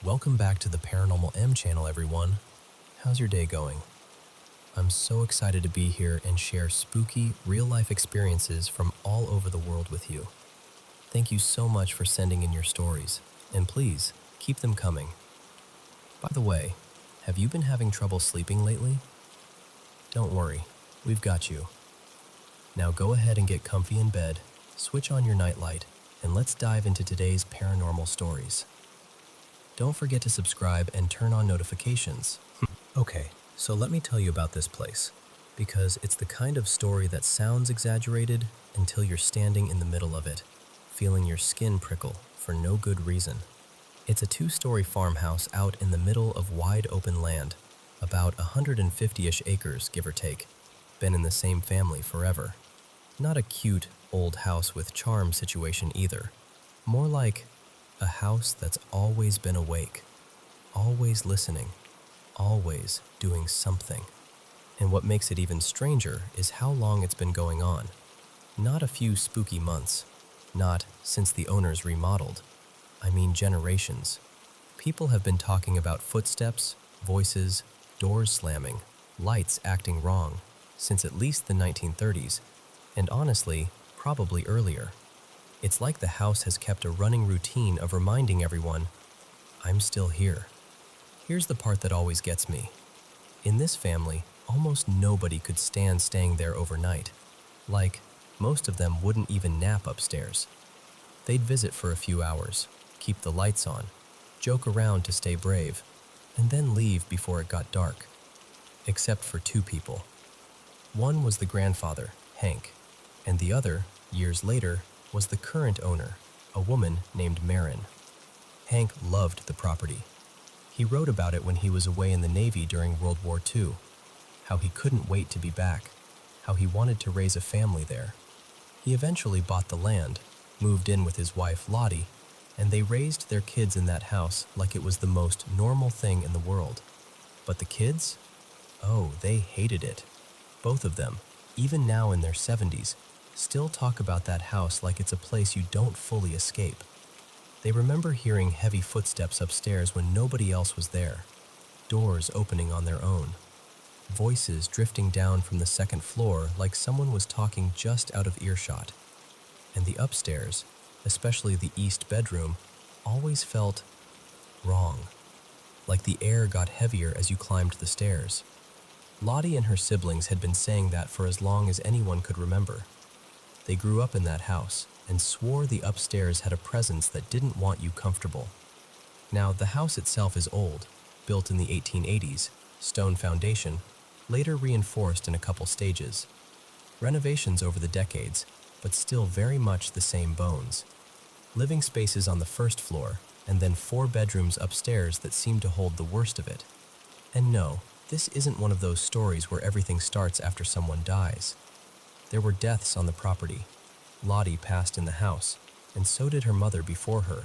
Welcome back to the Paranormal M channel, everyone. How's your day going? I'm so excited to be here and share spooky, real-life experiences from all over the world with you. Thank you so much for sending in your stories, and please, keep them coming. By the way, have you been having trouble sleeping lately? Don't worry, we've got you. Now go ahead and get comfy in bed, switch on your nightlight, and let's dive into today's paranormal stories. Don't forget to subscribe and turn on notifications. Okay, so let me tell you about this place, because it's the kind of story that sounds exaggerated until you're standing in the middle of it, feeling your skin prickle for no good reason. It's a 2-story farmhouse out in the middle of wide open land, about 150-ish acres, give or take, been in the same family forever. Not a cute, old house with charm situation either, more like a house that's always been awake, always listening, always doing something. And what makes it even stranger is how long it's been going on. Not a few spooky months, not since the owners remodeled. I mean generations. People have been talking about footsteps, voices, doors slamming, lights acting wrong, since at least the 1930s, and honestly, probably earlier. It's like the house has kept a running routine of reminding everyone, I'm still here. Here's the part that always gets me. In this family, almost nobody could stand staying there overnight. Like, most of them wouldn't even nap upstairs. They'd visit for a few hours, keep the lights on, joke around to stay brave, and then leave before it got dark. Except for 2 people. One was the grandfather, Hank, and the other, years later, was the current owner, a woman named Marin. Hank loved the property. He wrote about it when he was away in the Navy during World War II, how he couldn't wait to be back, how he wanted to raise a family there. He eventually bought the land, moved in with his wife Lottie, and they raised their kids in that house like it was the most normal thing in the world. But the kids? Oh, they hated it. Both of them, even now in their 70s, still talk about that house like it's a place you don't fully escape. They remember hearing heavy footsteps upstairs when nobody else was there, doors opening on their own, voices drifting down from the 2nd floor like someone was talking just out of earshot. And the upstairs, especially the east bedroom, always felt wrong, like the air got heavier as you climbed the stairs. Lottie and her siblings had been saying that for as long as anyone could remember. They grew up in that house and swore the upstairs had a presence that didn't want you comfortable. Now, the house itself is old, built in the 1880s, stone foundation, later reinforced in a couple stages. Renovations over the decades, but still very much the same bones. Living spaces on the 1st floor, and then 4 bedrooms upstairs that seem to hold the worst of it. And no, this isn't one of those stories where everything starts after someone dies. There were deaths on the property. Lottie passed in the house, and so did her mother before her.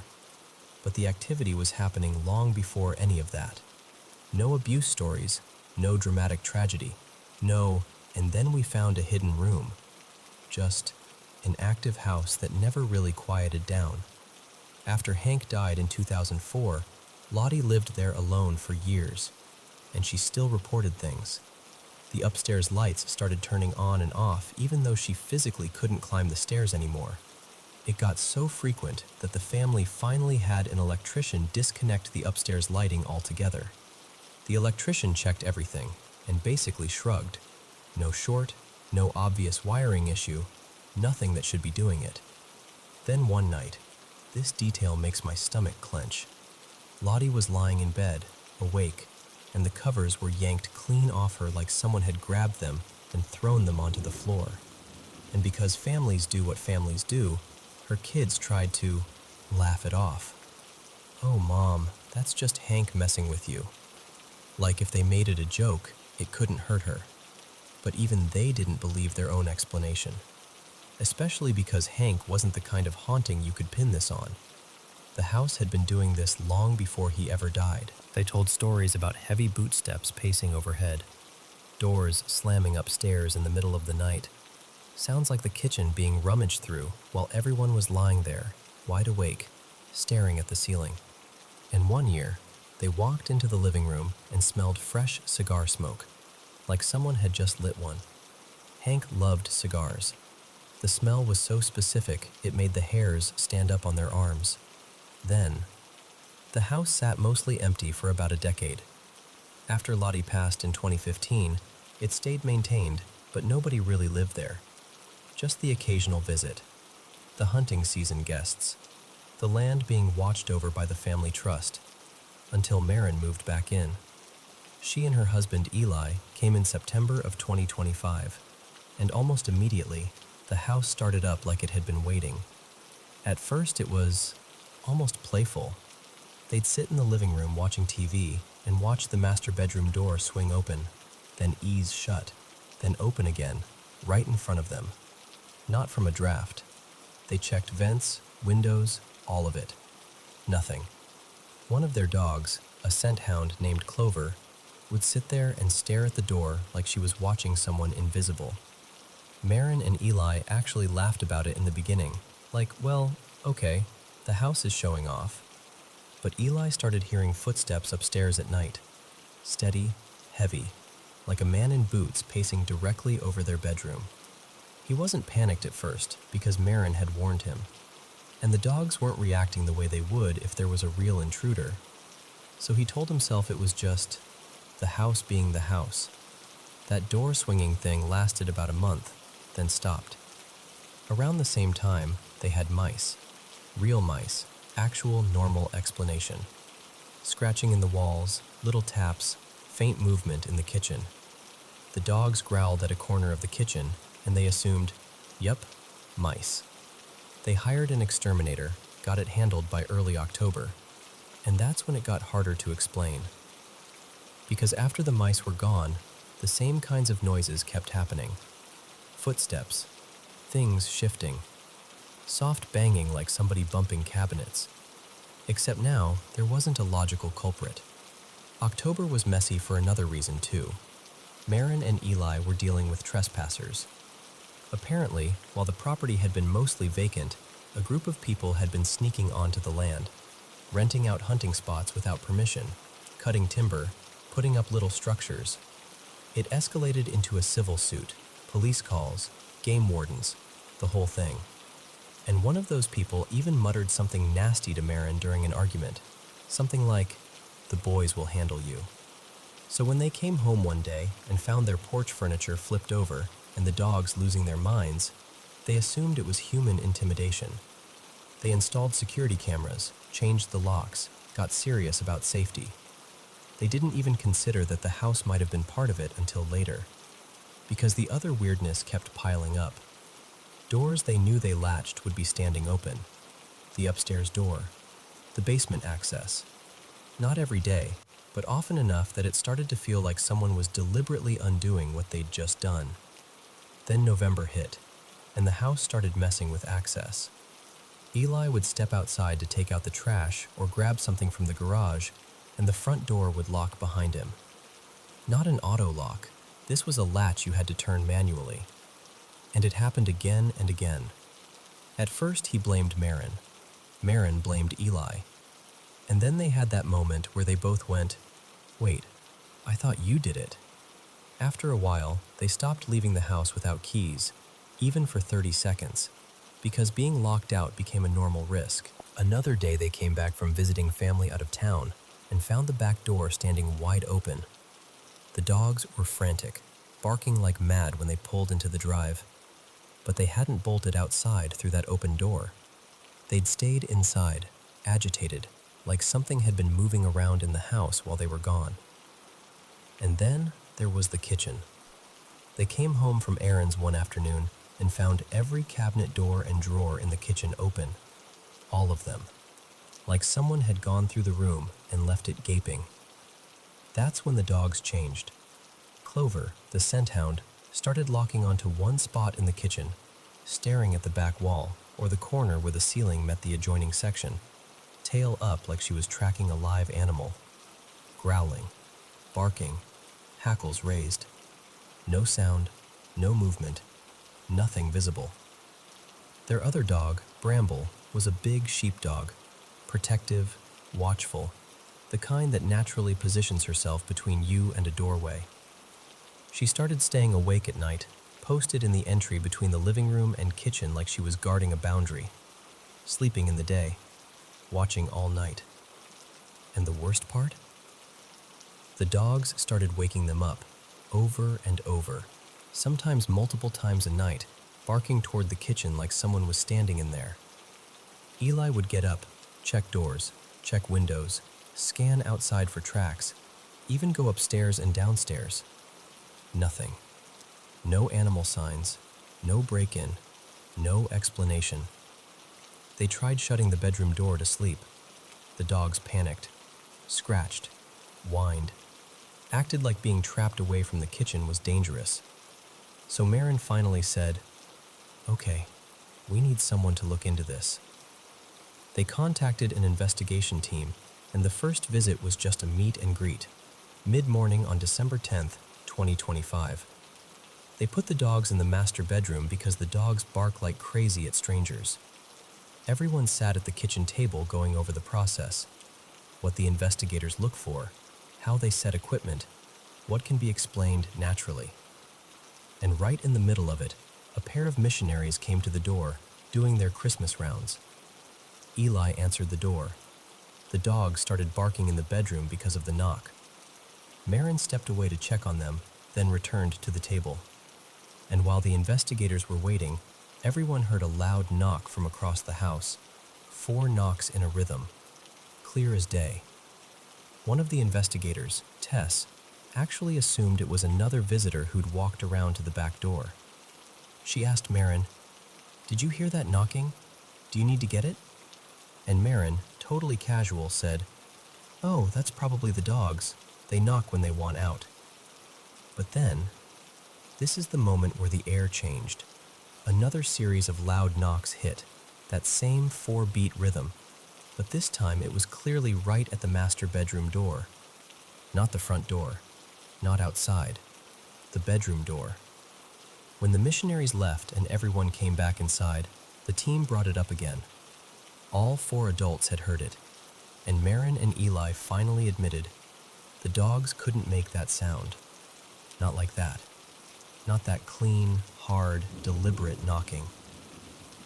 But the activity was happening long before any of that. No abuse stories, no dramatic tragedy, no, and then we found a hidden room. Just an active house that never really quieted down. After Hank died in 2004, Lottie lived there alone for years, and she still reported things. The upstairs lights started turning on and off even though she physically couldn't climb the stairs anymore. It got so frequent that the family finally had an electrician disconnect the upstairs lighting altogether. The electrician checked everything and basically shrugged. No short, no obvious wiring issue, nothing that should be doing it. Then one night, this detail makes my stomach clench. Lottie was lying in bed, awake, and the covers were yanked clean off her like someone had grabbed them and thrown them onto the floor. And because families do what families do, her kids tried to laugh it off. Oh, Mom, that's just Hank messing with you. Like if they made it a joke, it couldn't hurt her. But even they didn't believe their own explanation. Especially because Hank wasn't the kind of haunting you could pin this on. The house had been doing this long before he ever died. They told stories about heavy bootsteps pacing overhead, doors slamming upstairs in the middle of the night, sounds like the kitchen being rummaged through while everyone was lying there, wide awake, staring at the ceiling. And one year, They walked into the living room and smelled fresh cigar smoke, like someone had just lit one. Hank loved cigars. The smell was so specific it made the hairs stand up on their arms. Then, the house sat mostly empty for about a decade. After Lottie passed in 2015, it stayed maintained, but nobody really lived there. Just the occasional visit, the hunting season guests, the land being watched over by the family trust, until Marin moved back in. She and her husband Eli came in September of 2025, and almost immediately, the house started up like it had been waiting. At first it was almost playful. They'd sit in the living room watching TV and watch the master bedroom door swing open, then ease shut, then open again, right in front of them. Not from a draft. They checked vents, windows, all of it. Nothing. One of their dogs, a scent hound named Clover, would sit there and stare at the door like she was watching someone invisible. Marin and Eli actually laughed about it in the beginning, like, well, okay, the house is showing off. But Eli started hearing footsteps upstairs at night, steady, heavy, like a man in boots pacing directly over their bedroom. He wasn't panicked at first because Marin had warned him, and the dogs weren't reacting the way they would if there was a real intruder. So he told himself it was just the house being the house. That door swinging thing lasted about a month, then stopped. Around the same time, they had mice. Real mice, actual normal explanation. Scratching in the walls, little taps, faint movement in the kitchen. The dogs growled at a corner of the kitchen, and they assumed, yep, mice. They hired an exterminator, got it handled by early October, and that's when it got harder to explain. Because after the mice were gone, the same kinds of noises kept happening. Footsteps, things shifting, soft banging like somebody bumping cabinets. Except now, there wasn't a logical culprit. October was messy for another reason too. Marin and Eli were dealing with trespassers. Apparently, while the property had been mostly vacant, a group of people had been sneaking onto the land, renting out hunting spots without permission, cutting timber, putting up little structures. It escalated into a civil suit, police calls, game wardens, the whole thing. And one of those people even muttered something nasty to Marin during an argument, something like, "The boys will handle you." So when they came home one day and found their porch furniture flipped over and the dogs losing their minds, they assumed it was human intimidation. They installed security cameras, changed the locks, got serious about safety. They didn't even consider that the house might have been part of it until later, because the other weirdness kept piling up. Doors they knew they latched would be standing open. The upstairs door, the basement access. Not every day, but often enough that it started to feel like someone was deliberately undoing what they'd just done. Then November hit, and the house started messing with access. Eli would step outside to take out the trash or grab something from the garage, and the front door would lock behind him. Not an auto lock. This was a latch you had to turn manually. And it happened again and again. At first he blamed Marin. Marin blamed Eli. And then they had that moment where they both went, "Wait, I thought you did it." After a while, they stopped leaving the house without keys, even for 30 seconds, because being locked out became a normal risk. Another day they came back from visiting family out of town and found the back door standing wide open. The dogs were frantic, barking like mad when they pulled into the drive. But they hadn't bolted outside through that open door. They'd stayed inside, agitated, like something had been moving around in the house while they were gone. And then there was the kitchen. They came home from errands one afternoon and found every cabinet door and drawer in the kitchen open. All of them. Like someone had gone through the room and left it gaping. That's when the dogs changed. Clover, the scent hound, started locking onto one spot in the kitchen, staring at the back wall or the corner where the ceiling met the adjoining section, tail up like she was tracking a live animal. Growling, barking, hackles raised. No sound, no movement, nothing visible. Their other dog, Bramble, was a big sheepdog, protective, watchful. the kind that naturally positions herself between you and a doorway. She started staying awake at night, posted in the entry between the living room and kitchen like she was guarding a boundary, sleeping in the day, watching all night. And the worst part? The dogs started waking them up, over and over, sometimes multiple times a night, barking toward the kitchen like someone was standing in there. Eli would get up, check doors, check windows, scan outside for tracks, even go upstairs and downstairs. Nothing. No animal signs, no break-in, no explanation. They tried shutting the bedroom door to sleep. The dogs panicked, scratched, whined, acted like being trapped away from the kitchen was dangerous. So Marin finally said, "Okay, we need someone to look into this." They contacted an investigation team, and the first visit was just a meet and greet, mid-morning on December 10th, 2025. They put the dogs in the master bedroom because the dogs bark like crazy at strangers. Everyone sat at the kitchen table going over the process, what the investigators look for, how they set equipment, what can be explained naturally. And right in the middle of it, a pair of missionaries came to the door, doing their Christmas rounds. Eli answered the door. The dogs started barking in the bedroom because of the knock. Marin stepped away to check on them, then returned to the table. And while the investigators were waiting, everyone heard a loud knock from across the house. 4 knocks in a rhythm, clear as day. One of the investigators, Tess, actually assumed it was another visitor who'd walked around to the back door. She asked Marin, "Did you hear that knocking? Do you need to get it?" And Marin, totally casual, said, "Oh, that's probably the dogs. They knock when they want out." But then, this is the moment where the air changed. Another series of loud knocks hit, that same 4-beat rhythm, but this time it was clearly right at the master bedroom door. Not the front door, not outside, the bedroom door. When the missionaries left and everyone came back inside, the team brought it up again. All 4 adults had heard it, and Marin and Eli finally admitted the dogs couldn't make that sound. Not like that. Not that clean, hard, deliberate knocking.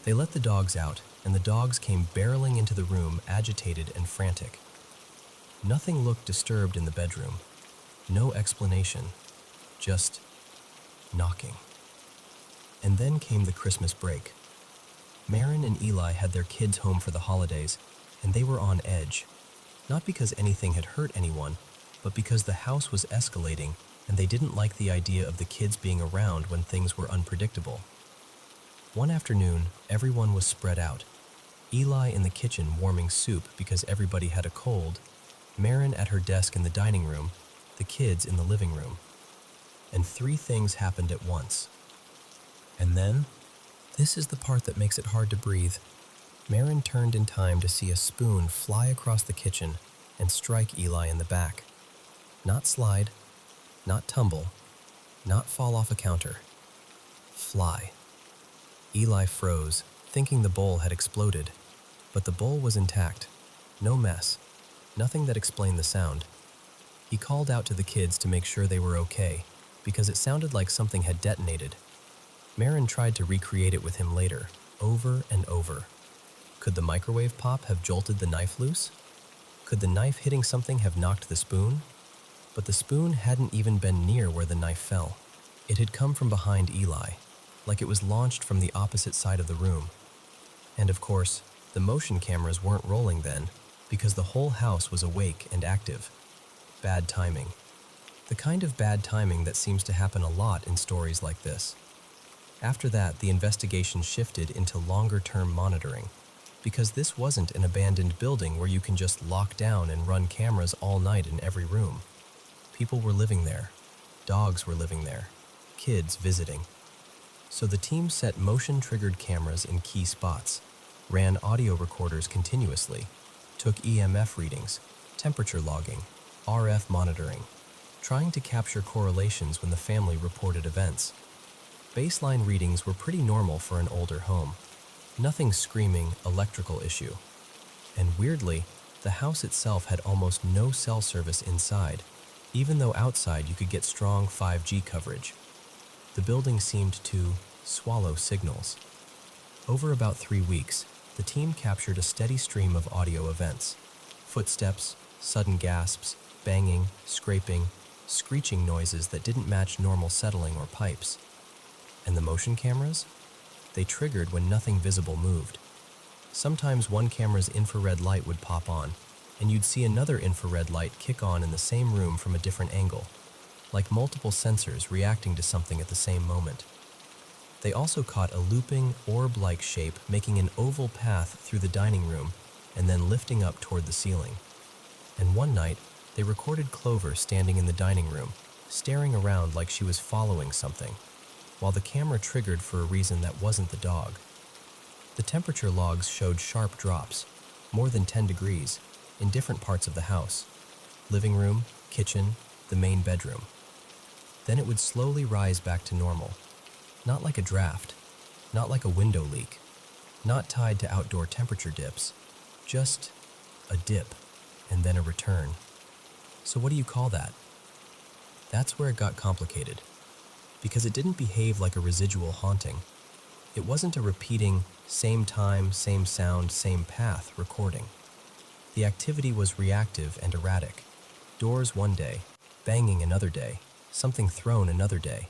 They let the dogs out, and the dogs came barreling into the room, agitated and frantic. Nothing looked disturbed in the bedroom. No explanation. Just knocking. And then came the Christmas break. Marin and Eli had their kids home for the holidays, and they were on edge. Not because anything had hurt anyone, but because the house was escalating and they didn't like the idea of the kids being around when things were unpredictable. One afternoon, everyone was spread out. Eli in the kitchen warming soup because everybody had a cold, Marin at her desk in the dining room, the kids in the living room. And 3 things happened at once. And then, this is the part that makes it hard to breathe. Marin turned in time to see a spoon fly across the kitchen and strike Eli in the back. Not slide, not tumble, not fall off a counter. Fly. Eli froze, thinking the bowl had exploded, but the bowl was intact. No mess. Nothing that explained the sound. He called out to the kids to make sure they were okay, because it sounded like something had detonated. Marin tried to recreate it with him later, over and over. Could the microwave pop have jolted the knife loose? Could the knife hitting something have knocked the spoon? But the spoon hadn't even been near where the knife fell. It had come from behind Eli, like it was launched from the opposite side of the room. And of course, the motion cameras weren't rolling then, because the whole house was awake and active. Bad timing. The kind of bad timing that seems to happen a lot in stories like this. After that, the investigation shifted into longer-term monitoring, because this wasn't an abandoned building where you can just lock down and run cameras all night in every room. People were living there. Dogs were living there. Kids visiting. So the team set motion-triggered cameras in key spots, ran audio recorders continuously, took EMF readings, temperature logging, RF monitoring, trying to capture correlations when the family reported events. Baseline readings were pretty normal for an older home. Nothing screaming electrical issue. And weirdly, The house itself had almost no cell service inside, even though outside you could get strong 5G coverage. The building seemed to swallow signals. Over about 3 weeks, the team captured a steady stream of audio events. Footsteps, sudden gasps, banging, scraping, screeching noises that didn't match normal settling or pipes. And the motion cameras? They triggered when nothing visible moved. Sometimes one camera's infrared light would pop on, and you'd see another infrared light kick on in the same room from a different angle, like multiple sensors reacting to something at the same moment. They also caught a looping, orb-like shape making an oval path through the dining room and then lifting up toward the ceiling. And one night, they recorded Clover standing in the dining room, staring around like she was following something, while the camera triggered for a reason that wasn't the dog. The temperature logs showed sharp drops, more than 10 degrees, in different parts of the house: living room, kitchen, the main bedroom. Then it would slowly rise back to normal. Not like a draft, not like a window leak, not tied to outdoor temperature dips, just a dip and then a return. So what do you call that? That's where it got complicated, because it didn't behave like a residual haunting. It wasn't a repeating, same time, same sound, same path recording. The activity was reactive and erratic. Doors one day, banging another day, something thrown another day.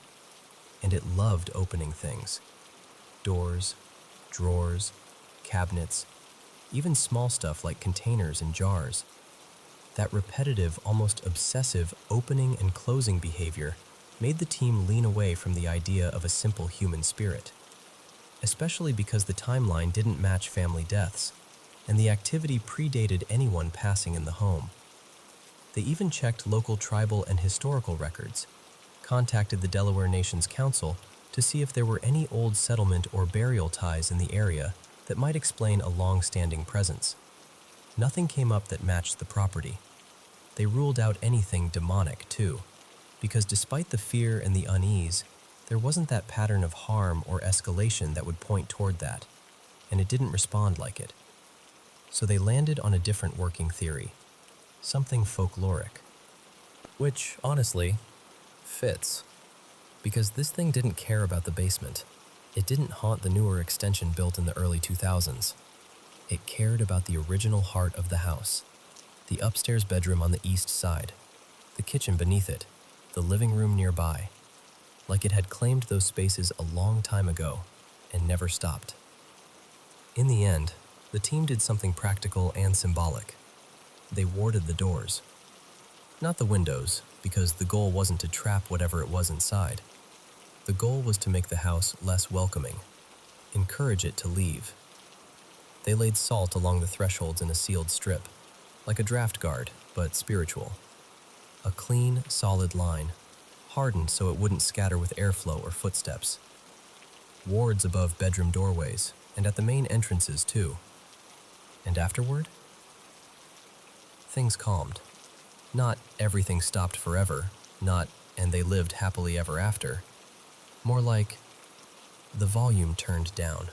And it loved opening things. Doors, drawers, cabinets, even small stuff like containers and jars. That repetitive, almost obsessive opening and closing behavior made the team lean away from the idea of a simple human spirit, especially because the timeline didn't match family deaths, and the activity predated anyone passing in the home. They even checked local tribal and historical records, contacted the Delaware Nation's Council to see if there were any old settlement or burial ties in the area that might explain a long-standing presence. Nothing came up that matched the property. They ruled out anything demonic, too, because despite the fear and the unease, there wasn't that pattern of harm or escalation that would point toward that, and it didn't respond like it. So they landed on a different working theory, something folkloric, which, honestly, fits, because this thing didn't care about the basement. It didn't haunt the newer extension built in the early 2000s. It cared about the original heart of the house, the upstairs bedroom on the east side, the kitchen beneath it, the living room nearby, like it had claimed those spaces a long time ago and never stopped. In the end, the team did something practical and symbolic. They warded the doors. Not the windows, because the goal wasn't to trap whatever it was inside. The goal was to make the house less welcoming, encourage it to leave. They laid salt along the thresholds in a sealed strip, like a draft guard, but spiritual. A clean, solid line, hardened so it wouldn't scatter with airflow or footsteps. Wards above bedroom doorways, and at the main entrances too. And afterward? Things calmed. Not everything stopped forever, not and they lived happily ever after. More like the volume turned down.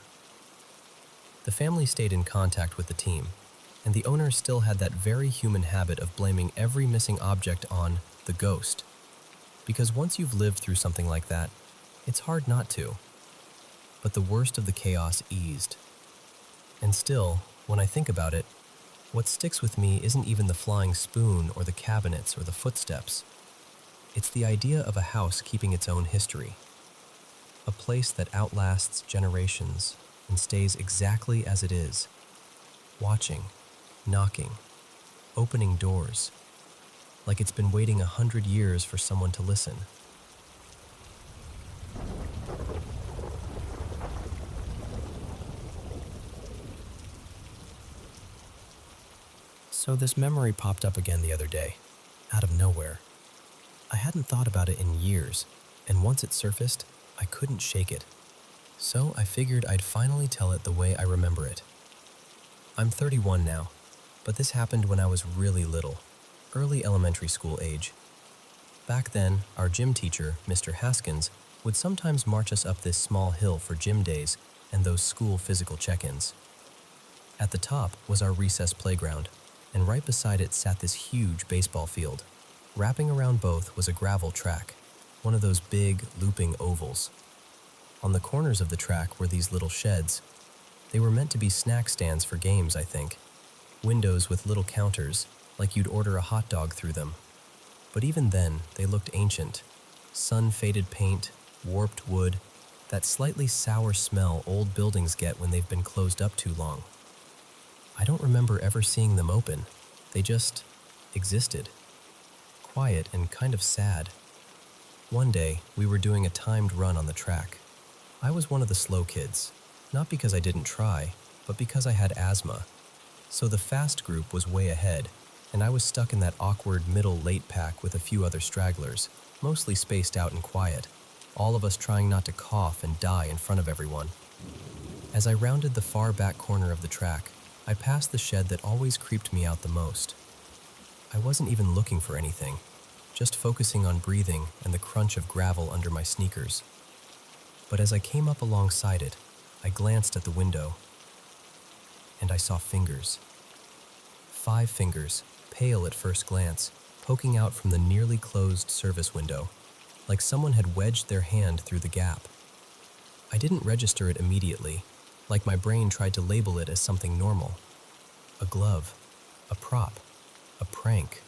The family stayed in contact with the team, and the owner still had that very human habit of blaming every missing object on the ghost. Because once you've lived through something like that, it's hard not to. But the worst of the chaos eased. And still, when I think about it, what sticks with me isn't even the flying spoon or the cabinets or the footsteps. It's the idea of a house keeping its own history. A place that outlasts generations and stays exactly as it is. Watching, knocking, opening doors, like it's been waiting 100 years for someone to listen. So this memory popped up again the other day, out of nowhere. I hadn't thought about it in years, and once it surfaced, I couldn't shake it. So I figured I'd finally tell it the way I remember it. I'm 31 now, but this happened when I was really little, early elementary school age. Back then, our gym teacher, Mr. Haskins, would sometimes march us up this small hill for gym days and those school physical check-ins. At the top was our recess playground, and right beside it sat this huge baseball field. Wrapping around both was a gravel track, one of those big, looping ovals. On the corners of the track were these little sheds. They were meant to be snack stands for games, I think. Windows with little counters, like you'd order a hot dog through them. But even then, they looked ancient. Sun-faded paint, warped wood, that slightly sour smell old buildings get when they've been closed up too long. I don't remember ever seeing them open. They just existed. Quiet and kind of sad. One day, we were doing a timed run on the track. I was one of the slow kids, not because I didn't try, but because I had asthma. So the fast group was way ahead, and I was stuck in that awkward middle-late pack with a few other stragglers, mostly spaced out and quiet, all of us trying not to cough and die in front of everyone. As I rounded the far back corner of the track, I passed the shed that always creeped me out the most. I wasn't even looking for anything, just focusing on breathing and the crunch of gravel under my sneakers. But as I came up alongside it, I glanced at the window, and I saw fingers. 5 fingers, pale at first glance, poking out from the nearly closed service window, like someone had wedged their hand through the gap. I didn't register it immediately, like my brain tried to label it as something normal. A glove, a prop, a prank,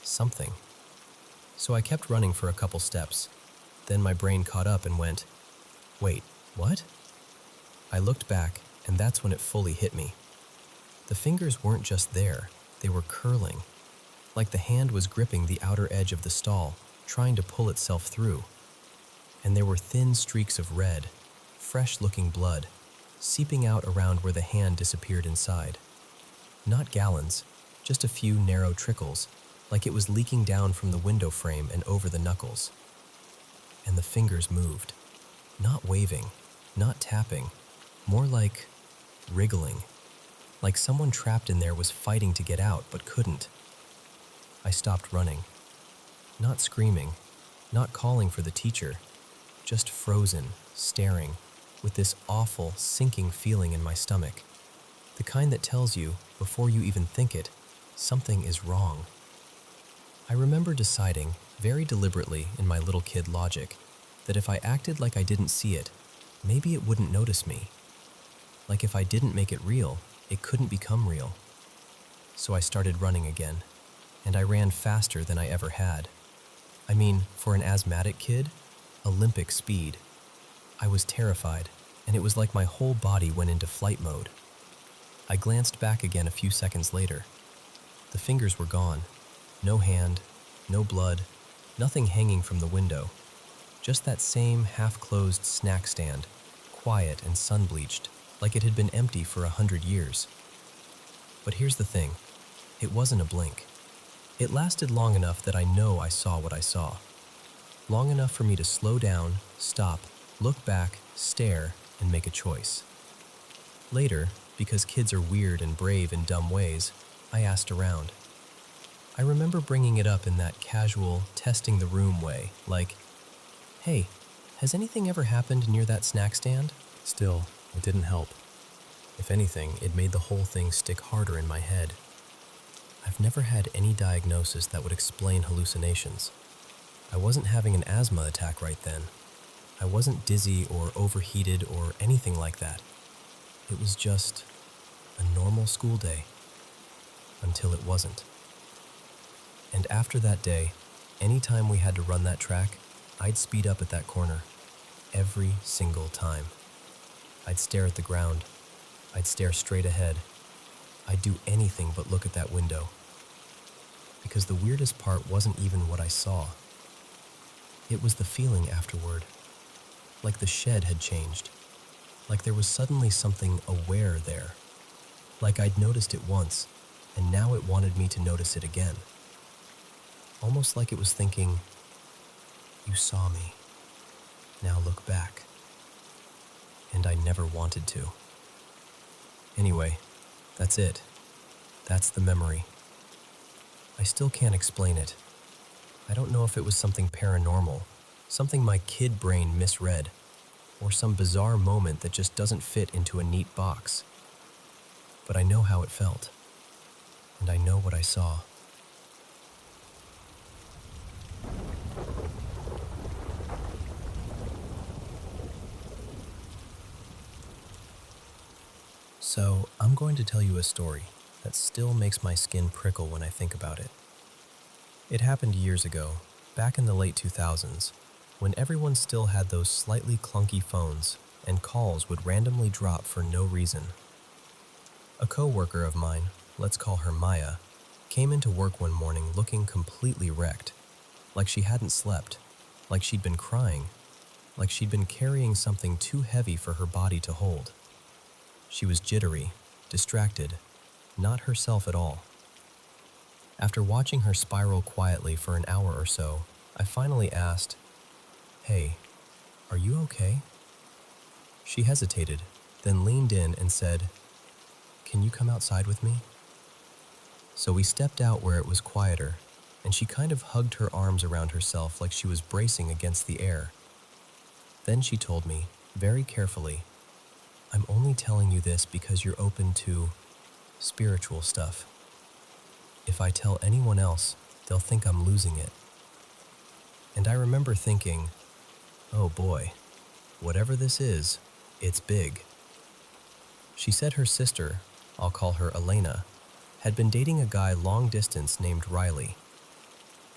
something. So I kept running for a couple steps. Then my brain caught up and went, "Wait, what?" I looked back, and that's when it fully hit me. The fingers weren't just there, they were curling, like the hand was gripping the outer edge of the stall, trying to pull itself through. And there were thin streaks of red, fresh-looking blood, seeping out around where the hand disappeared inside. Not gallons, just a few narrow trickles, like it was leaking down from the window frame and over the knuckles. And the fingers moved, not waving, not tapping, more like wriggling, like someone trapped in there was fighting to get out but couldn't. I stopped running, not screaming, not calling for the teacher, just frozen, staring, with this awful, sinking feeling in my stomach, the kind that tells you, before you even think it, something is wrong. I remember deciding, very deliberately in my little kid logic, that if I acted like I didn't see it, maybe it wouldn't notice me. Like if I didn't make it real, it couldn't become real. So I started running again, and I ran faster than I ever had. I mean, for an asthmatic kid, Olympic speed. I was terrified, and it was like my whole body went into flight mode. I glanced back again a few seconds later. The fingers were gone. No hand, no blood, nothing hanging from the window. Just that same half-closed snack stand, quiet and sun-bleached, like it had been empty for 100 years. But here's the thing, it wasn't a blink. It lasted long enough that I know I saw what I saw. Long enough for me to slow down, stop, look back, stare, and make a choice. Later, because kids are weird and brave in dumb ways, I asked around. I remember bringing it up in that casual, testing the room way, like, "Hey, has anything ever happened near that snack stand?" Still, it didn't help. If anything, it made the whole thing stick harder in my head. I've never had any diagnosis that would explain hallucinations. I wasn't having an asthma attack right then. I wasn't dizzy or overheated or anything like that. It was just a normal school day. Until it wasn't. And after that day, anytime we had to run that track, I'd speed up at that corner. Every single time. I'd stare at the ground. I'd stare straight ahead. I'd do anything but look at that window. Because the weirdest part wasn't even what I saw. It was the feeling afterward. Like the shed had changed. Like there was suddenly something aware there. Like I'd noticed it once, and now it wanted me to notice it again. Almost like it was thinking, "You saw me. Now look back." And I never wanted to. Anyway, that's it. That's the memory. I still can't explain it. I don't know if it was something paranormal, something my kid brain misread, or some bizarre moment that just doesn't fit into a neat box. But I know how it felt. and I know what I saw. So, I'm going to tell you a story that still makes my skin prickle when I think about it. It happened years ago, back in the late 2000s, when everyone still had those slightly clunky phones and calls would randomly drop for no reason. A coworker of mine, let's call her Maya, came into work one morning looking completely wrecked, like she hadn't slept, like she'd been crying, like she'd been carrying something too heavy for her body to hold. She was jittery, distracted, not herself at all. After watching her spiral quietly for an hour or so, I finally asked, "Hey, are you okay?" She hesitated, then leaned in and said, "Can you come outside with me?" So we stepped out where it was quieter, and she kind of hugged her arms around herself like she was bracing against the air. Then she told me, very carefully, "I'm only telling you this because you're open to spiritual stuff. If I tell anyone else, they'll think I'm losing it." And I remember thinking, oh boy, whatever this is, it's big. She said her sister, I'll call her Elena, had been dating a guy long distance named Riley.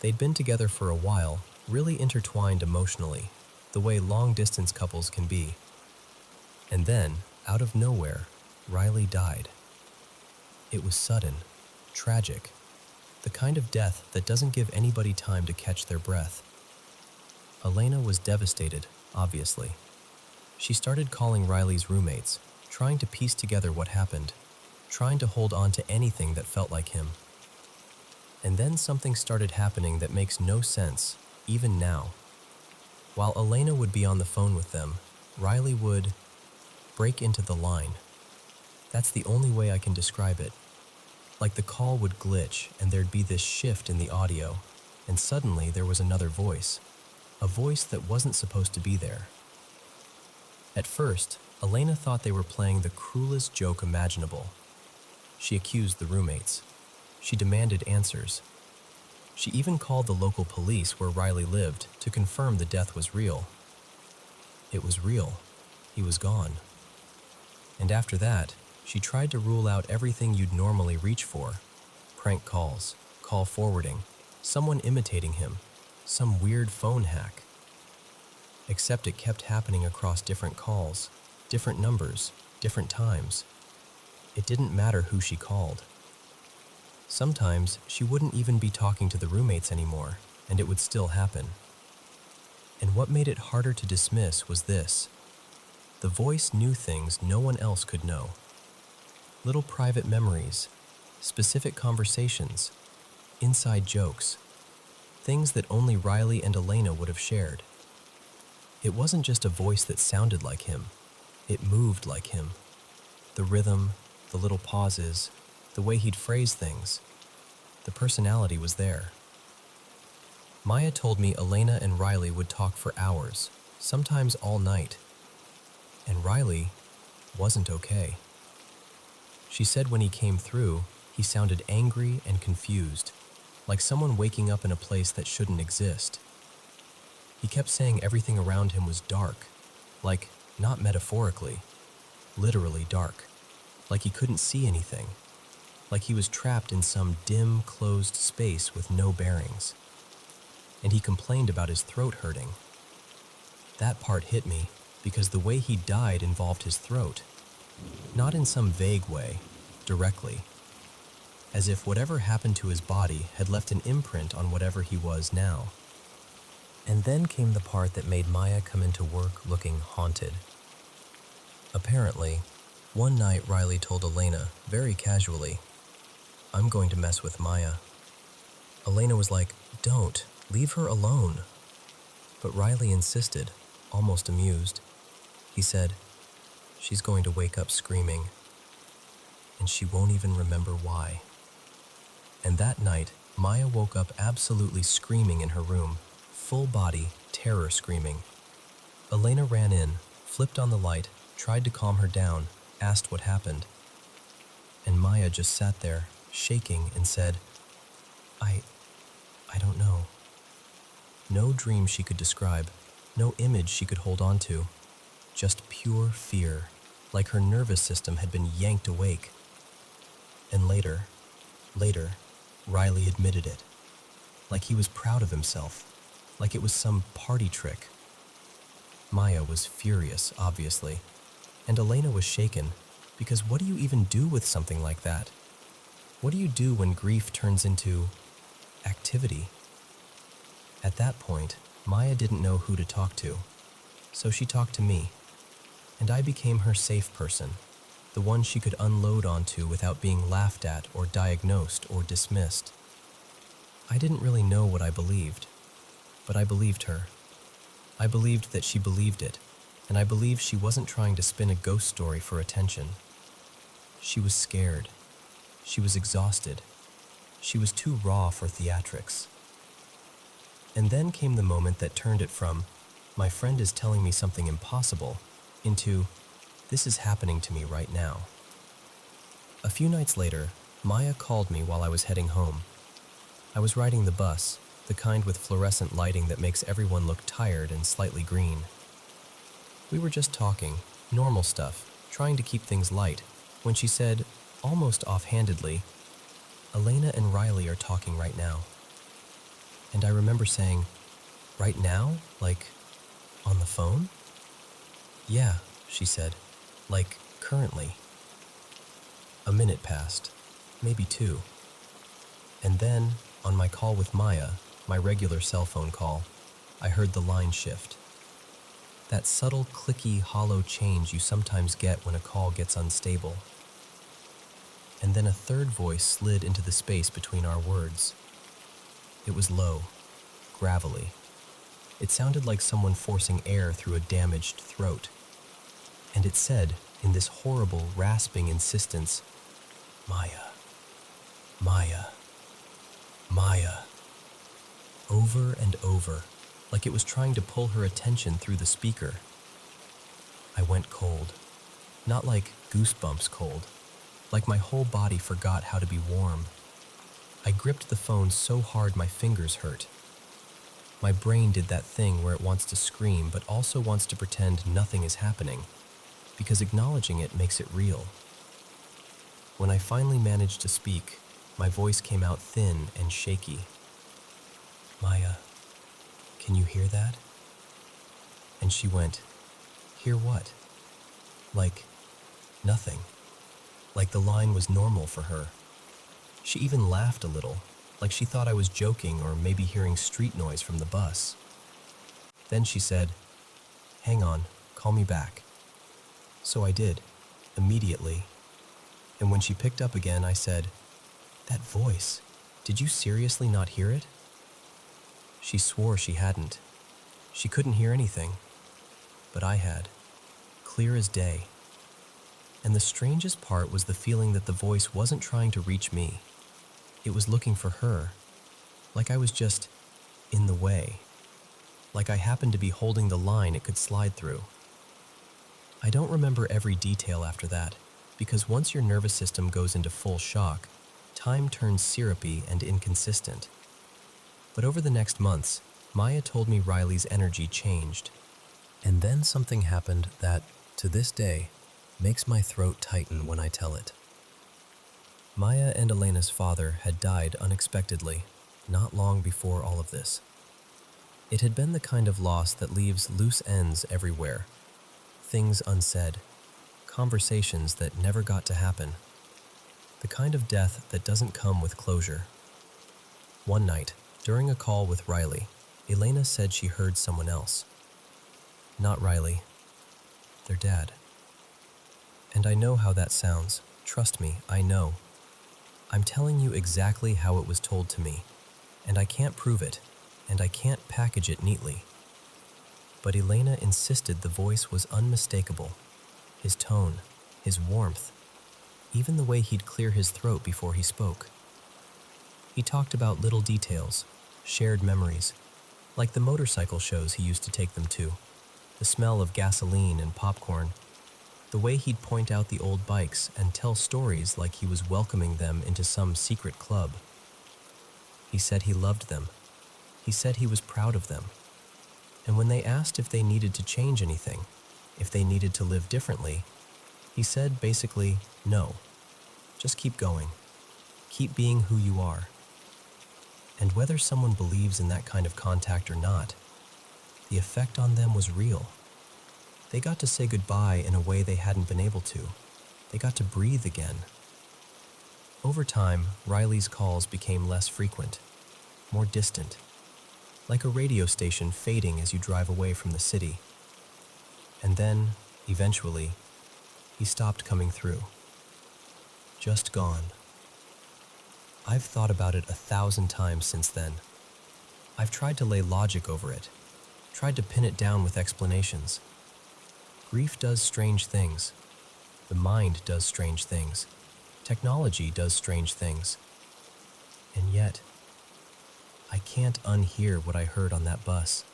They'd been together for a while, really intertwined emotionally, the way long distance couples can be. And then, out of nowhere, Riley died. It was sudden, tragic, the kind of death that doesn't give anybody time to catch their breath. Elena was devastated, obviously. She started calling Riley's roommates, trying to piece together what happened, trying to hold on to anything that felt like him. And then something started happening that makes no sense, even now. While Elena would be on the phone with them, Riley would break into the line. That's the only way I can describe it. Like the call would glitch and there'd be this shift in the audio, and suddenly there was another voice, a voice that wasn't supposed to be there. At first, Elena thought they were playing the cruelest joke imaginable. She accused the roommates. She demanded answers. She even called the local police where Riley lived to confirm the death was real. It was real. He was gone. And after that, she tried to rule out everything you'd normally reach for. Prank calls, call forwarding, someone imitating him, some weird phone hack. Except it kept happening across different calls, different numbers, different times. It didn't matter who she called. Sometimes she wouldn't even be talking to the roommates anymore, and it would still happen. And what made it harder to dismiss was this. The voice knew things no one else could know. Little private memories, specific conversations, inside jokes, things that only Riley and Elena would have shared. It wasn't just a voice that sounded like him, it moved like him. The rhythm, the little pauses, the way he'd phrase things, the personality was there. Maya told me Elena and Riley would talk for hours, sometimes all night. And Riley wasn't okay. She said when he came through, he sounded angry and confused, like someone waking up in a place that shouldn't exist. He kept saying everything around him was dark, like, not metaphorically, literally dark, like he couldn't see anything, like he was trapped in some dim, closed space with no bearings. And he complained about his throat hurting. That part hit me because the way he died involved his throat, not in some vague way, directly, as if whatever happened to his body had left an imprint on whatever he was now. And then came the part that made Maya come into work looking haunted. Apparently, one night Riley told Elena, very casually, "I'm going to mess with Maya." Elena was like, "Don't, leave her alone." But Riley insisted, almost amused. He said, "She's going to wake up screaming, and she won't even remember why." And that night, Maya woke up absolutely screaming in her room, full body, terror screaming. Elena ran in, flipped on the light, tried to calm her down, asked what happened. And Maya just sat there, shaking, and said, I don't know. No dream she could describe, no image she could hold on to, just pure fear, like her nervous system had been yanked awake. And later, Riley admitted it, like he was proud of himself, like it was some party trick. Maya was furious, obviously, and Elena was shaken, because what do you even do with something like that? What do you do when grief turns into activity? At that point, Maya didn't know who to talk to, so she talked to me, and I became her safe person, the one she could unload onto without being laughed at or diagnosed or dismissed. I didn't really know what I believed, but I believed her. I believed that she believed it, and I believed she wasn't trying to spin a ghost story for attention. She was scared. She was exhausted. She was too raw for theatrics. And then came the moment that turned it from, my friend is telling me something impossible, into, this is happening to me right now. A few nights later, Maya called me while I was heading home. I was riding the bus, the kind with fluorescent lighting that makes everyone look tired and slightly green. We were just talking, normal stuff, trying to keep things light, when she said, almost offhandedly, Elena and Riley are talking right now. And I remember saying, right now? Like, on the phone? Yeah, she said, like, currently. A minute passed, maybe 2. And then, on my call with Maya, my regular cell phone call, I heard the line shift. That subtle, clicky, hollow change you sometimes get when a call gets unstable. And then a third voice slid into the space between our words. It was low, gravelly. It sounded like someone forcing air through a damaged throat. And it said, in this horrible, rasping insistence, Maya, Maya, Maya. Over and over, like it was trying to pull her attention through the speaker. I went cold. Not like goosebumps cold, like my whole body forgot how to be warm. I gripped the phone so hard my fingers hurt. My brain did that thing where it wants to scream but also wants to pretend nothing is happening, because acknowledging it makes it real. When I finally managed to speak, my voice came out thin and shaky. Maya, can you hear that? And she went, hear what? Like, nothing. Like the line was normal for her. She even laughed a little, like she thought I was joking or maybe hearing street noise from the bus. Then she said, hang on, call me back. So I did, immediately. And when she picked up again, I said, that voice, did you seriously not hear it? She swore she hadn't. She couldn't hear anything. But I had, clear as day. And the strangest part was the feeling that the voice wasn't trying to reach me. It was looking for her, like I was just in the way, like I happened to be holding the line it could slide through. I don't remember every detail after that, because once your nervous system goes into full shock, time turns syrupy and inconsistent. But over the next months, Maya told me Riley's energy changed. And then something happened that, to this day, makes my throat tighten when I tell it. Maya and Elena's father had died unexpectedly, not long before all of this. It had been the kind of loss that leaves loose ends everywhere, things unsaid, conversations that never got to happen, the kind of death that doesn't come with closure. One night, during a call with Riley, Elena said she heard someone else. Not Riley, their dad. And I know how that sounds. Trust me, I know. I'm telling you exactly how it was told to me, and I can't prove it, and I can't package it neatly. But Elena insisted the voice was unmistakable. His tone, his warmth, even the way he'd clear his throat before he spoke. He talked about little details, shared memories, like the motorcycle shows he used to take them to, the smell of gasoline and popcorn, The way he'd point out the old bikes and tell stories like he was welcoming them into some secret club. He said he loved them. He said he was proud of them. And when they asked if they needed to change anything, if they needed to live differently, he said basically, no. Just keep going. Keep being who you are. And whether someone believes in that kind of contact or not, the effect on them was real. They got to say goodbye in a way they hadn't been able to. They got to breathe again. Over time, Riley's calls became less frequent, more distant, like a radio station fading as you drive away from the city. And then, eventually, he stopped coming through. Just gone. I've thought about it 1,000 times since then. I've tried to lay logic over it, tried to pin it down with explanations. Grief does strange things. The mind does strange things. Technology does strange things. And yet, I can't unhear what I heard on that bus.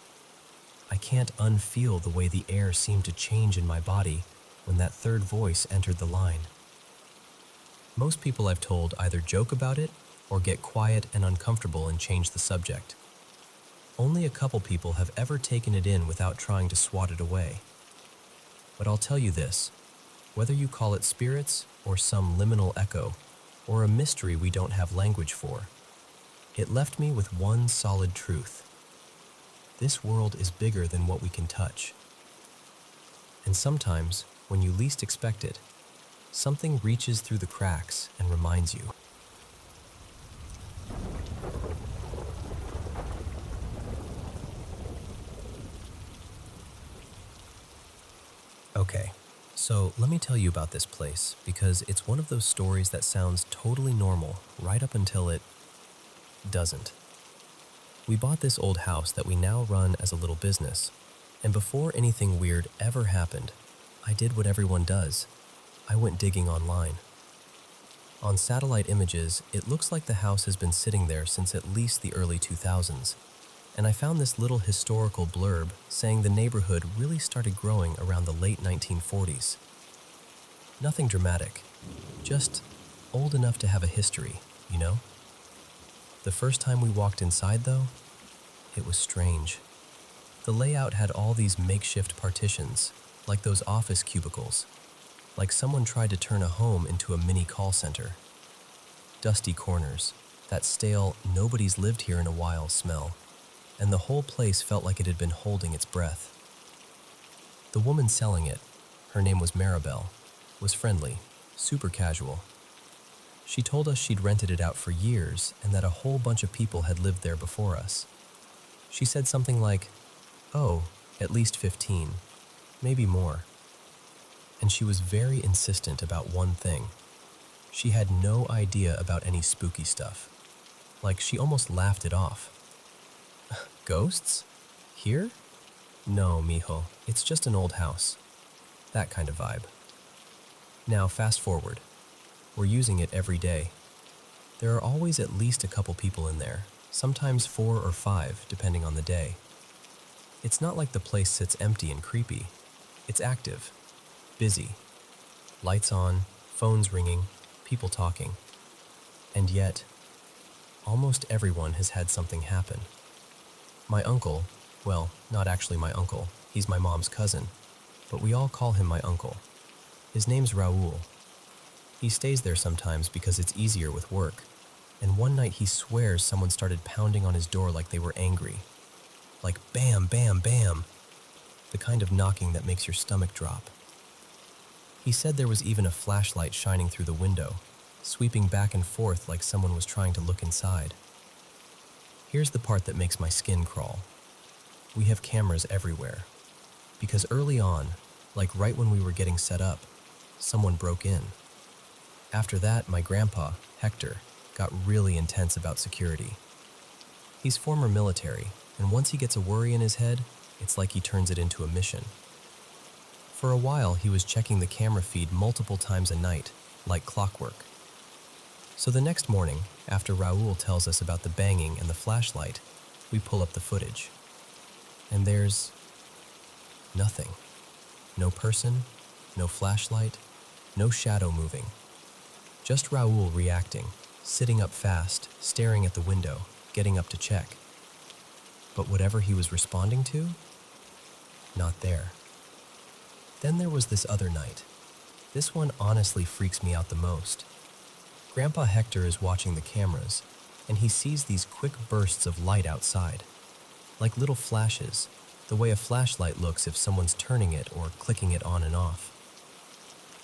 I can't unfeel the way the air seemed to change in my body when that third voice entered the line. Most people I've told either joke about it or get quiet and uncomfortable and change the subject. Only a couple people have ever taken it in without trying to swat it away. But I'll tell you this, whether you call it spirits or some liminal echo or a mystery we don't have language for, it left me with one solid truth. This world is bigger than what we can touch. And sometimes, when you least expect it, something reaches through the cracks and reminds you. Okay, so let me tell you about this place because it's one of those stories that sounds totally normal right up until it doesn't. We bought this old house that we now run as a little business, and before anything weird ever happened, I did what everyone does. I went digging online. On satellite images, it looks like the house has been sitting there since at least the early 2000s, and I found this little historical blurb saying the neighborhood really started growing around the late 1940s. Nothing dramatic, just old enough to have a history, you know? The first time we walked inside, though, it was strange. The layout had all these makeshift partitions, like those office cubicles, like someone tried to turn a home into a mini call center. Dusty corners, that stale, nobody's lived here in a while smell, and the whole place felt like it had been holding its breath. The woman selling it, her name was Maribel, was friendly, super casual. She told us she'd rented it out for years and that a whole bunch of people had lived there before us. She said something like, "Oh, at least 15, maybe more." And she was very insistent about one thing. She had no idea about any spooky stuff. Like, she almost laughed it off. "Ghosts? Here? No, mijo, it's just an old house." That kind of vibe. Now, fast forward. We're using it every day. There are always at least a couple people in there, sometimes 4 or 5, depending on the day. It's not like the place sits empty and creepy. It's active, busy. Lights on, phones ringing, people talking. And yet, almost everyone has had something happen. My uncle, well, not actually my uncle, he's my mom's cousin, but we all call him my uncle. His name's Raul. He stays there sometimes because it's easier with work, and one night he swears someone started pounding on his door like they were angry. Like bam, bam, bam. The kind of knocking that makes your stomach drop. He said there was even a flashlight shining through the window, sweeping back and forth like someone was trying to look inside. Here's the part that makes my skin crawl. We have cameras everywhere. Because early on, like right when we were getting set up, someone broke in. After that, my grandpa, Hector, got really intense about security. He's former military, and once he gets a worry in his head, it's like he turns it into a mission. For a while, he was checking the camera feed multiple times a night, like clockwork. So the next morning, after Raul tells us about the banging and the flashlight, we pull up the footage. And there's nothing. No person, no flashlight, no shadow moving. Just Raoul reacting, sitting up fast, staring at the window, getting up to check. But whatever he was responding to, not there. Then there was this other night. This one honestly freaks me out the most. Grandpa Hector is watching the cameras, and he sees these quick bursts of light outside, like little flashes, the way a flashlight looks if someone's turning it or clicking it on and off.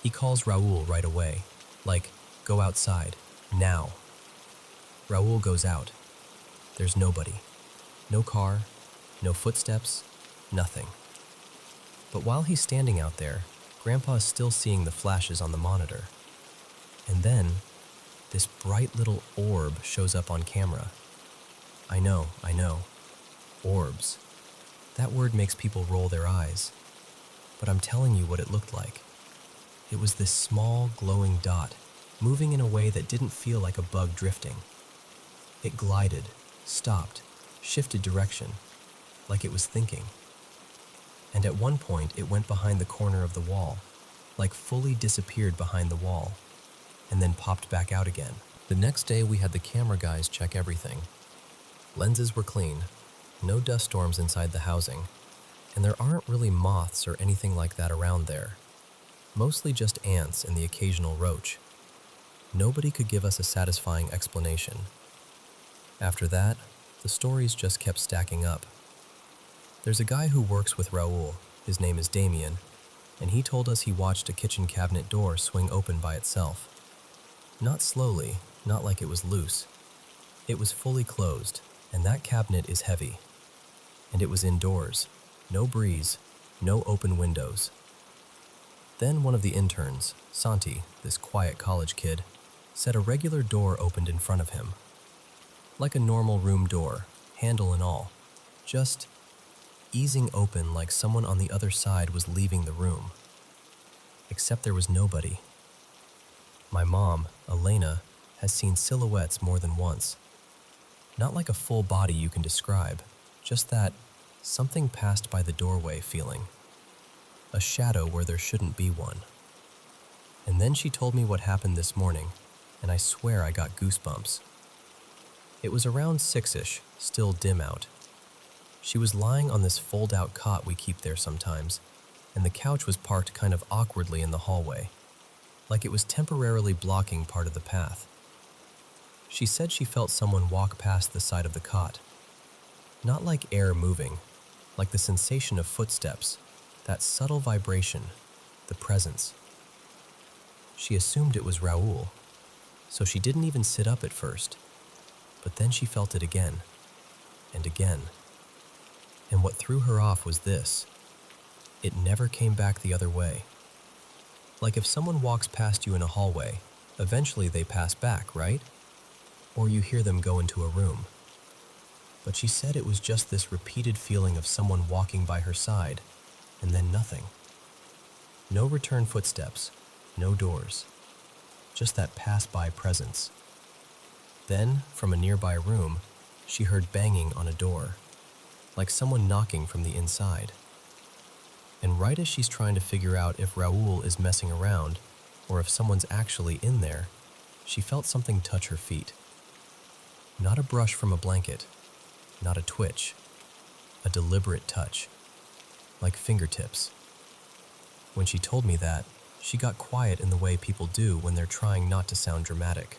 He calls Raoul right away, like, "Go outside, now." Raoul goes out. There's nobody. No car, no footsteps, nothing. But while he's standing out there, Grandpa is still seeing the flashes on the monitor. And then, this bright little orb shows up on camera. I know. Orbs. That word makes people roll their eyes. But I'm telling you what it looked like. It was this small, glowing dot, moving in a way that didn't feel like a bug drifting. It glided, stopped, shifted direction, like it was thinking. And at one point, it went behind the corner of the wall, like fully disappeared behind the wall, and then popped back out again. The next day, we had the camera guys check everything. Lenses were clean, no dust storms inside the housing, and there aren't really moths or anything like that around there. Mostly just ants and the occasional roach. Nobody could give us a satisfying explanation. After that, the stories just kept stacking up. There's a guy who works with Raoul, his name is Damien, and he told us he watched a kitchen cabinet door swing open by itself. Not slowly, not like it was loose. It was fully closed, and that cabinet is heavy. And it was indoors, no breeze, no open windows. Then one of the interns, Santi, this quiet college kid, said a regular door opened in front of him. Like a normal room door, handle and all, just easing open like someone on the other side was leaving the room. Except there was nobody. My mom, Elena, has seen silhouettes more than once. Not like a full body you can describe, just that something passed by the doorway feeling. A shadow where there shouldn't be one. And then she told me what happened this morning, and I swear I got goosebumps. It was around 6-ish, still dim out. She was lying on this fold-out cot we keep there sometimes, and the couch was parked kind of awkwardly in the hallway, like it was temporarily blocking part of the path. She said she felt someone walk past the side of the cot. Not like air moving, like the sensation of footsteps, that subtle vibration, the presence. She assumed it was Raoul, so she didn't even sit up at first. But then she felt it again, and again. And what threw her off was this. It never came back the other way. Like if someone walks past you in a hallway, eventually they pass back, right? Or you hear them go into a room. But she said it was just this repeated feeling of someone walking by her side, and then nothing. No return footsteps, no doors, just that pass-by presence. Then, from a nearby room, she heard banging on a door, like someone knocking from the inside. And right as she's trying to figure out if Raoul is messing around, or if someone's actually in there, she felt something touch her feet. Not a brush from a blanket, not a twitch, a deliberate touch, like fingertips. When she told me that, she got quiet in the way people do when they're trying not to sound dramatic.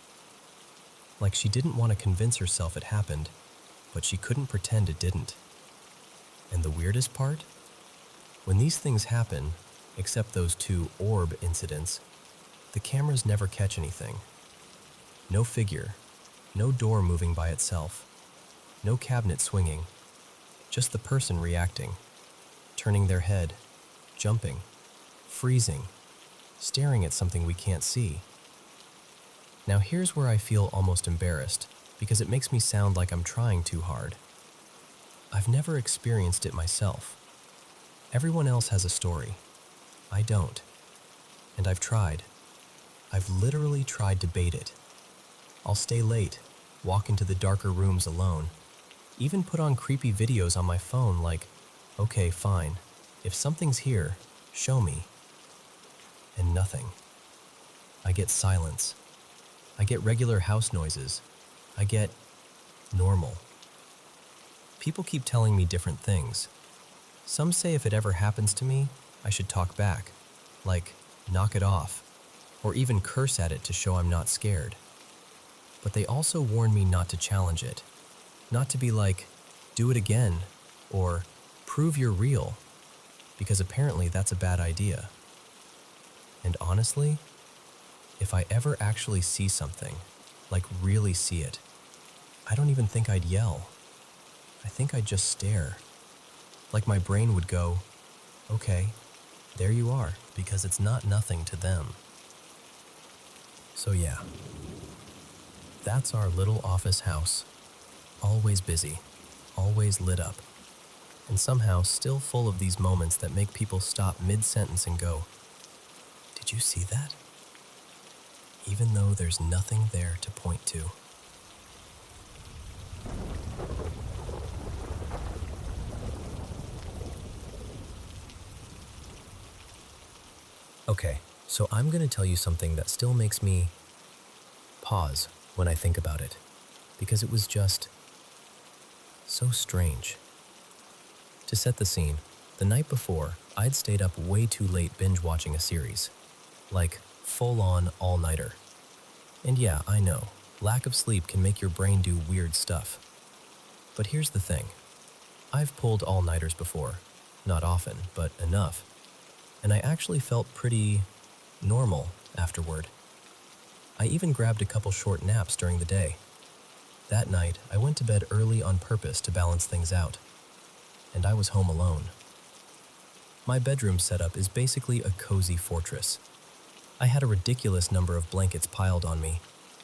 Like she didn't want to convince herself it happened, but she couldn't pretend it didn't. And the weirdest part? When these things happen, except those 2 orb incidents, the cameras never catch anything. No figure, no door moving by itself, no cabinet swinging, just the person reacting, turning their head, jumping, freezing, staring at something we can't see. Now here's where I feel almost embarrassed, because it makes me sound like I'm trying too hard. I've never experienced it myself. Everyone else has a story. I don't. And I've tried. I've literally tried to bait it. I'll stay late, walk into the darker rooms alone, even put on creepy videos on my phone like, okay, fine, if something's here, show me. and nothing. I get silence. I get regular house noises. I get normal. People keep telling me different things. Some say if it ever happens to me, I should talk back, like knock it off, or even curse at it to show I'm not scared. But they also warn me not to challenge it, not to be like, do it again, or prove you're real, because apparently that's a bad idea. And honestly, if I ever actually see something, like really see it, I don't even think I'd yell. I think I'd just stare. Like my brain would go, okay, there you are, because it's not nothing to them. So yeah, that's our little office house. Always busy, always lit up, and somehow still full of these moments that make people stop mid-sentence and go, did you see that? Even though there's nothing there to point to. Okay, so I'm going to tell you something that still makes me pause when I think about it, because it was just so strange. To set the scene, the night before, I'd stayed up way too late binge-watching a series. Like, full-on all-nighter. And yeah, I know, lack of sleep can make your brain do weird stuff. But here's the thing. I've pulled all-nighters before. Not often, but enough. And I actually felt pretty normal afterward. I even grabbed a couple short naps during the day. That night, I went to bed early on purpose to balance things out. And I was home alone. My bedroom setup is basically a cozy fortress. I had a ridiculous number of blankets piled on me,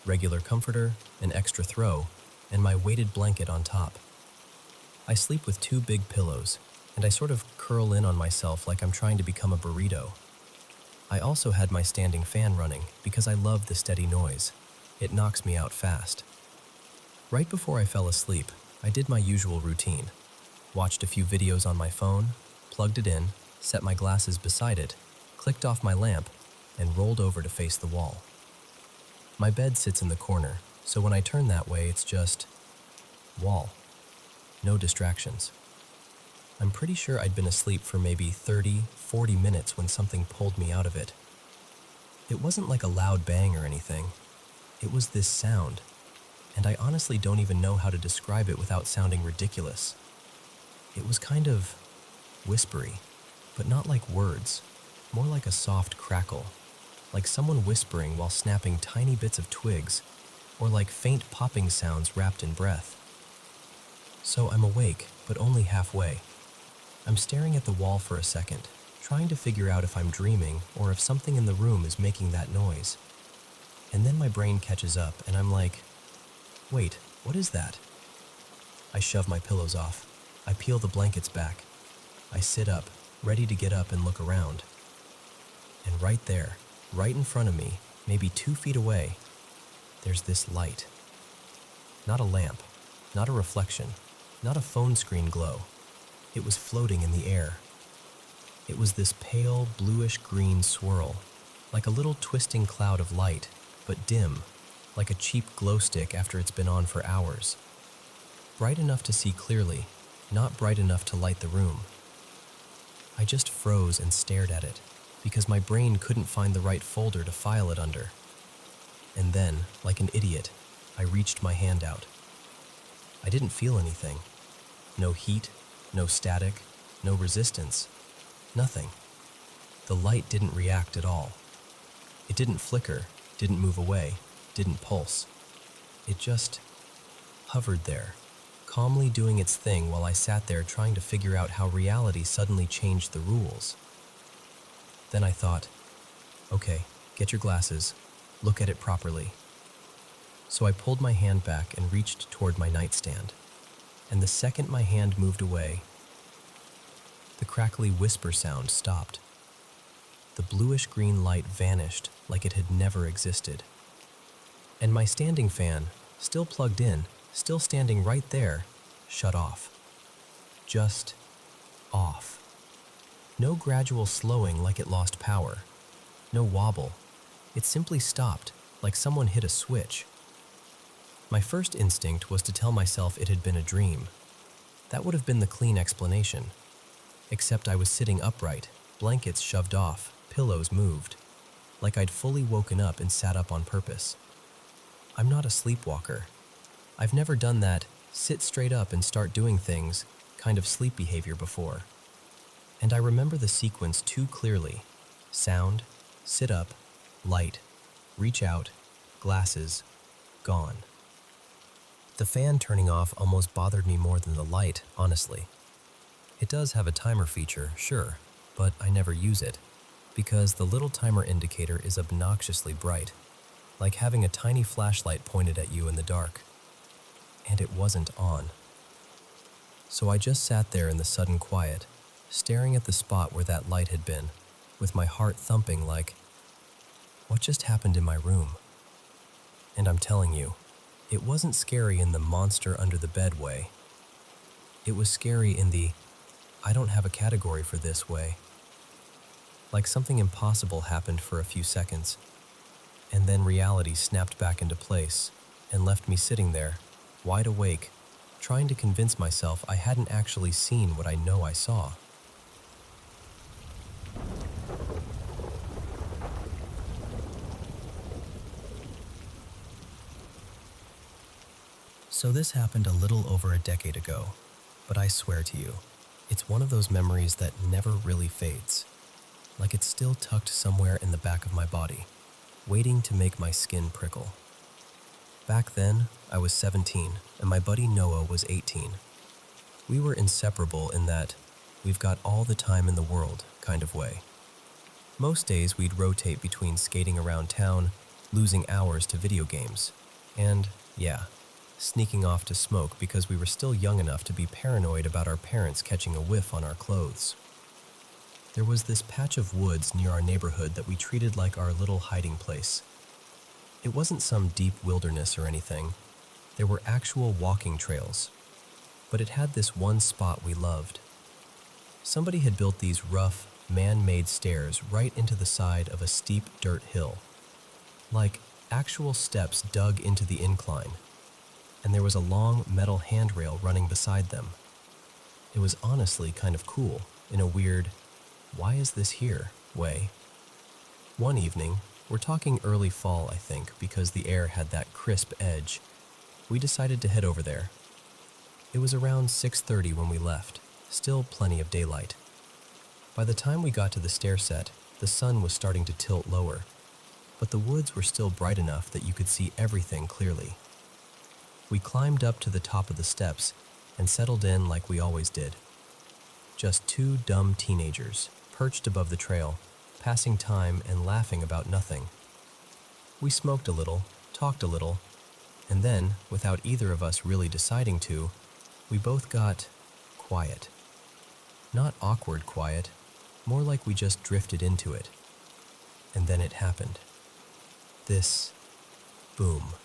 regular comforter, an extra throw, and my weighted blanket on top. I sleep with 2 big pillows, and I sort of curl in on myself like I'm trying to become a burrito. I also had my standing fan running because I love the steady noise. It knocks me out fast. Right before I fell asleep, I did my usual routine. Watched a few videos on my phone, plugged it in, set my glasses beside it, clicked off my lamp, and rolled over to face the wall. My bed sits in the corner, so when I turn that way, it's just wall. No distractions. I'm pretty sure I'd been asleep for maybe 30, 40 minutes when something pulled me out of it. It wasn't like a loud bang or anything. It was this sound, and I honestly don't even know how to describe it without sounding ridiculous. It was kind of whispery, but not like words, more like a soft crackle, like someone whispering while snapping tiny bits of twigs, or like faint popping sounds wrapped in breath. So I'm awake, but only halfway. I'm staring at the wall for a second, trying to figure out if I'm dreaming or if something in the room is making that noise. And then my brain catches up and I'm like, wait, what is that? I shove my pillows off. I peel the blankets back. I sit up, ready to get up and look around. And right there, right in front of me, maybe 2 feet away, there's this light. Not a lamp, not a reflection, not a phone screen glow. It was floating in the air. It was this pale, bluish-green swirl, like a little twisting cloud of light, but dim, like a cheap glow stick after it's been on for hours. Bright enough to see clearly, not bright enough to light the room. I just froze and stared at it, because my brain couldn't find the right folder to file it under. And then, like an idiot, I reached my hand out. I didn't feel anything. No heat, no static, no resistance, nothing. The light didn't react at all. It didn't flicker, didn't move away, didn't pulse. It just hovered there, calmly doing its thing while I sat there trying to figure out how reality suddenly changed the rules. Then I thought, okay, get your glasses, look at it properly. So I pulled my hand back and reached toward my nightstand. And the second my hand moved away, the crackly whisper sound stopped. The bluish-green light vanished like it had never existed. And my standing fan, still plugged in, still standing right there, shut off. Just off. No gradual slowing like it lost power. No wobble. It simply stopped, like someone hit a switch. My first instinct was to tell myself it had been a dream. That would have been the clean explanation. Except I was sitting upright, blankets shoved off, pillows moved, like I'd fully woken up and sat up on purpose. I'm not a sleepwalker. I've never done that sit straight up and start doing things kind of sleep behavior before. And I remember the sequence too clearly. Sound, sit up, light, reach out, glasses, gone. The fan turning off almost bothered me more than the light, honestly. It does have a timer feature, sure, but I never use it, because the little timer indicator is obnoxiously bright, like having a tiny flashlight pointed at you in the dark. And it wasn't on. So I just sat there in the sudden quiet, staring at the spot where that light had been, with my heart thumping like, what just happened in my room? And I'm telling you, it wasn't scary in the monster under the bed way. It was scary in the, I don't have a category for this way. Like something impossible happened for a few seconds, and then reality snapped back into place and left me sitting there, wide awake, trying to convince myself I hadn't actually seen what I know I saw. So this happened a little over a decade ago, but I swear to you, it's one of those memories that never really fades, like it's still tucked somewhere in the back of my body, waiting to make my skin prickle. Back then, I was 17, and my buddy Noah was 18. We were inseparable in that we've got all the time in the world kind of way. Most days we'd rotate between skating around town, losing hours to video games, and, yeah, sneaking off to smoke because we were still young enough to be paranoid about our parents catching a whiff on our clothes. There was this patch of woods near our neighborhood that we treated like our little hiding place. It wasn't some deep wilderness or anything. There were actual walking trails, but it had this one spot we loved. Somebody had built these rough, man-made stairs right into the side of a steep dirt hill, like actual steps dug into the incline, and there was a long metal handrail running beside them. It was honestly kind of cool, in a weird, why is this here way. One evening, we're talking early fall I think, because the air had that crisp edge, we decided to head over there. It was around 6:30 when we left, still plenty of daylight. By the time we got to the stair set, the sun was starting to tilt lower, but the woods were still bright enough that you could see everything clearly. We climbed up to the top of the steps and settled in like we always did. Just two dumb teenagers, perched above the trail, passing time and laughing about nothing. We smoked a little, talked a little, and then, without either of us really deciding to, we both got quiet. Not awkward quiet, more like we just drifted into it. And then it happened. This boom.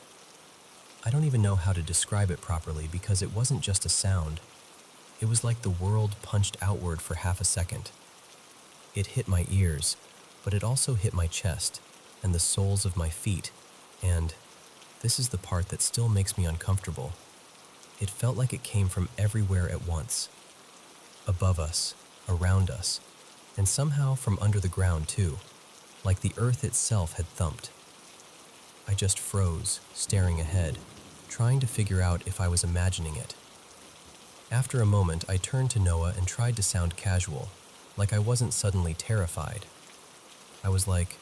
I don't even know how to describe it properly because it wasn't just a sound. It was like the world punched outward for half a second. It hit my ears, but it also hit my chest and the soles of my feet, and this is the part that still makes me uncomfortable. It felt like it came from everywhere at once. Above us, around us, and somehow from under the ground too, like the earth itself had thumped. I just froze, staring ahead, trying to figure out if I was imagining it. After a moment, I turned to Noah and tried to sound casual, like I wasn't suddenly terrified. I was like,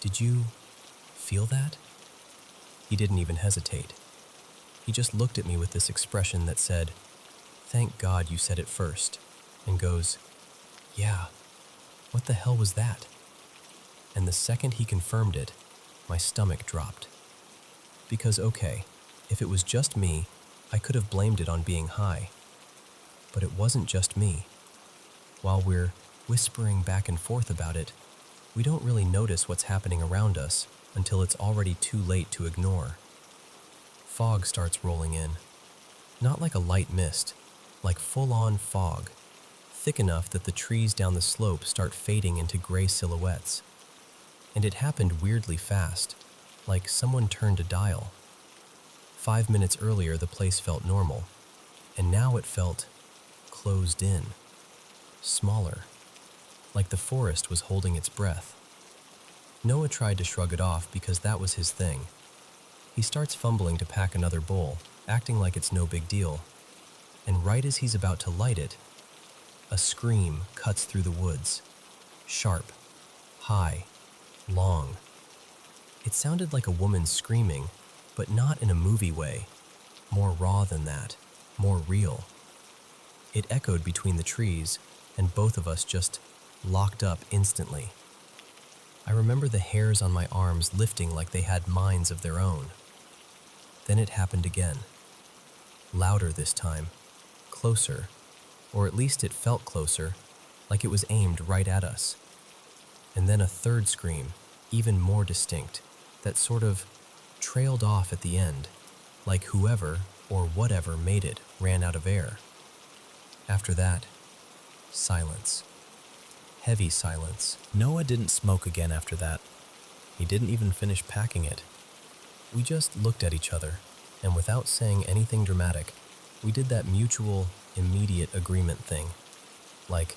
"Did you feel that?" He didn't even hesitate. He just looked at me with this expression that said, "Thank God you said it first," and goes, "Yeah, what the hell was that?" And the second he confirmed it, my stomach dropped. Because okay, if it was just me, I could have blamed it on being high. But it wasn't just me. While we're whispering back and forth about it, we don't really notice what's happening around us until it's already too late to ignore. Fog starts rolling in. Not like a light mist, like full-on fog, thick enough that the trees down the slope start fading into gray silhouettes. And it happened weirdly fast, like someone turned a dial. 5 minutes earlier, the place felt normal, and now it felt closed in, smaller, like the forest was holding its breath. Noah tried to shrug it off because that was his thing. He starts fumbling to pack another bowl, acting like it's no big deal. And right as he's about to light it, a scream cuts through the woods. Sharp, high, long. It sounded like a woman screaming, but not in a movie way. More raw than that, more real. It echoed between the trees, and both of us just locked up instantly. I remember the hairs on my arms lifting like they had minds of their own. Then it happened again. Louder this time, closer, or at least it felt closer, like it was aimed right at us. And then a third scream, even more distinct, that sort of trailed off at the end, like whoever or whatever made it ran out of air. After that, silence. Heavy silence. Noah didn't smoke again after that. He didn't even finish packing it. We just looked at each other, and without saying anything dramatic, we did that mutual, immediate agreement thing. Like,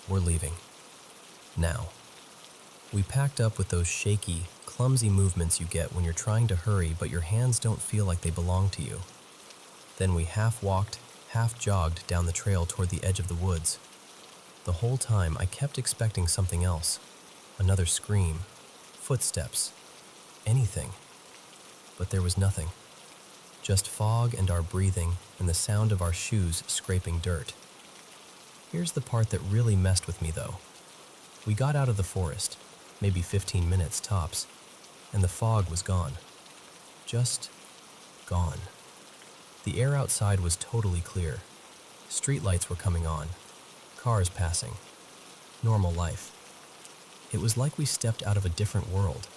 we're leaving. Now. We packed up with those shaky, clumsy movements you get when you're trying to hurry but your hands don't feel like they belong to you. Then we half walked, half jogged down the trail toward the edge of the woods. The whole time I kept expecting something else. Another scream, footsteps, anything. But there was nothing. Just fog and our breathing and the sound of our shoes scraping dirt. Here's the part that really messed with me though. We got out of the forest, maybe 15 minutes tops, and the fog was gone. Just gone. The air outside was totally clear. Streetlights were coming on. Cars passing. Normal life. It was like we stepped out of a different world.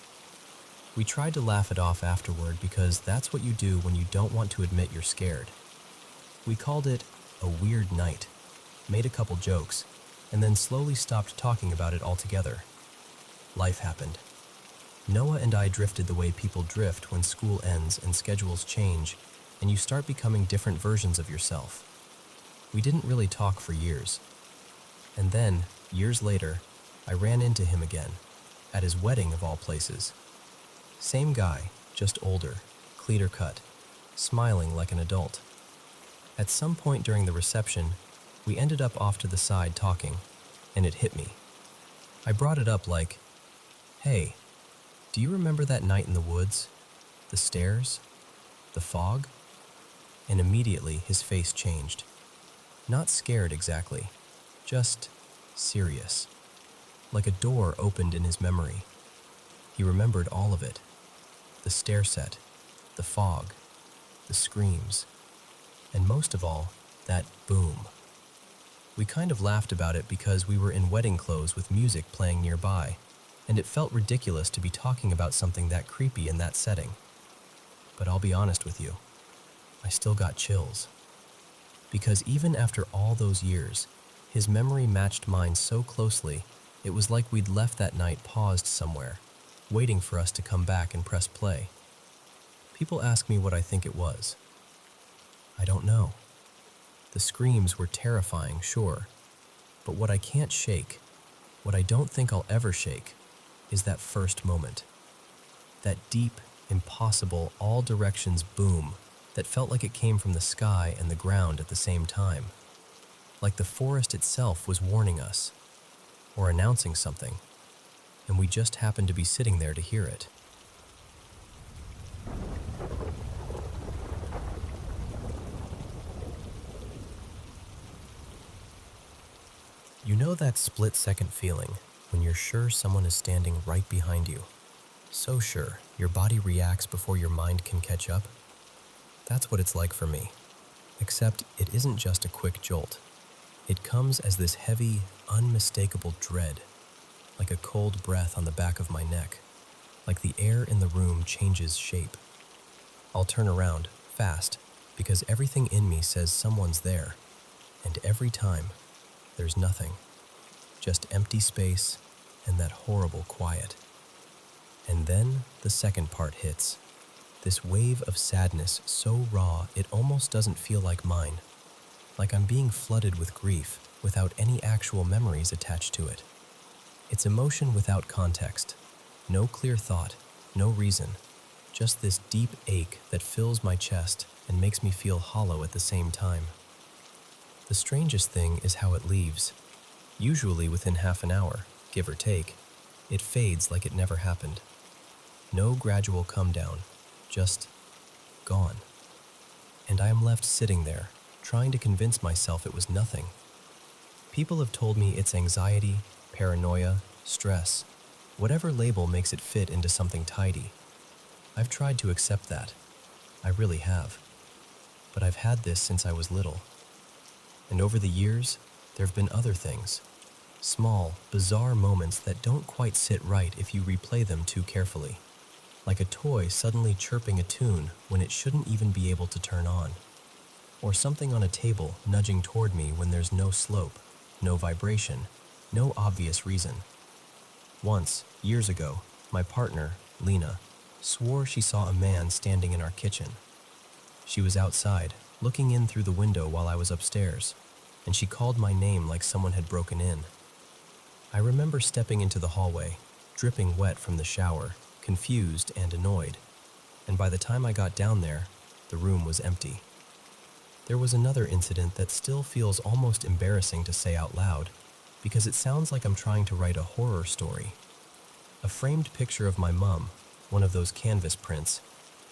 We tried to laugh it off afterward because that's what you do when you don't want to admit you're scared. We called it a weird night, made a couple jokes, and then slowly stopped talking about it altogether. Life happened. Noah and I drifted the way people drift when school ends and schedules change, and you start becoming different versions of yourself. We didn't really talk for years. And then, years later, I ran into him again, at his wedding of all places. Same guy, just older, cleaner cut, smiling like an adult. At some point during the reception, we ended up off to the side talking, and it hit me. I brought it up like, "Hey, do you remember that night in the woods? The stairs? The fog?" And immediately his face changed. Not scared exactly, just serious. Like a door opened in his memory. He remembered all of it. The stair set, the fog, the screams, and most of all, that boom. We kind of laughed about it because we were in wedding clothes with music playing nearby, and it felt ridiculous to be talking about something that creepy in that setting. But I'll be honest with you, I still got chills. Because even after all those years, his memory matched mine so closely, it was like we'd left that night paused somewhere, waiting for us to come back and press play. People ask me what I think it was. I don't know. The screams were terrifying, sure, but what I can't shake, what I don't think I'll ever shake, is that first moment. That deep, impossible, all directions boom that felt like it came from the sky and the ground at the same time. Like the forest itself was warning us, or announcing something, and we just happened to be sitting there to hear it. You know that split-second feeling when you're sure someone is standing right behind you? So sure, your body reacts before your mind can catch up? That's what it's like for me. Except it isn't just a quick jolt. It comes as this heavy, unmistakable dread, like a cold breath on the back of my neck, like the air in the room changes shape. I'll turn around, fast, because everything in me says someone's there, and every time, there's nothing. Just empty space and that horrible quiet. And then the second part hits. This wave of sadness so raw it almost doesn't feel like mine. Like I'm being flooded with grief without any actual memories attached to it. It's emotion without context. No clear thought, no reason. Just this deep ache that fills my chest and makes me feel hollow at the same time. The strangest thing is how it leaves. Usually within half an hour, give or take, it fades like it never happened. No gradual come down, just gone. And I am left sitting there, trying to convince myself it was nothing. People have told me it's anxiety, paranoia, stress, whatever label makes it fit into something tidy. I've tried to accept that. I really have. But I've had this since I was little. And over the years, there have been other things. Small, bizarre moments that don't quite sit right if you replay them too carefully. Like a toy suddenly chirping a tune when it shouldn't even be able to turn on. Or something on a table nudging toward me when there's no slope, no vibration, no obvious reason. Once, years ago, my partner, Lena, swore she saw a man standing in our kitchen. She was outside, looking in through the window while I was upstairs, and she called my name like someone had broken in. I remember stepping into the hallway, dripping wet from the shower, confused and annoyed, and by the time I got down there, the room was empty. There was another incident that still feels almost embarrassing to say out loud, because it sounds like I'm trying to write a horror story. A framed picture of my mum, one of those canvas prints,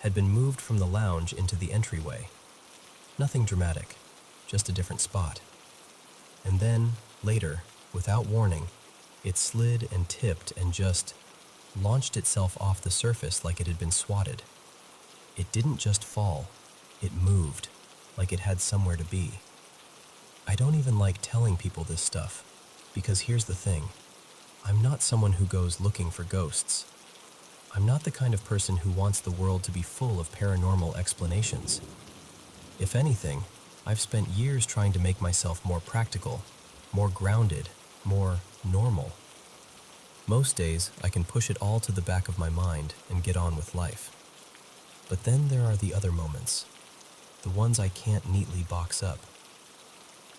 had been moved from the lounge into the entryway. Nothing dramatic, just a different spot. And then, later, without warning, it slid and tipped and just launched itself off the surface like it had been swatted. It didn't just fall, it moved, like it had somewhere to be. I don't even like telling people this stuff, because here's the thing. I'm not someone who goes looking for ghosts. I'm not the kind of person who wants the world to be full of paranormal explanations. If anything, I've spent years trying to make myself more practical, more grounded, more normal. Most days, I can push it all to the back of my mind and get on with life. But then there are the other moments, the ones I can't neatly box up.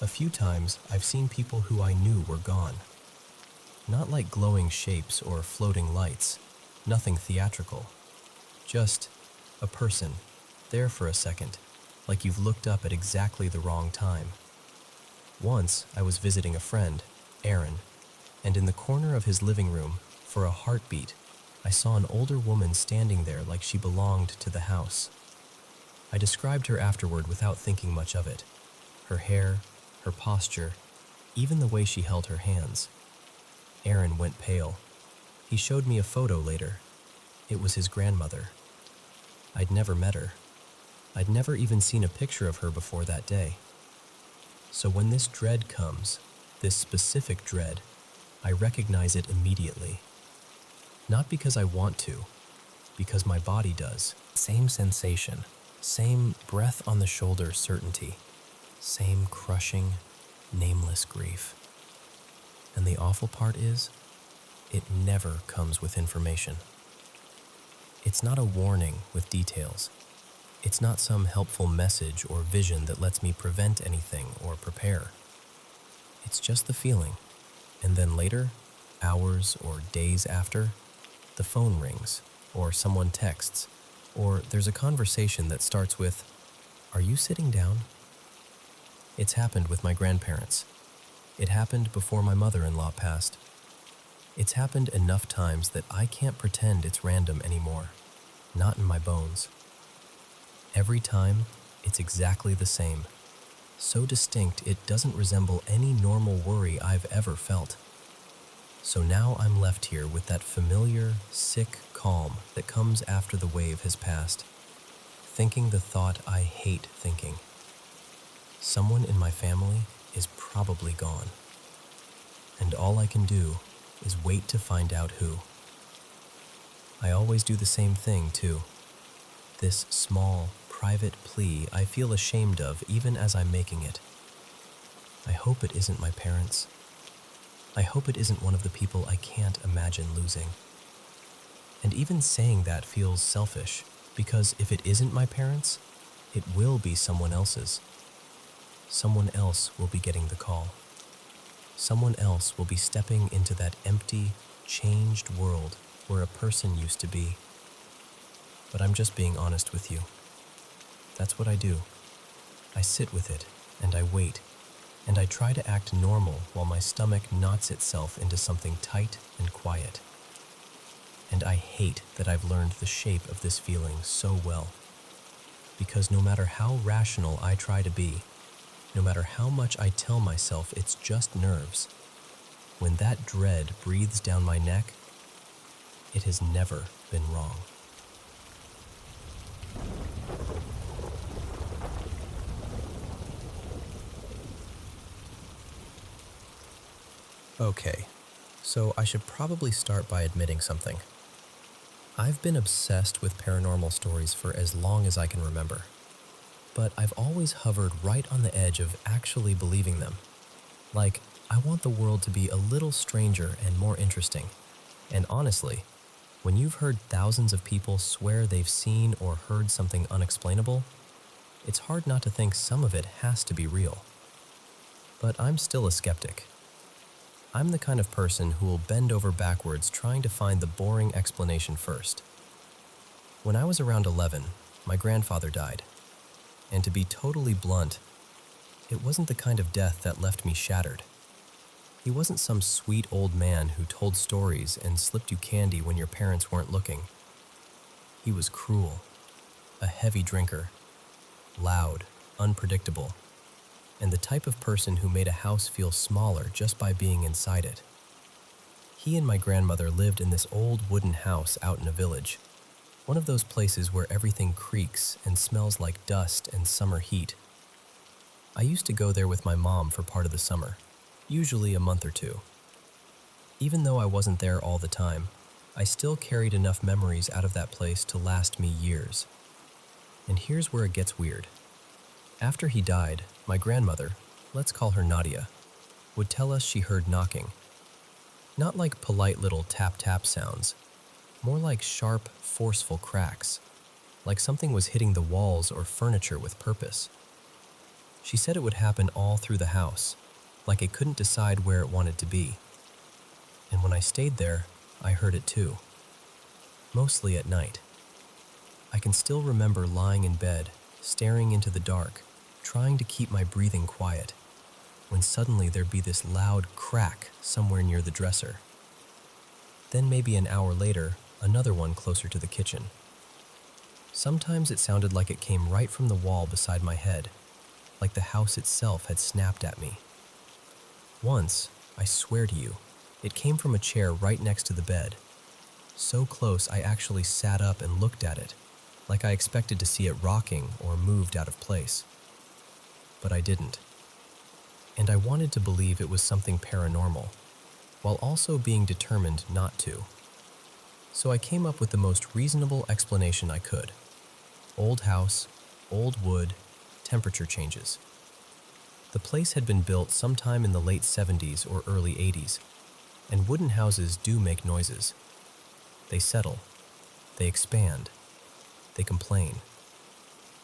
A few times, I've seen people who I knew were gone. Not like glowing shapes or floating lights, nothing theatrical. Just a person, there for a second, like you've looked up at exactly the wrong time. Once, I was visiting a friend, Aaron, and in the corner of his living room, for a heartbeat, I saw an older woman standing there like she belonged to the house. I described her afterward without thinking much of it. Her hair, her posture, even the way she held her hands. Aaron went pale. He showed me a photo later. It was his grandmother. I'd never met her. I'd never even seen a picture of her before that day. So when this dread comes, this specific dread, I recognize it immediately. Not because I want to, because my body does. Same sensation, same breath on the shoulder certainty, same crushing, nameless grief. And the awful part is, it never comes with information. It's not a warning with details. It's not some helpful message or vision that lets me prevent anything or prepare. It's just the feeling. And then later, hours or days after, the phone rings, or someone texts, or there's a conversation that starts with, "Are you sitting down?" It's happened with my grandparents. It happened before my mother-in-law passed. It's happened enough times that I can't pretend it's random anymore. Not in my bones. Every time, it's exactly the same. So distinct it doesn't resemble any normal worry I've ever felt. So now I'm left here with that familiar, sick calm that comes after the wave has passed, thinking the thought I hate thinking. Someone in my family is probably gone. And all I can do is wait to find out who. I always do the same thing, too. This small, private plea I feel ashamed of even as I'm making it. I hope it isn't my parents. I hope it isn't one of the people I can't imagine losing. And even saying that feels selfish, because if it isn't my parents, it will be someone else's. Someone else will be getting the call. Someone else will be stepping into that empty, changed world where a person used to be. But I'm just being honest with you. That's what I do. I sit with it, and I wait, and I try to act normal while my stomach knots itself into something tight and quiet. And I hate that I've learned the shape of this feeling so well. Because no matter how rational I try to be, no matter how much I tell myself it's just nerves, when that dread breathes down my neck, it has never been wrong. Okay, so I should probably start by admitting something. I've been obsessed with paranormal stories for as long as I can remember, but I've always hovered right on the edge of actually believing them. Like, I want the world to be a little stranger and more interesting. And honestly, when you've heard thousands of people swear they've seen or heard something unexplainable, it's hard not to think some of it has to be real. But I'm still a skeptic. I'm the kind of person who will bend over backwards trying to find the boring explanation first. When I was around 11, my grandfather died. And to be totally blunt, it wasn't the kind of death that left me shattered. He wasn't some sweet old man who told stories and slipped you candy when your parents weren't looking. He was cruel, a heavy drinker, loud, unpredictable, and the type of person who made a house feel smaller just by being inside it. He and my grandmother lived in this old wooden house out in a village, one of those places where everything creaks and smells like dust and summer heat. I used to go there with my mom for part of the summer, usually a month or two. Even though I wasn't there all the time, I still carried enough memories out of that place to last me years. And here's where it gets weird. After he died, my grandmother, let's call her Nadia, would tell us she heard knocking. Not like polite little tap-tap sounds, more like sharp, forceful cracks, like something was hitting the walls or furniture with purpose. She said it would happen all through the house, like it couldn't decide where it wanted to be. And when I stayed there, I heard it too. Mostly at night. I can still remember lying in bed, staring into the dark, trying to keep my breathing quiet, when suddenly there'd be this loud crack somewhere near the dresser. Then maybe an hour later, another one closer to the kitchen. Sometimes it sounded like it came right from the wall beside my head, like the house itself had snapped at me. Once, I swear to you, it came from a chair right next to the bed. So close I actually sat up and looked at it, like I expected to see it rocking or moved out of place. But I didn't. And I wanted to believe it was something paranormal, while also being determined not to. So I came up with the most reasonable explanation I could. Old house, old wood, temperature changes. The place had been built sometime in the late 70s or early 80s, and wooden houses do make noises. They settle, they expand, they complain.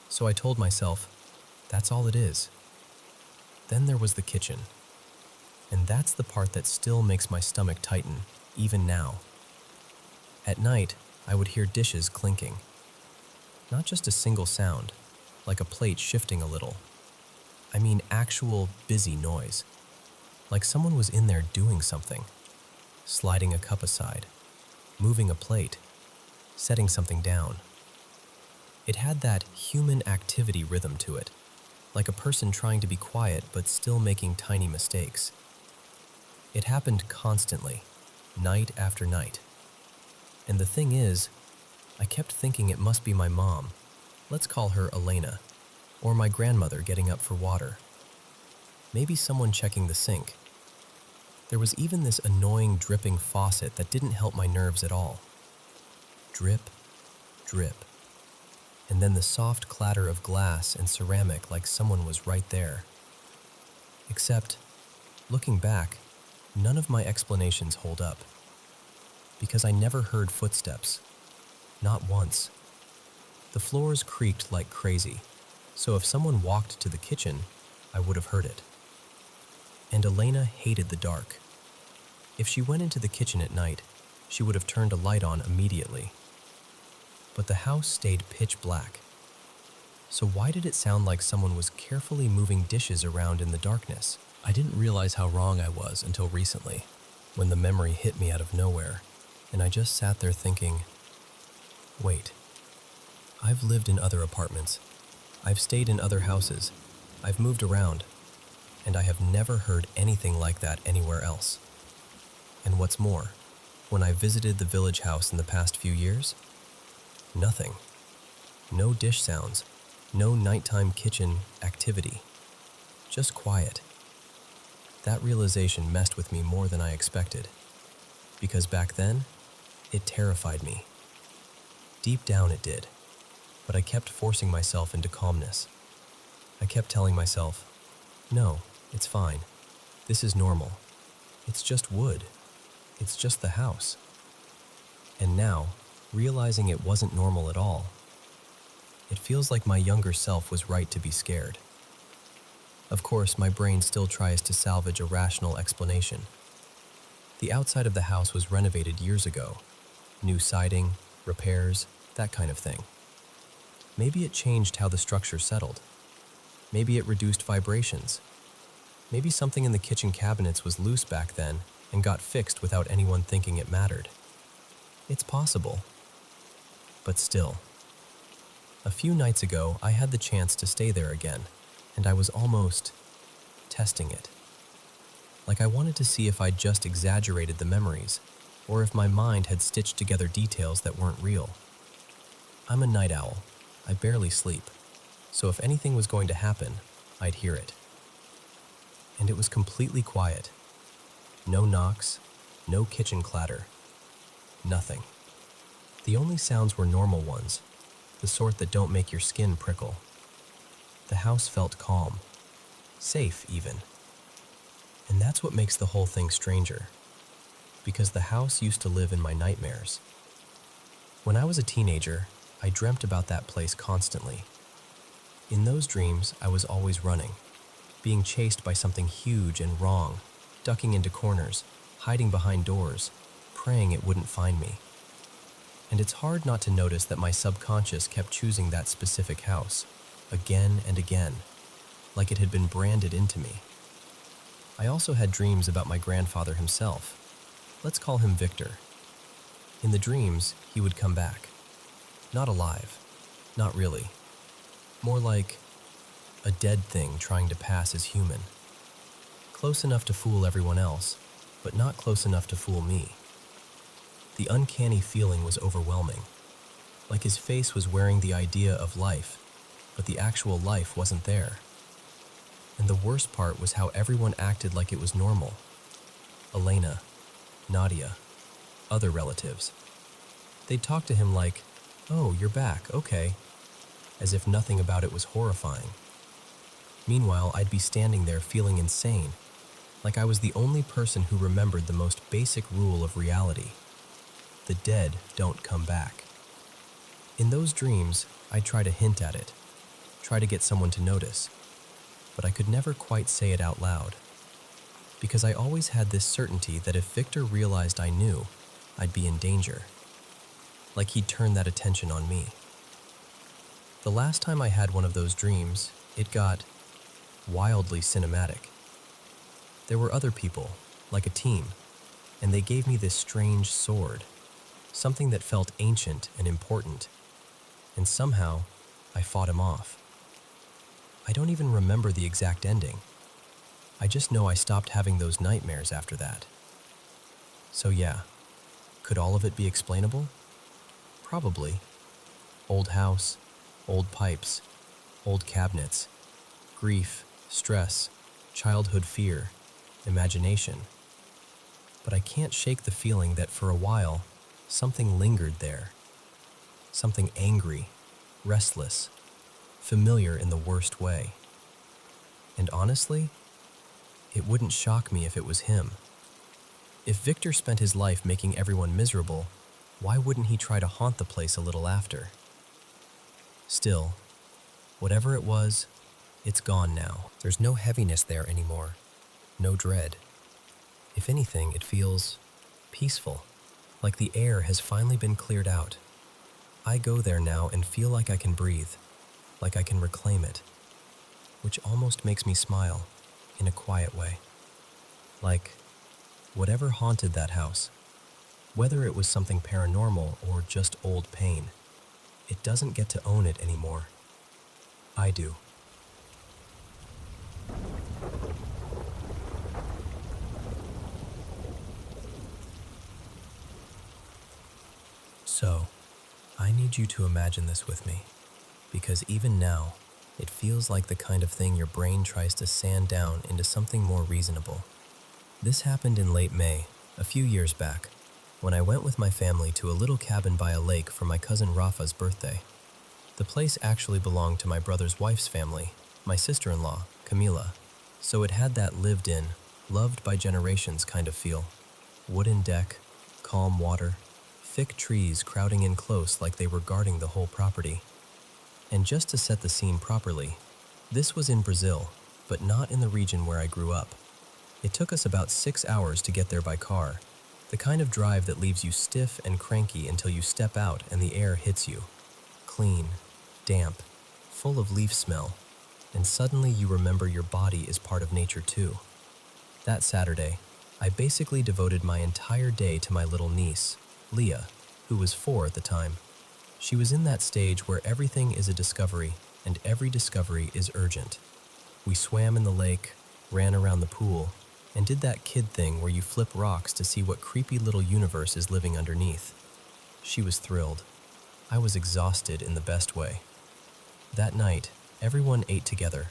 So I told myself, that's all it is. Then there was the kitchen. And that's the part that still makes my stomach tighten, even now. At night, I would hear dishes clinking. Not just a single sound, like a plate shifting a little. I mean actual busy noise. Like someone was in there doing something. Sliding a cup aside, moving a plate, setting something down. It had that human activity rhythm to it, like a person trying to be quiet but still making tiny mistakes. It happened constantly, night after night. And the thing is, I kept thinking it must be my mom, let's call her Elena, or my grandmother getting up for water. Maybe someone checking the sink. There was even this annoying dripping faucet that didn't help my nerves at all. Drip, drip. And then the soft clatter of glass and ceramic like someone was right there. Except, looking back, none of my explanations hold up. because I never heard footsteps. Not once. The floors creaked like crazy, so if someone walked to the kitchen, I would have heard it. And Elena hated the dark. If she went into the kitchen at night, she would have turned a light on immediately. But the house stayed pitch black. So why did it sound like someone was carefully moving dishes around in the darkness? I didn't realize how wrong I was until recently, when the memory hit me out of nowhere, and I just sat there thinking, wait, I've lived in other apartments, I've stayed in other houses, I've moved around, and I have never heard anything like that anywhere else. And what's more, when I visited the village house in the past few years, nothing. No dish sounds, no nighttime kitchen activity, just quiet. That realization messed with me more than I expected, because back then, it terrified me. Deep down it did, but I kept forcing myself into calmness. I kept telling myself, no, it's fine. This is normal. It's just wood. It's just the house. And now, realizing it wasn't normal at all, it feels like my younger self was right to be scared. Of course, my brain still tries to salvage a rational explanation. The outside of the house was renovated years ago. New siding, repairs, that kind of thing. Maybe it changed how the structure settled. Maybe it reduced vibrations. Maybe something in the kitchen cabinets was loose back then and got fixed without anyone thinking it mattered. It's possible. But still. A few nights ago, I had the chance to stay there again, and I was almost testing it. Like I wanted to see if I'd just exaggerated the memories, or if my mind had stitched together details that weren't real. I'm a night owl. I barely sleep, so if anything was going to happen, I'd hear it. And it was completely quiet. No knocks, no kitchen clatter, nothing. The only sounds were normal ones, the sort that don't make your skin prickle. The house felt calm, safe even. And that's what makes the whole thing stranger, because the house used to live in my nightmares. When I was a teenager, I dreamt about that place constantly. In those dreams, I was always running, being chased by something huge and wrong, ducking into corners, hiding behind doors, praying it wouldn't find me. And it's hard not to notice that my subconscious kept choosing that specific house, again and again, like it had been branded into me. I also had dreams about my grandfather himself. Let's call him Victor. In the dreams, he would come back. Not alive. Not really. More like a dead thing trying to pass as human. Close enough to fool everyone else, but not close enough to fool me. The uncanny feeling was overwhelming. Like his face was wearing the idea of life, but the actual life wasn't there. And the worst part was how everyone acted like it was normal. Elena, Nadia, other relatives. They'd talk to him like, "Oh, you're back, okay," as if nothing about it was horrifying. Meanwhile, I'd be standing there feeling insane, like I was the only person who remembered the most basic rule of reality. The dead don't come back. In those dreams, I'd try to hint at it, try to get someone to notice, but I could never quite say it out loud, because I always had this certainty that if Victor realized I knew, I'd be in danger, like he'd turn that attention on me. The last time I had one of those dreams, it got wildly cinematic. There were other people, like a team, and they gave me this strange sword, something that felt ancient and important, and somehow I fought him off. I don't even remember the exact ending. I just know I stopped having those nightmares after that. So yeah, could all of it be explainable? Probably. Old house, old pipes, old cabinets, grief, stress, childhood fear, imagination. But I can't shake the feeling that for a while, something lingered there. Something angry, restless, familiar in the worst way. And honestly, it wouldn't shock me if it was him. If Victor spent his life making everyone miserable, why wouldn't he try to haunt the place a little after? Still, whatever it was, it's gone now. There's no heaviness there anymore, no dread. If anything, it feels peaceful, like the air has finally been cleared out. I go there now and feel like I can breathe, like I can reclaim it, which almost makes me smile in a quiet way. Like, whatever haunted that house, whether it was something paranormal or just old pain, it doesn't get to own it anymore. I do. So, I need you to imagine this with me, because even now, it feels like the kind of thing your brain tries to sand down into something more reasonable. This happened in late May, a few years back, when I went with my family to a little cabin by a lake for my cousin Rafa's birthday. The place actually belonged to my brother's wife's family, my sister-in-law, Camila, so it had that lived-in, loved by generations kind of feel. Wooden deck, calm water, thick trees crowding in close like they were guarding the whole property. And just to set the scene properly, this was in Brazil, but not in the region where I grew up. It took us about 6 hours to get there by car, the kind of drive that leaves you stiff and cranky until you step out and the air hits you. Clean, damp, full of leaf smell, and suddenly you remember your body is part of nature too. That Saturday, I basically devoted my entire day to my little niece, Leah, who was 4 at the time. She was in that stage where everything is a discovery, and every discovery is urgent. We swam in the lake, ran around the pool, and did that kid thing where you flip rocks to see what creepy little universe is living underneath. She was thrilled. I was exhausted in the best way. That night, everyone ate together,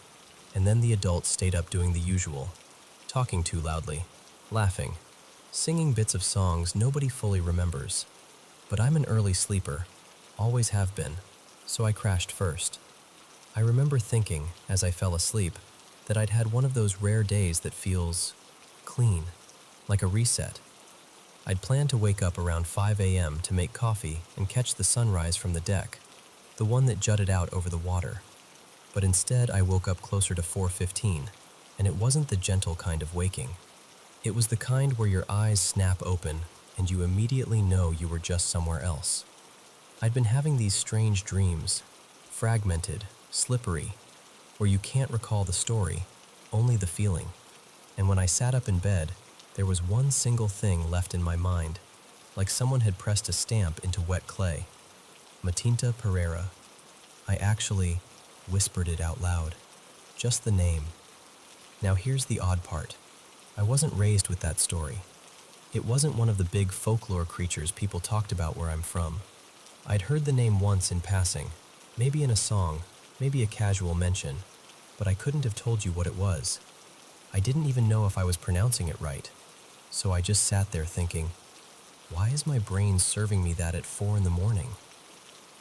and then the adults stayed up doing the usual, talking too loudly, laughing, singing bits of songs nobody fully remembers. But I'm an early sleeper, always have been, so I crashed first. I remember thinking, as I fell asleep, that I'd had one of those rare days that feels clean, like a reset. I'd planned to wake up around 5 a.m. to make coffee and catch the sunrise from the deck, the one that jutted out over the water. But instead I woke up closer to 4:15, and it wasn't the gentle kind of waking. It was the kind where your eyes snap open and you immediately know you were just somewhere else. I'd been having these strange dreams, fragmented, slippery, where you can't recall the story, only the feeling. And when I sat up in bed, there was one single thing left in my mind, like someone had pressed a stamp into wet clay. Matinta Pereira. I actually whispered it out loud, just the name. Now here's the odd part. I wasn't raised with that story. It wasn't one of the big folklore creatures people talked about where I'm from. I'd heard the name once in passing, maybe in a song, maybe a casual mention, but I couldn't have told you what it was. I didn't even know if I was pronouncing it right, so I just sat there thinking, why is my brain serving me that at 4 in the morning?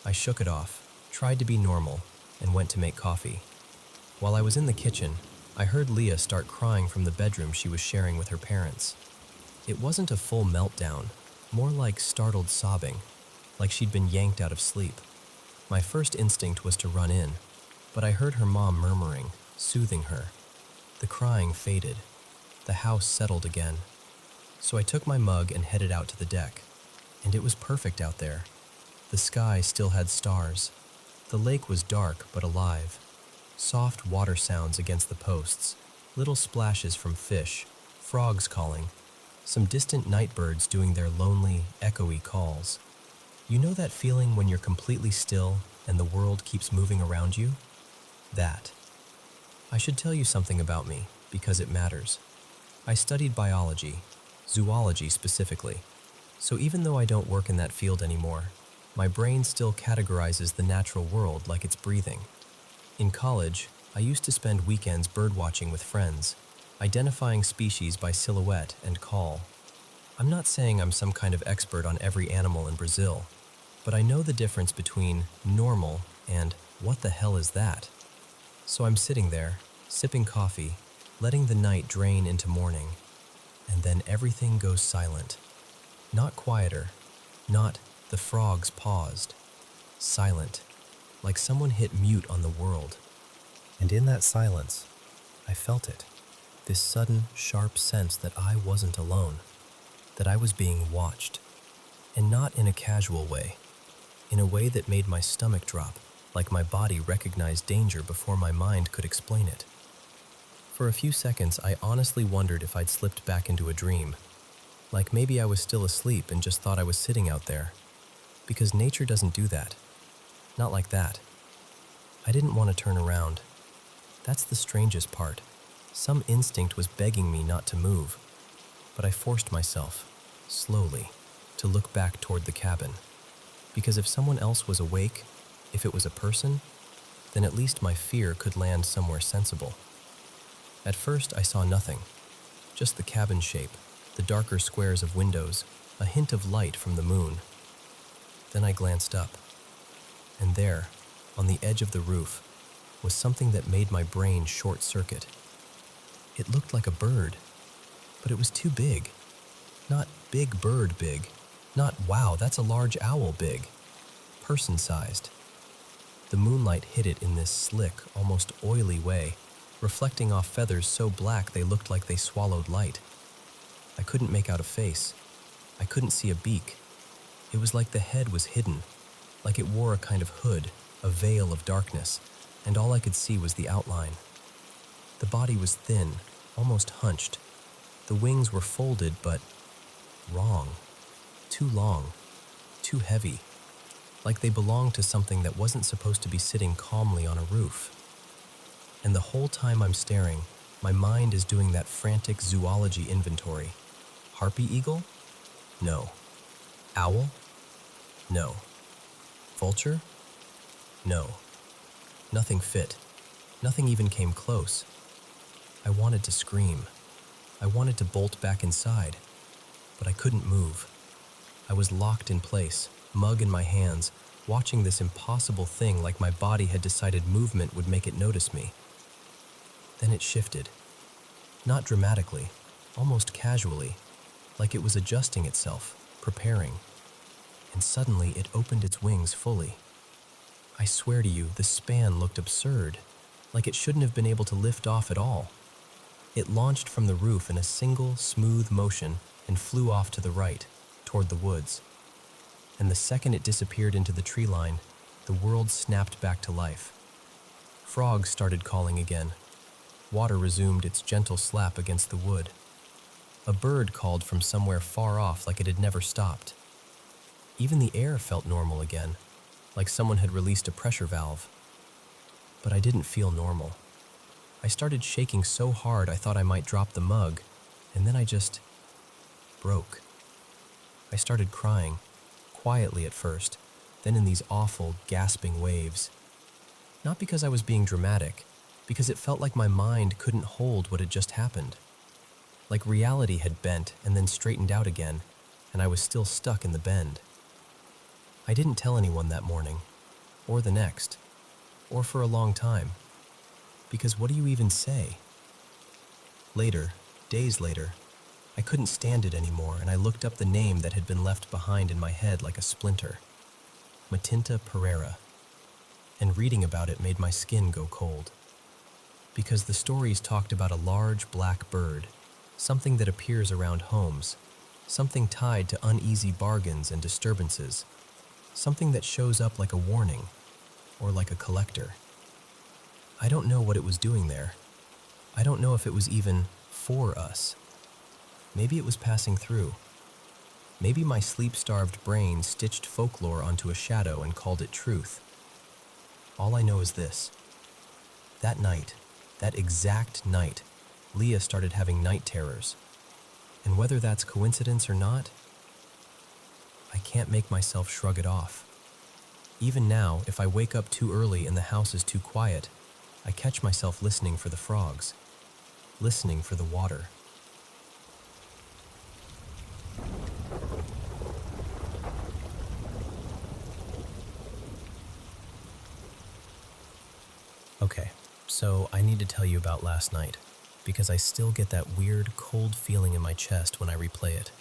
I shook it off, tried to be normal, and went to make coffee. While I was in the kitchen, I heard Leah start crying from the bedroom she was sharing with her parents. It wasn't a full meltdown, more like startled sobbing, like she'd been yanked out of sleep. My first instinct was to run in, but I heard her mom murmuring, soothing her. The crying faded. The house settled again. So I took my mug and headed out to the deck, and it was perfect out there. The sky still had stars. The lake was dark but alive. Soft water sounds against the posts, little splashes from fish, frogs calling, some distant night birds doing their lonely, echoey calls. You know that feeling when you're completely still and the world keeps moving around you? That. I should tell you something about me, because it matters. I studied biology, zoology specifically, so even though I don't work in that field anymore, my brain still categorizes the natural world like it's breathing. In college, I used to spend weekends birdwatching with friends, identifying species by silhouette and call. I'm not saying I'm some kind of expert on every animal in Brazil, but I know the difference between normal and what the hell is that? So I'm sitting there, sipping coffee, letting the night drain into morning, and then everything goes silent. Not quieter, not the frogs paused. Silent, like someone hit mute on the world. And in that silence, I felt it. This sudden, sharp sense that I wasn't alone, that I was being watched. And not in a casual way, in a way that made my stomach drop, like my body recognized danger before my mind could explain it. For a few seconds, I honestly wondered if I'd slipped back into a dream, like maybe I was still asleep and just thought I was sitting out there. Because nature doesn't do that. Not like that. I didn't want to turn around. That's the strangest part. Some instinct was begging me not to move, but I forced myself, slowly, to look back toward the cabin. Because if someone else was awake, if it was a person, then at least my fear could land somewhere sensible. At first, I saw nothing. Just the cabin shape, the darker squares of windows, a hint of light from the moon. Then I glanced up, and there, on the edge of the roof, was something that made my brain short-circuit. It looked like a bird, but it was too big. Not big bird big, not wow, that's a large owl big. Person-sized. The moonlight hit it in this slick, almost oily way, reflecting off feathers so black they looked like they swallowed light. I couldn't make out a face. I couldn't see a beak. It was like the head was hidden, like it wore a kind of hood, a veil of darkness, and all I could see was the outline. The body was thin, almost hunched. The wings were folded, but wrong. Too long, too heavy, like they belonged to something that wasn't supposed to be sitting calmly on a roof. And the whole time I'm staring, my mind is doing that frantic zoology inventory. Harpy eagle? No. Owl? No. Vulture? No. Nothing fit. Nothing even came close. I wanted to scream. I wanted to bolt back inside, but I couldn't move. I was locked in place, mug in my hands, watching this impossible thing like my body had decided movement would make it notice me. Then it shifted. Not dramatically, almost casually, like it was adjusting itself, preparing. And suddenly it opened its wings fully. I swear to you, the span looked absurd, like it shouldn't have been able to lift off at all. It launched from the roof in a single, smooth motion and flew off to the right, toward the woods. And the second it disappeared into the tree line, the world snapped back to life. Frogs started calling again. Water resumed its gentle slap against the wood. A bird called from somewhere far off like it had never stopped. Even the air felt normal again, like someone had released a pressure valve. But I didn't feel normal. I started shaking so hard I thought I might drop the mug, and then I just broke. I started crying, quietly at first, then in these awful, gasping waves. Not because I was being dramatic, because it felt like my mind couldn't hold what had just happened. Like reality had bent and then straightened out again, and I was still stuck in the bend. I didn't tell anyone that morning, or the next, or for a long time. Because what do you even say? Later, days later, I couldn't stand it anymore, and I looked up the name that had been left behind in my head like a splinter. Matinta Pereira. And reading about it made my skin go cold. Because the stories talked about a large black bird, something that appears around homes, something tied to uneasy bargains and disturbances, something that shows up like a warning, or like a collector. I don't know what it was doing there. I don't know if it was even for us. Maybe it was passing through. Maybe my sleep-starved brain stitched folklore onto a shadow and called it truth. All I know is this. That night, that exact night, Leah started having night terrors. And whether that's coincidence or not, I can't make myself shrug it off. Even now, if I wake up too early and the house is too quiet, I catch myself listening for the frogs, listening for the water. Okay, so I need to tell you about last night. because I still get that weird, cold feeling in my chest when I replay it.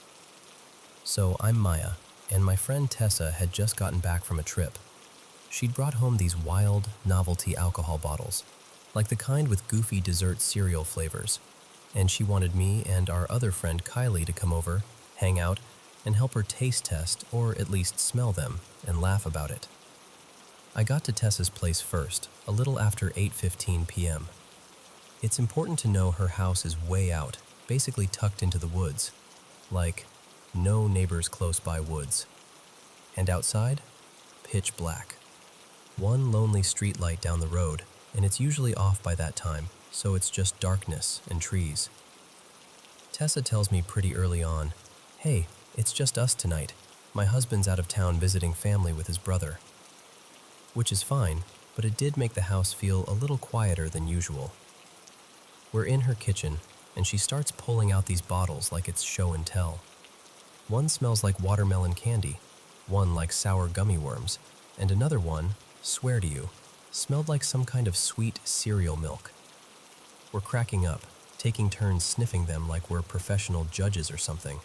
So I'm Maya, and my friend Tessa had just gotten back from a trip. She'd brought home these wild, novelty alcohol bottles, like the kind with goofy dessert cereal flavors, and she wanted me and our other friend Kylie to come over, hang out, and help her taste test, or at least smell them, and laugh about it. I got to Tessa's place first, a little after 8:15 p.m. It's important to know her house is way out, basically tucked into the woods. Like, no neighbors close by woods. And outside? Pitch black. One lonely streetlight down the road, and it's usually off by that time, so it's just darkness and trees. Tessa tells me pretty early on, "Hey, it's just us tonight. My husband's out of town visiting family with his brother." Which is fine, but it did make the house feel a little quieter than usual. We're in her kitchen, and she starts pulling out these bottles like it's show and tell. One smells like watermelon candy, one like sour gummy worms, and another one, swear to you, smelled like some kind of sweet cereal milk. We're cracking up, taking turns sniffing them like we're professional judges or something.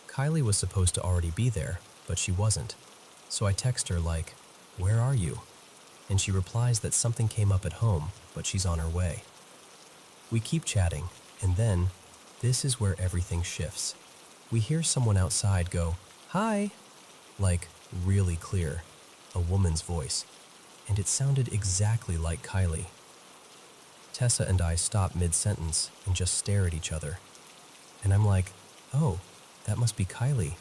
Kylie was supposed to already be there, but she wasn't. So I text her like, "Where are you?" And she replies that something came up at home, but she's on her way. We keep chatting, and then, this is where everything shifts. We hear someone outside go, "Hi," like really clear, a woman's voice, and it sounded exactly like Kylie. Tessa and I stop mid-sentence and just stare at each other. And I'm like, "Oh, that must be Kylie."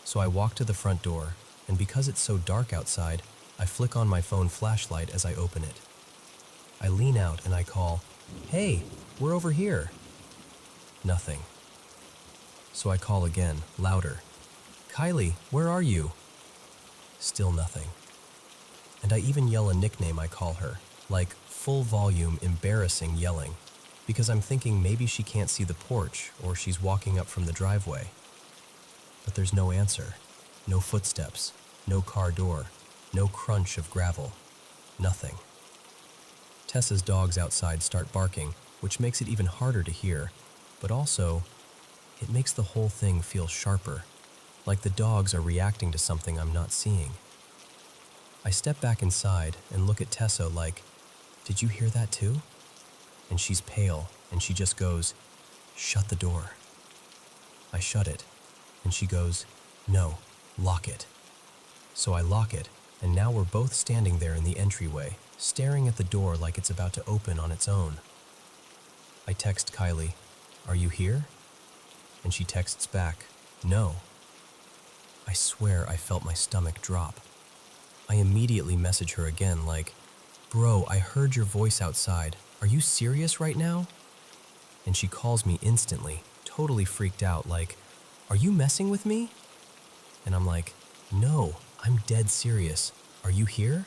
So I walk to the front door, and because it's so dark outside, I flick on my phone flashlight as I open it. I lean out and I call, "Hey, we're over here." Nothing. So I call again, louder, "Kylie, where are you?" Still nothing. And I even yell a nickname I call her, like full volume, embarrassing yelling, because I'm thinking maybe she can't see the porch or she's walking up from the driveway. But there's no answer, no footsteps, no car door, no crunch of gravel, nothing. Tessa's dogs outside start barking, which makes it even harder to hear, but also, it makes the whole thing feel sharper, like the dogs are reacting to something I'm not seeing. I step back inside and look at Tessa like, "Did you hear that too?" And she's pale, and she just goes, "Shut the door." I shut it, and she goes, "No, lock it." So I lock it, and now we're both standing there in the entryway, staring at the door like it's about to open on its own. I text Kylie, "Are you here?" And she texts back, "No." I swear I felt my stomach drop. I immediately message her again like, "Bro, I heard your voice outside. Are you serious right now?" And she calls me instantly, totally freaked out like, "Are you messing with me?" And I'm like, "No, I'm dead serious. Are you here?"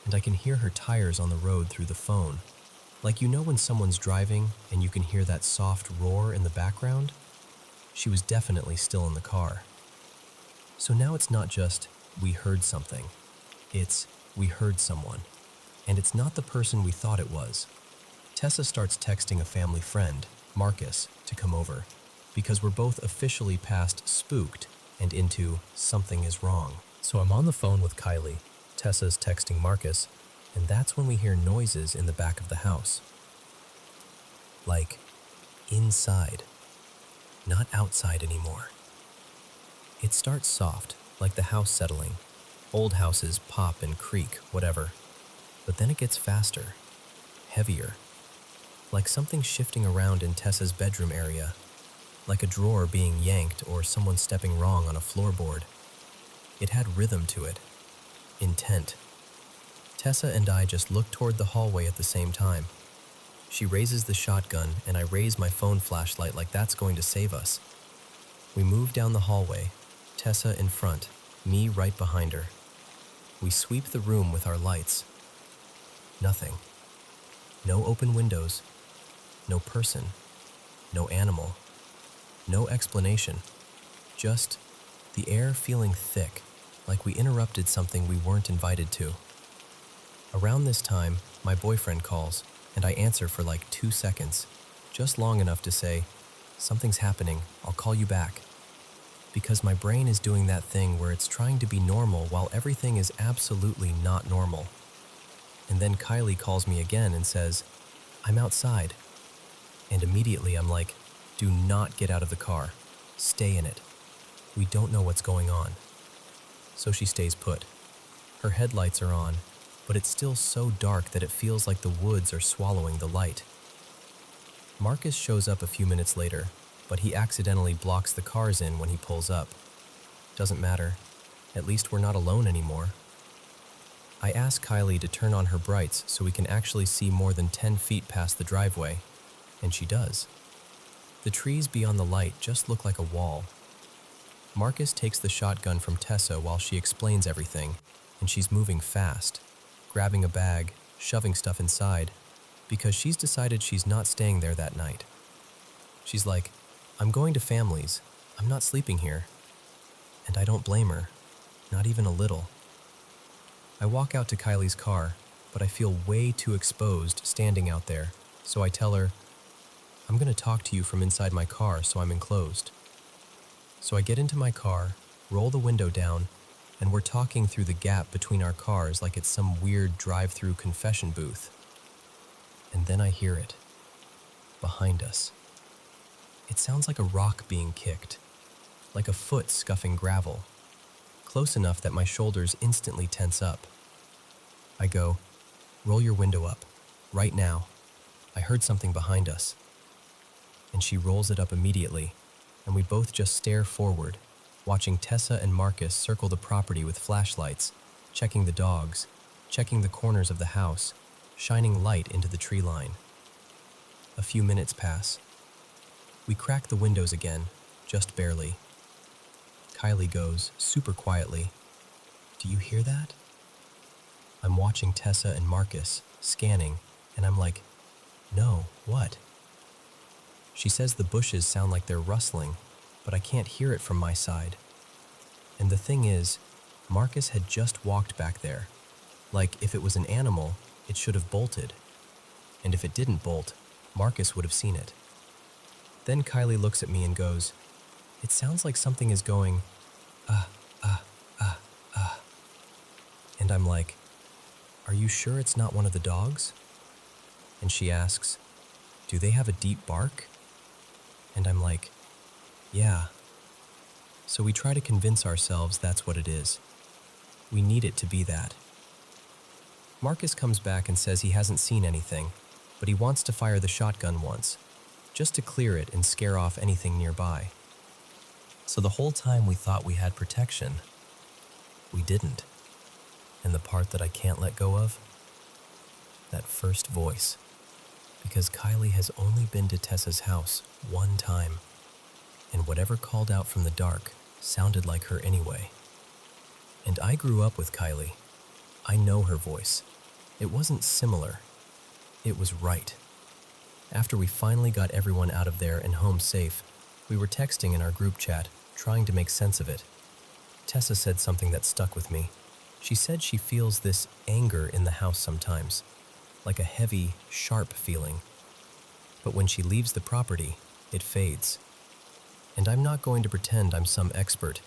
And I can hear her tires on the road through the phone. Like, you know when someone's driving and you can hear that soft roar in the background? She was definitely still in the car. So now it's not just, we heard something. It's, we heard someone. And it's not the person we thought it was. Tessa starts texting a family friend, Marcus, to come over, because we're both officially past spooked and into something is wrong. So I'm on the phone with Kylie. Tessa's texting Marcus, and that's when we hear noises in the back of the house. Like, inside, not outside anymore. It starts soft, like the house settling. Old houses pop and creak, whatever. But then it gets faster, heavier, like something shifting around in Tessa's bedroom area, like a drawer being yanked or someone stepping wrong on a floorboard. It had rhythm to it, intent. Tessa and I just look toward the hallway at the same time. She raises the shotgun and I raise my phone flashlight like that's going to save us. We move down the hallway, Tessa in front, me right behind her. We sweep the room with our lights. Nothing. No open windows. No person. No animal. No explanation. Just the air feeling thick, like we interrupted something we weren't invited to. Around this time, my boyfriend calls. and I answer for like 2 seconds, just long enough to say, "Something's happening, I'll call you back." Because my brain is doing that thing where it's trying to be normal while everything is absolutely not normal. And then Kylie calls me again and says, "I'm outside." And immediately I'm like, "Do not get out of the car. Stay in it. We don't know what's going on." So she stays put. Her headlights are on, but it's still so dark that it feels like the woods are swallowing the light. Marcus shows up a few minutes later, but he accidentally blocks the cars in when he pulls up. Doesn't matter. At least we're not alone anymore. I ask Kylie to turn on her brights so we can actually see more than 10 feet past the driveway, and she does. The trees beyond the light just look like a wall. Marcus takes the shotgun from Tessa while she explains everything, and she's moving fast, grabbing a bag, shoving stuff inside, because she's decided she's not staying there that night. She's like, "I'm going to family's. I'm not sleeping here." And I don't blame her, not even a little. I walk out to Kylie's car, but I feel way too exposed standing out there, so I tell her, "I'm going to talk to you from inside my car so I'm enclosed." So I get into my car, roll the window down, and we're talking through the gap between our cars like it's some weird drive-through confession booth. And then I hear it, behind us. It sounds like a rock being kicked, like a foot scuffing gravel, close enough that my shoulders instantly tense up. I go, "Roll your window up, right now. I heard something behind us." And she rolls it up immediately, and we both just stare forward, watching Tessa and Marcus circle the property with flashlights, checking the dogs, checking the corners of the house, shining light into the tree line. A few minutes pass. We crack the windows again, just barely. Kylie goes, super quietly, "Do you hear that?" I'm watching Tessa and Marcus, scanning, and I'm like, "No, what?" She says the bushes sound like they're rustling, but I can't hear it from my side. And the thing is, Marcus had just walked back there. Like, if it was an animal, it should have bolted. And if it didn't bolt, Marcus would have seen it. Then Kylie looks at me and goes, "It sounds like something is going, ah, ah, ah, ah." And I'm like, "Are you sure it's not one of the dogs?" And she asks, "Do they have a deep bark?" And I'm like, "Yeah." So we try to convince ourselves that's what it is. We need it to be that. Marcus comes back and says he hasn't seen anything, but he wants to fire the shotgun once, just to clear it and scare off anything nearby. So the whole time we thought we had protection, we didn't. And the part that I can't let go of? That first voice. Because Kylie has only been to Tessa's house one time, and whatever called out from the dark sounded like her anyway. And I grew up with Kylie. I know her voice. It wasn't similar. It was right. After we finally got everyone out of there and home safe, we were texting in our group chat, trying to make sense of it. Tessa said something that stuck with me. She said she feels this anger in the house sometimes, like a heavy, sharp feeling. But when she leaves the property, it fades. And I'm not going to pretend I'm some expert,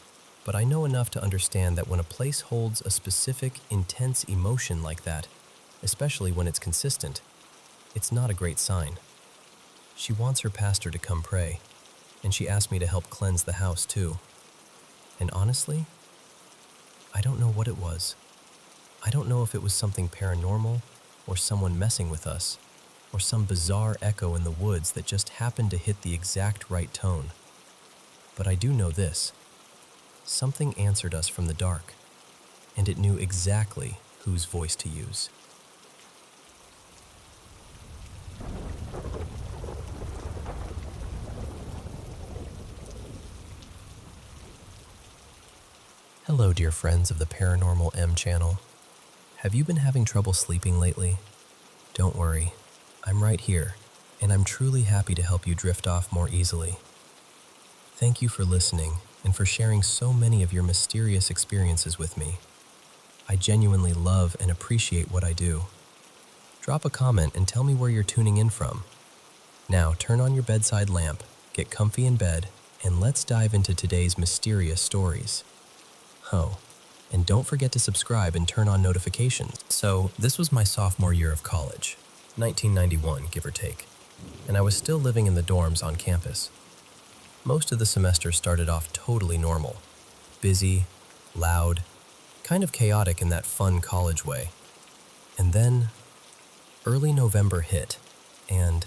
but I know enough to understand that when a place holds a specific, intense emotion like that, especially when it's consistent, it's not a great sign. She wants her pastor to come pray, and she asked me to help cleanse the house too. And honestly, I don't know what it was. I don't know if it was something paranormal, or someone messing with us, or some bizarre echo in the woods that just happened to hit the exact right tone. But I do know this. Something answered us from the dark, and it knew exactly whose voice to use. Hello, dear friends of the Paranormal M channel. Have you been having trouble sleeping lately? Don't worry, I'm right here, and I'm truly happy to help you drift off more easily. Thank you for listening and for sharing so many of your mysterious experiences with me. I genuinely love and appreciate what I do. Drop a comment and tell me where you're tuning in from. Now, turn on your bedside lamp, get comfy in bed, and let's dive into today's mysterious stories. Oh, and don't forget to subscribe and turn on notifications. So, this was my sophomore year of college, 1991, give or take, and I was still living in the dorms on campus. Most of the semester started off totally normal, busy, loud, kind of chaotic in that fun college way. And then, early November hit, and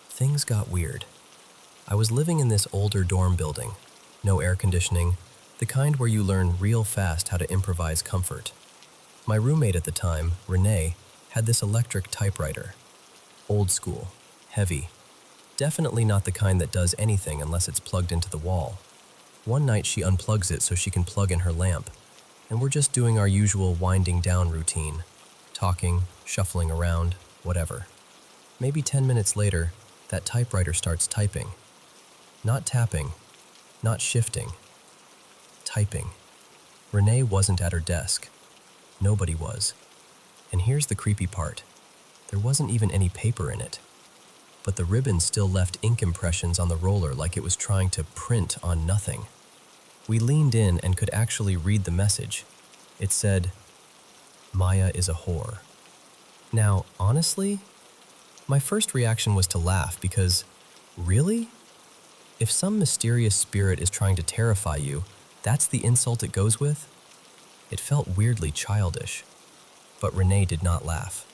things got weird. I was living in this older dorm building, no air conditioning, the kind where you learn real fast how to improvise comfort. My roommate at the time, Renee, had this electric typewriter. Old school, heavy, definitely not the kind that does anything unless it's plugged into the wall. One night she unplugs it so she can plug in her lamp, and we're just doing our usual winding down routine, talking, shuffling around, whatever. Maybe 10 minutes later, that typewriter starts typing. Not tapping, not shifting. Typing. Renee wasn't at her desk. Nobody was. And here's the creepy part. There wasn't even any paper in it. But the ribbon still left ink impressions on the roller like it was trying to print on nothing. We leaned in and could actually read the message. It said, "Maya is a whore." Now, honestly, my first reaction was to laugh because, really? If some mysterious spirit is trying to terrify you, that's the insult it goes with? It felt weirdly childish. But Renee did not laugh.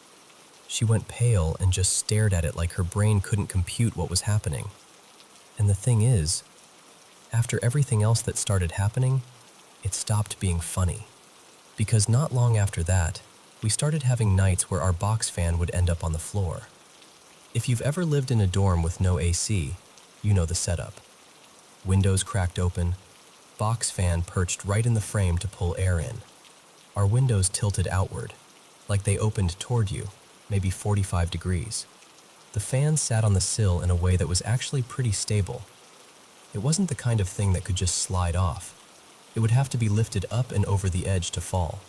She went pale and just stared at it like her brain couldn't compute what was happening. And the thing is, after everything else that started happening, it stopped being funny. Because not long after that, we started having nights where our box fan would end up on the floor. If you've ever lived in a dorm with no AC, you know the setup. Windows cracked open, box fan perched right in the frame to pull air in. Our windows tilted outward, like they opened toward you, maybe 45 degrees. The fan sat on the sill in a way that was actually pretty stable. It wasn't the kind of thing that could just slide off. It would have to be lifted up and over the edge to fall.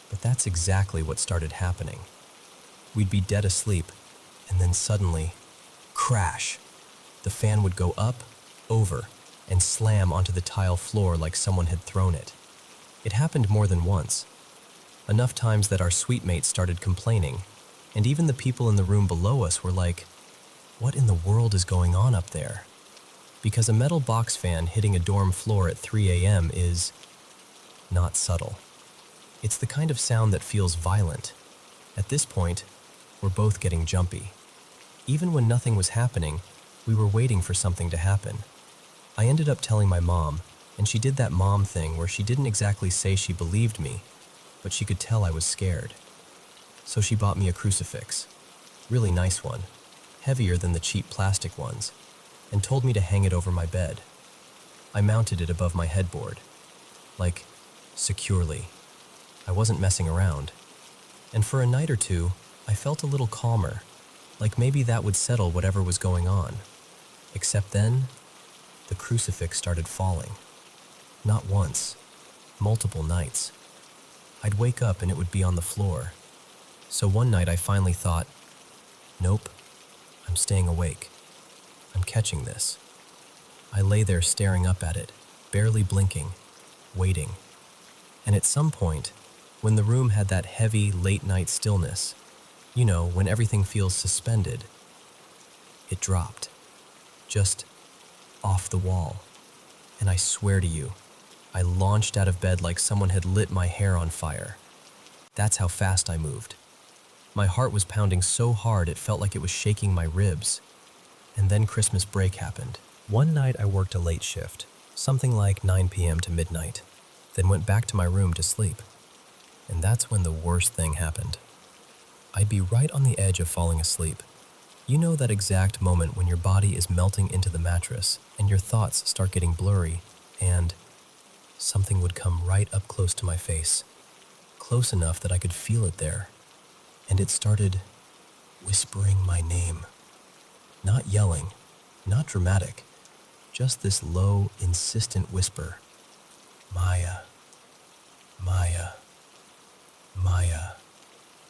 But that's exactly what started happening. We'd be dead asleep, and then suddenly, crash! The fan would go up, over, and slam onto the tile floor like someone had thrown it. It happened more than once. Enough times that our suite mates started complaining, and even the people in the room below us were like, "What in the world is going on up there?" Because a metal box fan hitting a dorm floor at 3 a.m. is not subtle. It's the kind of sound that feels violent. At this point, we're both getting jumpy. Even when nothing was happening, we were waiting for something to happen. I ended up telling my mom, and she did that mom thing where she didn't exactly say she believed me, but she could tell I was scared. So she bought me a crucifix, really nice one, heavier than the cheap plastic ones, and told me to hang it over my bed. I mounted it above my headboard, like, securely. I wasn't messing around. And for a night or two, I felt a little calmer, like maybe that would settle whatever was going on. Except then, the crucifix started falling. Not once, multiple nights. I'd wake up and it would be on the floor. So one night I finally thought, nope, I'm staying awake. I'm catching this. I lay there staring up at it, barely blinking, waiting. And at some point, when the room had that heavy late-night stillness, you know, when everything feels suspended, it dropped. Just off the wall. And I swear to you, I launched out of bed like someone had lit my hair on fire. That's how fast I moved. My heart was pounding so hard it felt like it was shaking my ribs. And then Christmas break happened. One night I worked a late shift, something like 9 p.m. to midnight, then went back to my room to sleep. And that's when the worst thing happened. I'd be right on the edge of falling asleep. You know that exact moment when your body is melting into the mattress and your thoughts start getting blurry, and something would come right up close to my face, close enough that I could feel it there. And it started whispering my name. Not yelling, not dramatic, just this low, insistent whisper. Maya, Maya, Maya.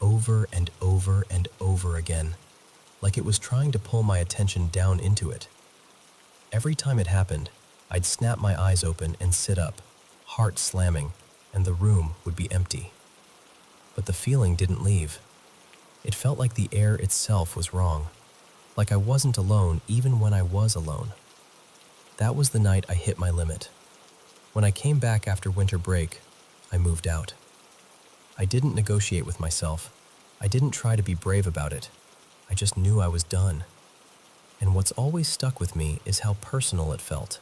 over and over and over again, like it was trying to pull my attention down into it. Every time it happened, I'd snap my eyes open and sit up, heart slamming, and the room would be empty. But the feeling didn't leave. It felt like the air itself was wrong, like I wasn't alone even when I was alone. That was the night I hit my limit. When I came back after winter break, I moved out. I didn't negotiate with myself. I didn't try to be brave about it. I just knew I was done. And what's always stuck with me is how personal it felt.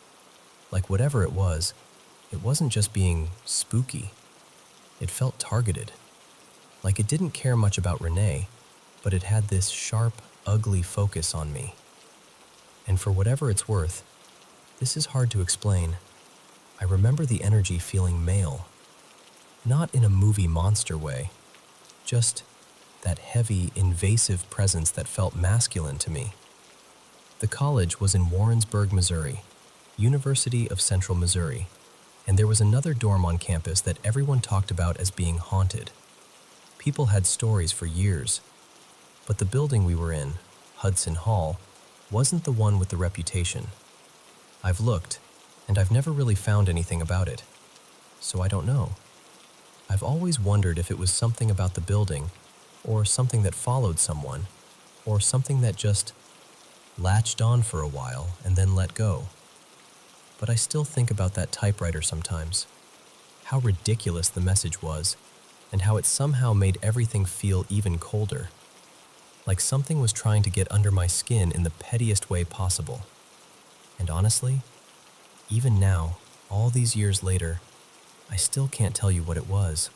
Like whatever it wasn't just being spooky. It felt targeted. Like it didn't care much about Renee, but it had this sharp, ugly focus on me. And for whatever it's worth, this is hard to explain. I remember the energy feeling male. Not in a movie monster way, just that heavy, invasive presence that felt masculine to me. The college was in Warrensburg, Missouri, University of Central Missouri, and there was another dorm on campus that everyone talked about as being haunted. People had stories for years, but the building we were in, Hudson Hall, wasn't the one with the reputation. I've looked, and I've never really found anything about it, so I don't know. I've always wondered if it was something about the building, or something that followed someone, or something that just latched on for a while and then let go. But I still think about that typewriter sometimes, how ridiculous the message was, and how it somehow made everything feel even colder, like something was trying to get under my skin in the pettiest way possible. And honestly, even now, all these years later, I still can't tell you what it was.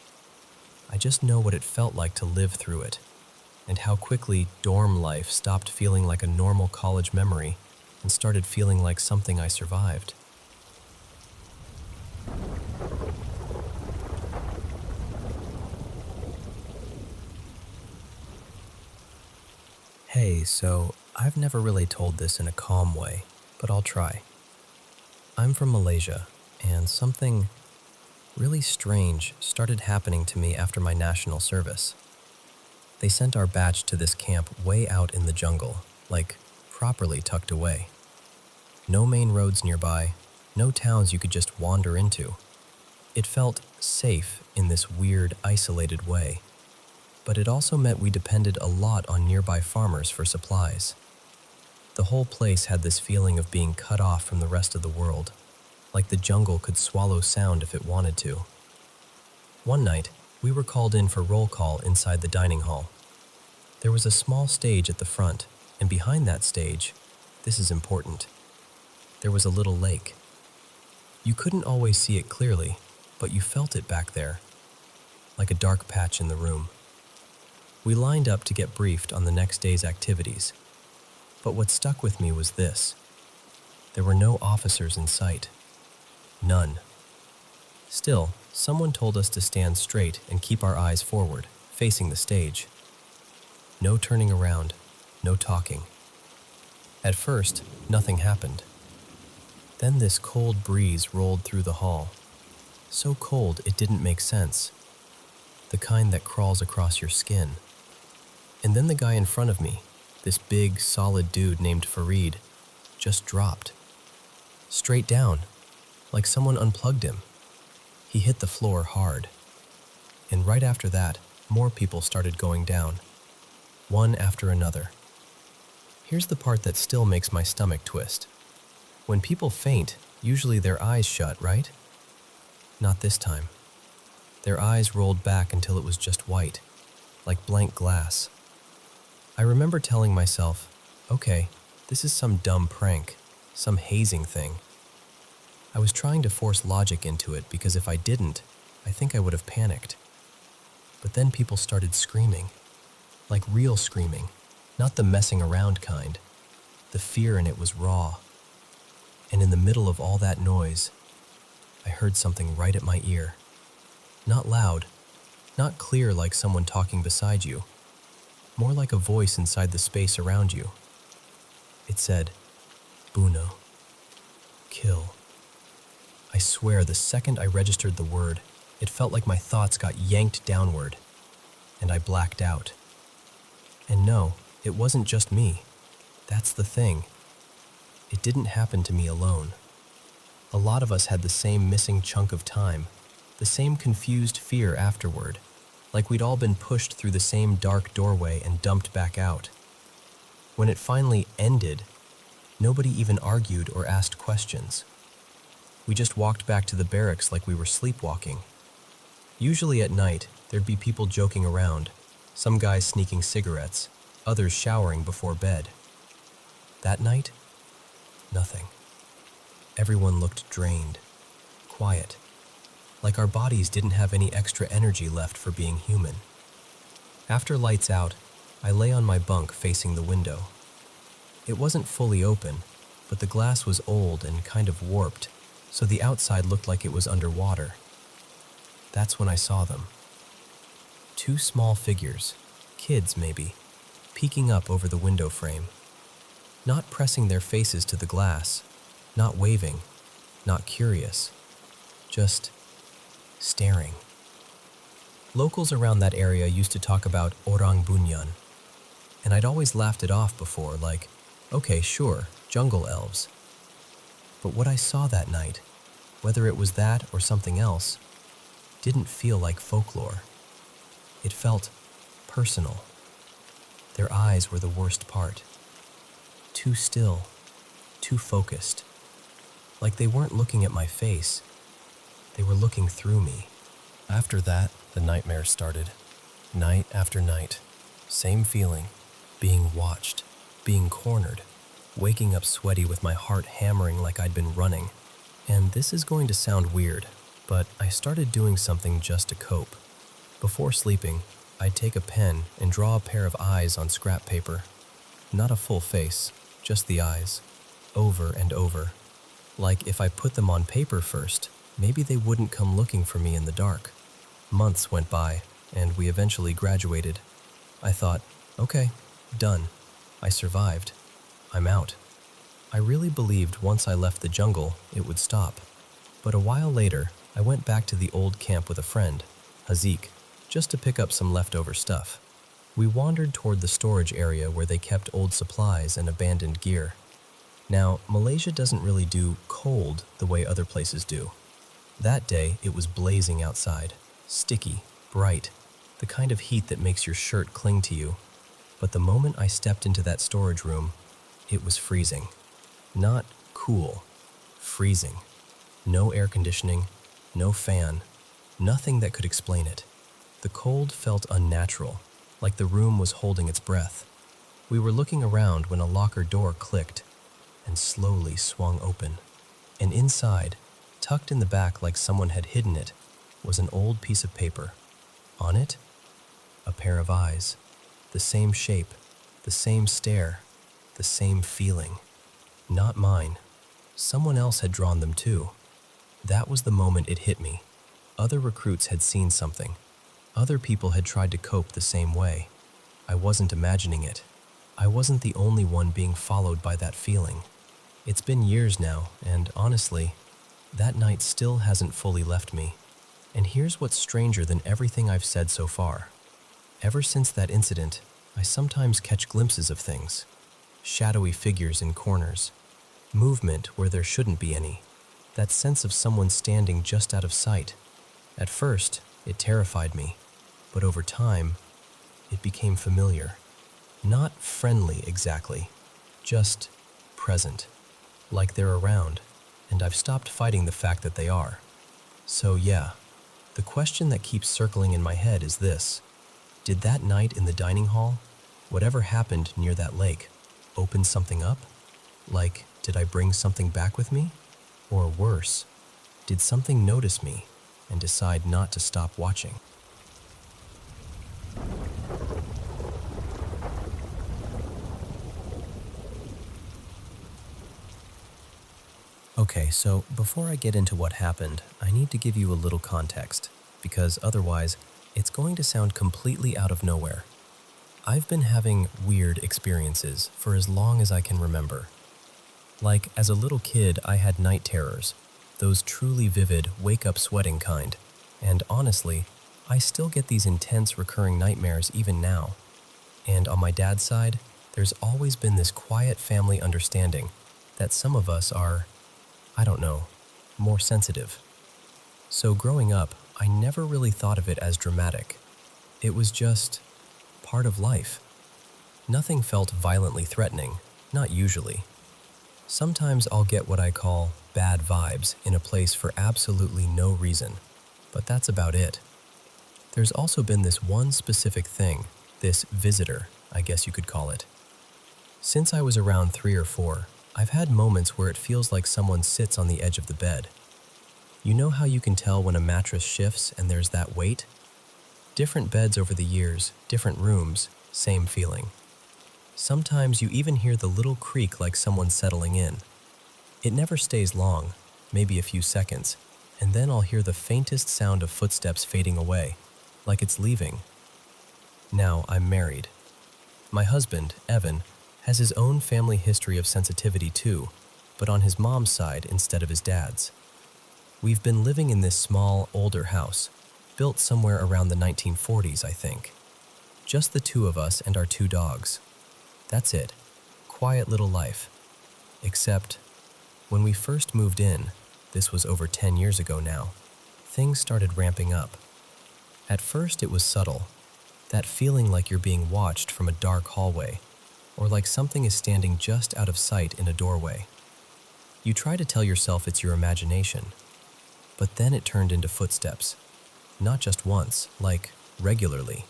I just know what it felt like to live through it, and how quickly dorm life stopped feeling like a normal college memory and started feeling like something I survived. Hey, so I've never really told this in a calm way, but I'll try. I'm from Malaysia, and something really strange started happening to me after my national service. They sent our batch to this camp way out in the jungle, like properly tucked away. No main roads nearby, no towns you could just wander into. It felt safe in this weird, isolated way, but it also meant we depended a lot on nearby farmers for supplies. The whole place had this feeling of being cut off from the rest of the world, like the jungle could swallow sound if it wanted to. One night, we were called in for roll call inside the dining hall. There was a small stage at the front, and behind that stage, this is important, there was a little lake. You couldn't always see it clearly, but you felt it back there, like a dark patch in the room. We lined up to get briefed on the next day's activities, but what stuck with me was this. There were no officers in sight. None. Still, someone told us to stand straight and keep our eyes forward, facing the stage. No turning around, no talking. At first, nothing happened. Then this cold breeze rolled through the hall. So cold it didn't make sense. The kind that crawls across your skin. And then the guy in front of me, this big, solid dude named Fareed, just dropped. Straight down, like someone unplugged him. He hit the floor hard. And right after that, more people started going down, one after another. Here's the part that still makes my stomach twist. When people faint, usually their eyes shut, right? Not this time. Their eyes rolled back until it was just white, like blank glass. I remember telling myself, okay, this is some dumb prank, some hazing thing. I was trying to force logic into it because if I didn't, I think I would have panicked. But then people started screaming, like real screaming, not the messing around kind. The fear in it was raw. And in the middle of all that noise, I heard something right at my ear. Not loud, not clear like someone talking beside you, more like a voice inside the space around you. It said, Buno, kill. I swear the second I registered the word, it felt like my thoughts got yanked downward. and I blacked out. And no, it wasn't just me. That's the thing. It didn't happen to me alone. A lot of us had the same missing chunk of time, the same confused fear afterward, like we'd all been pushed through the same dark doorway and dumped back out. When it finally ended, nobody even argued or asked questions. We just walked back to the barracks like we were sleepwalking. Usually at night, there'd be people joking around, some guys sneaking cigarettes, others showering before bed. That night, nothing. Everyone looked drained, quiet, like our bodies didn't have any extra energy left for being human. After lights out, I lay on my bunk facing the window. It wasn't fully open, but the glass was old and kind of warped, so the outside looked like it was underwater. That's when I saw them. Two small figures, kids maybe, peeking up over the window frame. Not pressing their faces to the glass, not waving, not curious, just staring. Locals around that area used to talk about orang bunyan, and I'd always laughed it off before, like, okay, sure, jungle elves. But what I saw that night, whether it was that or something else, didn't feel like folklore. It felt personal. Their eyes were the worst part. Too still, too focused. Like they weren't looking at my face, they were looking through me. After that, the nightmares started. Night after night, same feeling, being watched, being cornered, waking up sweaty with my heart hammering like I'd been running. And this is going to sound weird, but I started doing something just to cope. Before sleeping, I'd take a pen and draw a pair of eyes on scrap paper. Not a full face, just the eyes, over and over. Like if I put them on paper first, maybe they wouldn't come looking for me in the dark. Months went by, and we eventually graduated. I thought, okay, done. I survived. I'm out. I really believed once I left the jungle, it would stop. But a while later, I went back to the old camp with a friend, Hazik, just to pick up some leftover stuff. We wandered toward the storage area where they kept old supplies and abandoned gear. Now, Malaysia doesn't really do cold the way other places do. That day, it was blazing outside, sticky, bright, the kind of heat that makes your shirt cling to you. But the moment I stepped into that storage room, it was freezing. Not cool, freezing. No air conditioning, no fan, nothing that could explain it. The cold felt unnatural, like the room was holding its breath. We were looking around when a locker door clicked and slowly swung open. And inside, tucked in the back like someone had hidden it, was an old piece of paper. On it, a pair of eyes. The same shape, the same stare, the same feeling. Not mine. Someone else had drawn them too. That was the moment it hit me. Other recruits had seen something. Other people had tried to cope the same way. I wasn't imagining it. I wasn't the only one being followed by that feeling. It's been years now, and honestly, that night still hasn't fully left me. And here's what's stranger than everything I've said so far. Ever since that incident, I sometimes catch glimpses of things. Shadowy figures in corners. Movement where there shouldn't be any. That sense of someone standing just out of sight. At first, it terrified me, but over time, it became familiar. Not friendly exactly, just present. Like they're around, and I've stopped fighting the fact that they are. So yeah, the question that keeps circling in my head is this. Did that night in the dining hall, whatever happened near that lake, open something up? Like, did I bring something back with me? Or worse, did something notice me and decide not to stop watching? Okay, so before I get into what happened, I need to give you a little context, because otherwise, it's going to sound completely out of nowhere. I've been having weird experiences for as long as I can remember. Like, as a little kid, I had night terrors, those truly vivid, wake-up sweating kind, and honestly, I still get these intense recurring nightmares even now. And on my dad's side, there's always been this quiet family understanding that some of us are, I don't know, more sensitive. So growing up, I never really thought of it as dramatic. It was just part of life. Nothing felt violently threatening, not usually. Sometimes I'll get what I call bad vibes in a place for absolutely no reason, but that's about it. There's also been this one specific thing, this visitor, I guess you could call it. Since I was around 3 or 4, I've had moments where it feels like someone sits on the edge of the bed. You know how you can tell when a mattress shifts and there's that weight? Different beds over the years, different rooms, same feeling. Sometimes you even hear the little creak like someone settling in. It never stays long, maybe a few seconds, and then I'll hear the faintest sound of footsteps fading away, like it's leaving. Now I'm married. My husband, Evan, has his own family history of sensitivity too, but on his mom's side instead of his dad's. We've been living in this small, older house, built somewhere around the 1940s, I think. Just the two of us and our 2 dogs. That's it. Quiet little life. Except, when we first moved in, this was over 10 years ago now, things started ramping up. At first it was subtle, that feeling like you're being watched from a dark hallway, or like something is standing just out of sight in a doorway. You try to tell yourself it's your imagination, but then it turned into footsteps. Not just once, like regularly.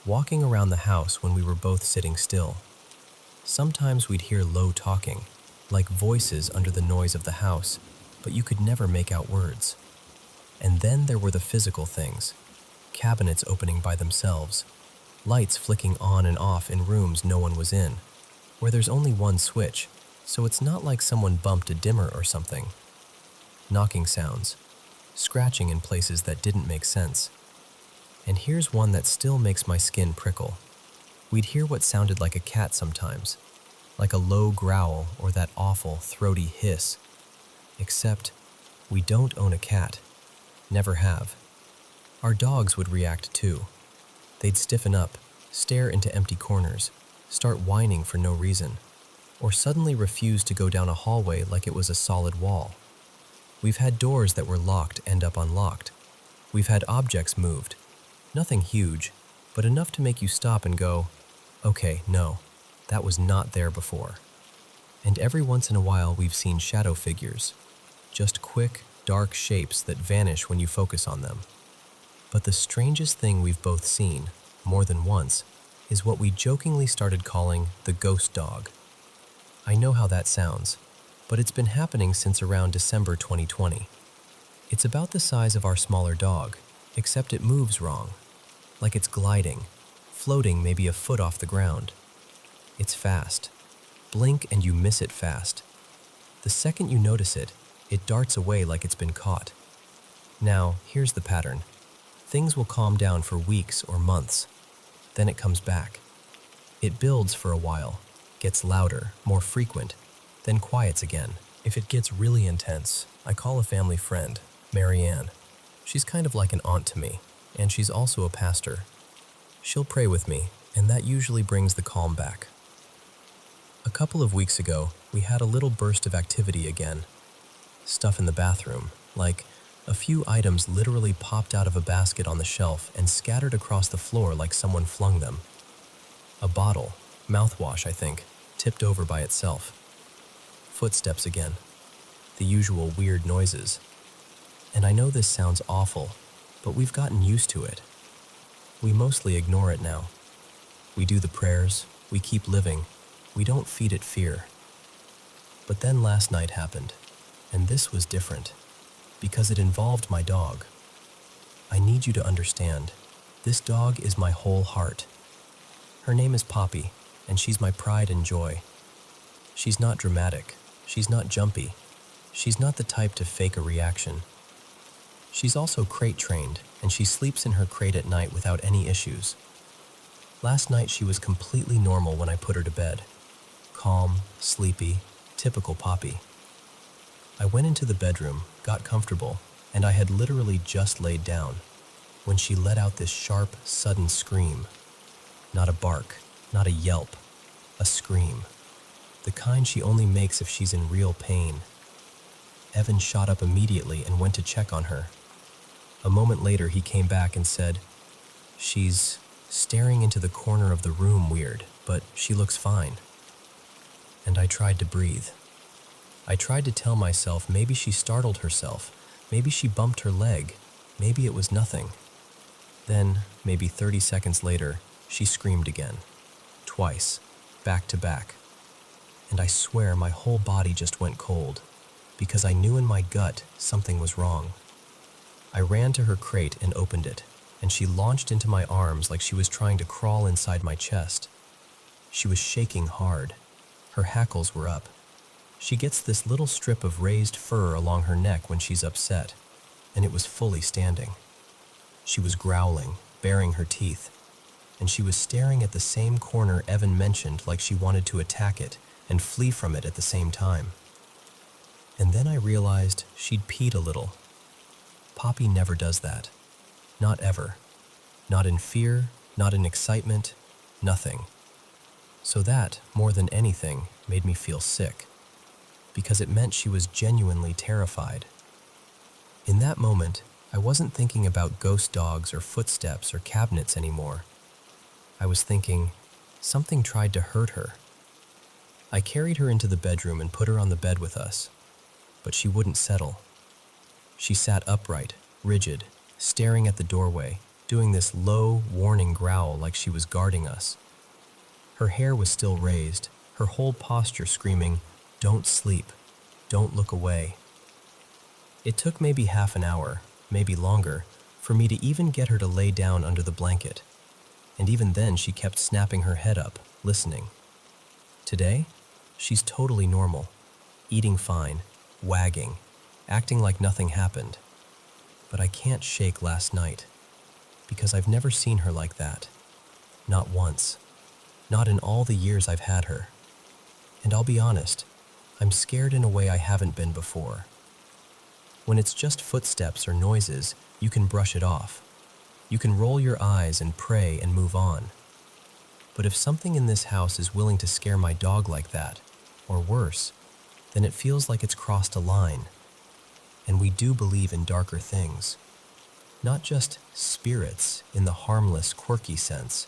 Walking around the house when we were both sitting still. Sometimes we'd hear low talking, like voices under the noise of the house, but you could never make out words. And then there were the physical things. Cabinets opening by themselves. Lights flicking on and off in rooms no one was in, where there's only one switch, so it's not like someone bumped a dimmer or something. Knocking sounds. Scratching in places that didn't make sense. And here's one that still makes my skin prickle. We'd hear what sounded like a cat sometimes, like a low growl or that awful, throaty hiss. Except, we don't own a cat. Never have. Our dogs would react too. They'd stiffen up, stare into empty corners, start whining for no reason, or suddenly refuse to go down a hallway like it was a solid wall. We've had doors that were locked end up unlocked. We've had objects moved. Nothing huge, but enough to make you stop and go, okay, no, that was not there before. And every once in a while we've seen shadow figures, just quick, dark shapes that vanish when you focus on them. But the strangest thing we've both seen, more than once, is what we jokingly started calling the ghost dog. I know how that sounds, but it's been happening since around December 2020. It's about the size of our smaller dog, except it moves wrong. Like it's gliding, floating maybe a foot off the ground. It's fast. Blink and you miss it fast. The second you notice it, it darts away like it's been caught. Now, here's the pattern. Things will calm down for weeks or months. Then it comes back. It builds for a while, gets louder, more frequent, then quiets again. If it gets really intense, I call a family friend, Marianne. She's kind of like an aunt to me, and she's also a pastor. She'll pray with me, and that usually brings the calm back. A couple of weeks ago, we had a little burst of activity again. Stuff in the bathroom, like a few items literally popped out of a basket on the shelf and scattered across the floor like someone flung them. A bottle, mouthwash I think, tipped over by itself. Footsteps again. The usual weird noises. And I know this sounds awful, but we've gotten used to it. We mostly ignore it now. We do the prayers, we keep living, we don't feed it fear. But then last night happened, and this was different, because it involved my dog. I need you to understand, this dog is my whole heart. Her name is Poppy, and she's my pride and joy. She's not dramatic, she's not jumpy, she's not the type to fake a reaction. She's also crate trained, and she sleeps in her crate at night without any issues. Last night she was completely normal when I put her to bed. Calm, sleepy, typical Poppy. I went into the bedroom, got comfortable, and I had literally just laid down. when she let out this sharp, sudden scream. Not a bark, not a yelp, a scream. The kind she only makes if she's in real pain. Evan shot up immediately and went to check on her. A moment later, he came back and said, "She's staring into the corner of the room weird, but she looks fine." And I tried to breathe. I tried to tell myself maybe she startled herself, maybe she bumped her leg, maybe it was nothing. Then, maybe 30 seconds later, she screamed again. Twice, back to back. And I swear my whole body just went cold, because I knew in my gut something was wrong. I ran to her crate and opened it, and she launched into my arms like she was trying to crawl inside my chest. She was shaking hard. Her hackles were up. She gets this little strip of raised fur along her neck when she's upset, and it was fully standing. She was growling, baring her teeth, and she was staring at the same corner Evan mentioned like she wanted to attack it and flee from it at the same time. And then I realized she'd peed a little. Poppy never does that. Not ever. Not in fear, not in excitement, nothing. So that, more than anything, made me feel sick, because it meant she was genuinely terrified. In that moment, I wasn't thinking about ghost dogs or footsteps or cabinets anymore. I was thinking, something tried to hurt her. I carried her into the bedroom and put her on the bed with us, but she wouldn't settle. She sat upright, rigid, staring at the doorway, doing this low, warning growl like she was guarding us. Her hair was still raised, her whole posture screaming, "Don't sleep, don't look away." It took maybe half an hour, maybe longer, for me to even get her to lay down under the blanket. And even then she kept snapping her head up, listening. Today, she's totally normal, eating fine, wagging, acting like nothing happened. But I can't shake last night, because I've never seen her like that. Not once. Not in all the years I've had her. And I'll be honest, I'm scared in a way I haven't been before. When it's just footsteps or noises, you can brush it off. You can roll your eyes and pray and move on. But if something in this house is willing to scare my dog like that, or worse, then it feels like it's crossed a line. And we do believe in darker things. Not just spirits in the harmless, quirky sense.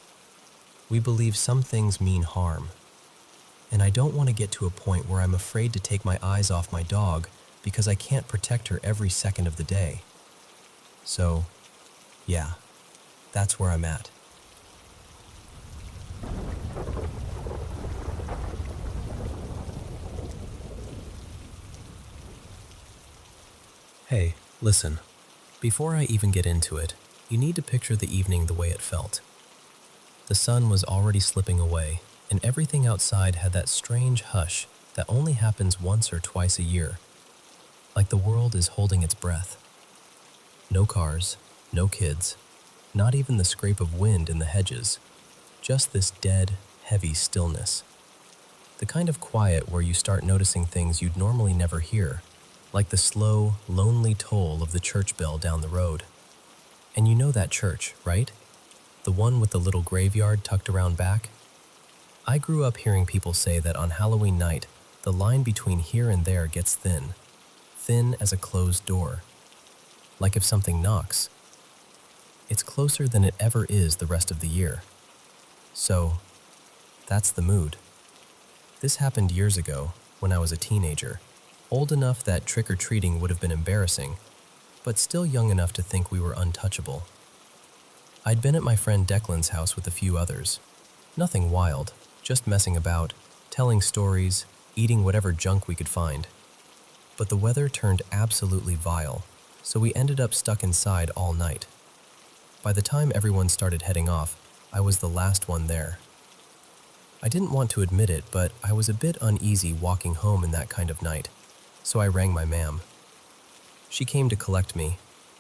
We believe some things mean harm. And I don't want to get to a point where I'm afraid to take my eyes off my dog because I can't protect her every second of the day. So, yeah, that's where I'm at. Hey, listen. Before I even get into it, you need to picture the evening the way it felt. The sun was already slipping away, and everything outside had that strange hush that only happens once or twice a year, like the world is holding its breath. No cars, no kids, not even the scrape of wind in the hedges, just this dead, heavy stillness. The kind of quiet where you start noticing things you'd normally never hear, like the slow, lonely toll of the church bell down the road. And you know that church, right? The one with the little graveyard tucked around back? I grew up hearing people say that on Halloween night, the line between here and there gets thin as a closed door. Like if something knocks. It's closer than it ever is the rest of the year. So, that's the mood. This happened years ago, when I was a teenager, old enough that trick-or-treating would have been embarrassing, but still young enough to think we were untouchable. I'd been at my friend Declan's house with a few others. Nothing wild, just messing about, telling stories, eating whatever junk we could find. But the weather turned absolutely vile, so we ended up stuck inside all night. By the time everyone started heading off, I was the last one there. I didn't want to admit it, but I was a bit uneasy walking home in that kind of night, so I rang my ma'am. She came to collect me.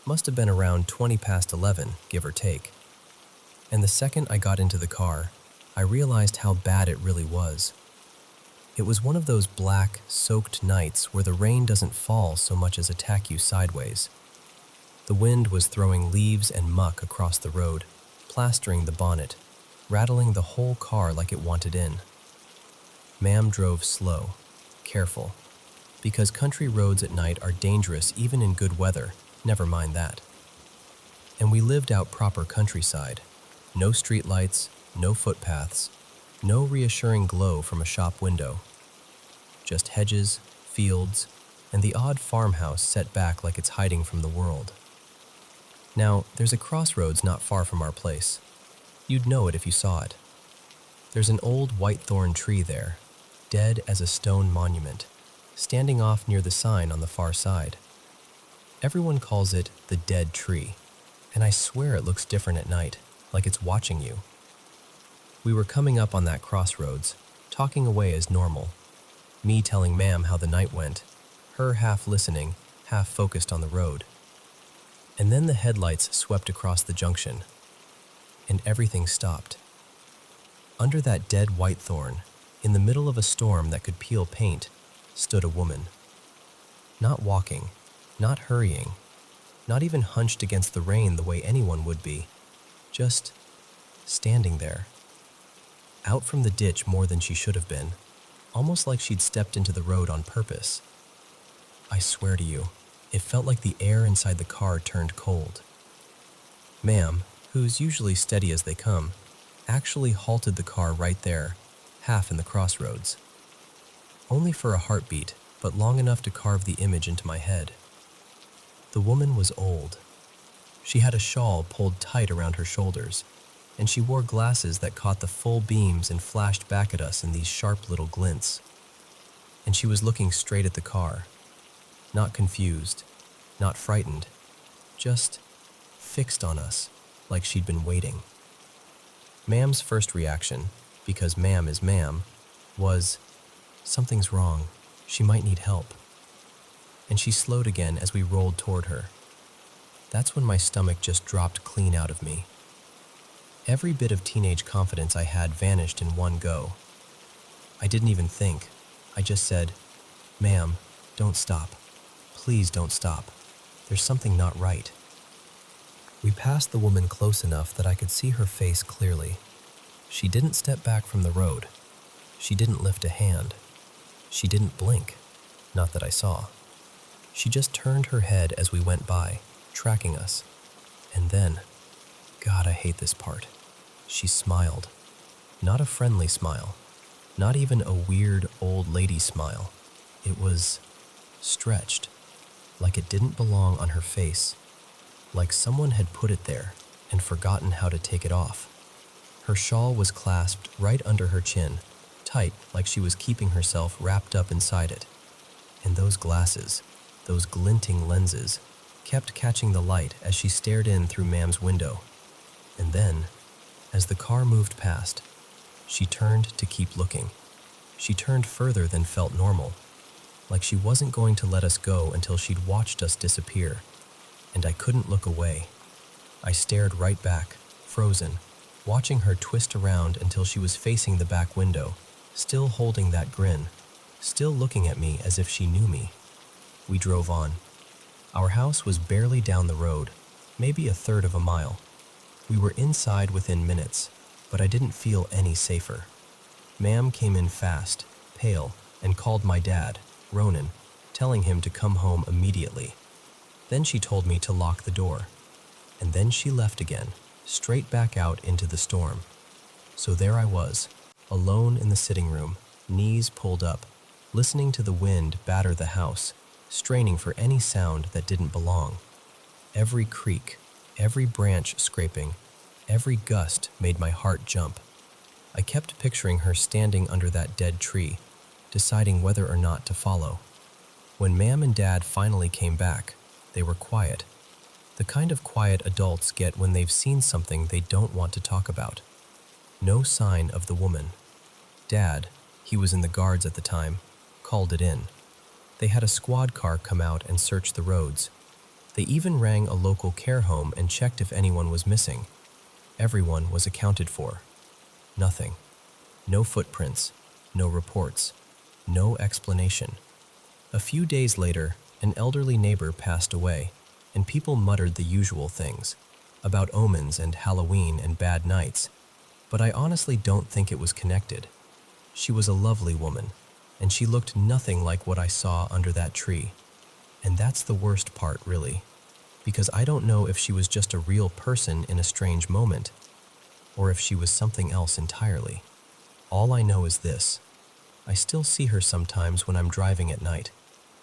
Must have been around 20 past 11, give or take. And the second I got into the car, I realized how bad it really was. It was one of those black, soaked nights where the rain doesn't fall so much as attack you sideways. The wind was throwing leaves and muck across the road, plastering the bonnet, rattling the whole car like it wanted in. Ma'am drove slow, careful, because country roads at night are dangerous even in good weather, never mind that. And we lived out proper countryside. No streetlights, no footpaths, no reassuring glow from a shop window. Just hedges, fields, and the odd farmhouse set back like it's hiding from the world. Now, there's a crossroads not far from our place. You'd know it if you saw it. There's an old whitethorn tree there, dead as a stone monument, standing off near the sign on the far side. Everyone calls it the dead tree, and I swear it looks different at night, like it's watching you. We were coming up on that crossroads, talking away as normal. Me telling Ma'am how the night went, her half listening, half focused on the road. And then the headlights swept across the junction, and everything stopped. Under that dead whitethorn, in the middle of a storm that could peel paint, stood a woman. Not walking, not hurrying, not even hunched against the rain the way anyone would be, just standing there. Out from the ditch more than she should have been, almost like she'd stepped into the road on purpose. I swear to you, it felt like the air inside the car turned cold. Ma'am, who's usually steady as they come, actually halted the car right there, half in the crossroads. Only for a heartbeat, but long enough to carve the image into my head. The woman was old. She had a shawl pulled tight around her shoulders, and she wore glasses that caught the full beams and flashed back at us in these sharp little glints. And she was looking straight at the car, not confused, not frightened, just fixed on us, like she'd been waiting. Ma'am's first reaction, because Ma'am is Ma'am, was, "Something's wrong, she might need help." And she slowed again as we rolled toward her. That's when my stomach just dropped clean out of me. Every bit of teenage confidence I had vanished in one go. I didn't even think. I just said, "Ma'am, don't stop. Please don't stop. There's something not right." We passed the woman close enough that I could see her face clearly. She didn't step back from the road. She didn't lift a hand. She didn't blink, not that I saw. She just turned her head as we went by, tracking us. And then, God, I hate this part, she smiled. Not a friendly smile, not even a weird old lady smile. It was stretched, like it didn't belong on her face, like someone had put it there and forgotten how to take it off. Her shawl was clasped right under her chin, tight like she was keeping herself wrapped up inside it. And those glasses, those glinting lenses, kept catching the light as she stared in through Ma'am's window. And then, as the car moved past, she turned to keep looking. She turned further than felt normal, like she wasn't going to let us go until she'd watched us disappear. And I couldn't look away. I stared right back, frozen, watching her twist around until she was facing the back window, still holding that grin, still looking at me as if she knew me. We drove on. Our house was barely down the road, maybe a third of a mile. We were inside within minutes, but I didn't feel any safer. Ma'am came in fast, pale, and called my dad, Ronan, telling him to come home immediately. Then she told me to lock the door. And then she left again, straight back out into the storm. So there I was, alone in the sitting room, knees pulled up, listening to the wind batter the house, straining for any sound that didn't belong. Every creak, every branch scraping, every gust made my heart jump. I kept picturing her standing under that dead tree, deciding whether or not to follow. When Ma'am and Dad finally came back, they were quiet. The kind of quiet adults get when they've seen something they don't want to talk about. No sign of the woman. Dad, he was in the guards at the time, called it in. They had a squad car come out and search the roads. They even rang a local care home and checked if anyone was missing. Everyone was accounted for. Nothing. No footprints, no reports, no explanation. A few days later, an elderly neighbor passed away. and people muttered the usual things about omens and Halloween and bad nights, but I honestly don't think it was connected. She was a lovely woman, and she looked nothing like what I saw under that tree. And that's the worst part, really, because I don't know if she was just a real person in a strange moment, or if she was something else entirely. All I know is this: I still see her sometimes when I'm driving at night,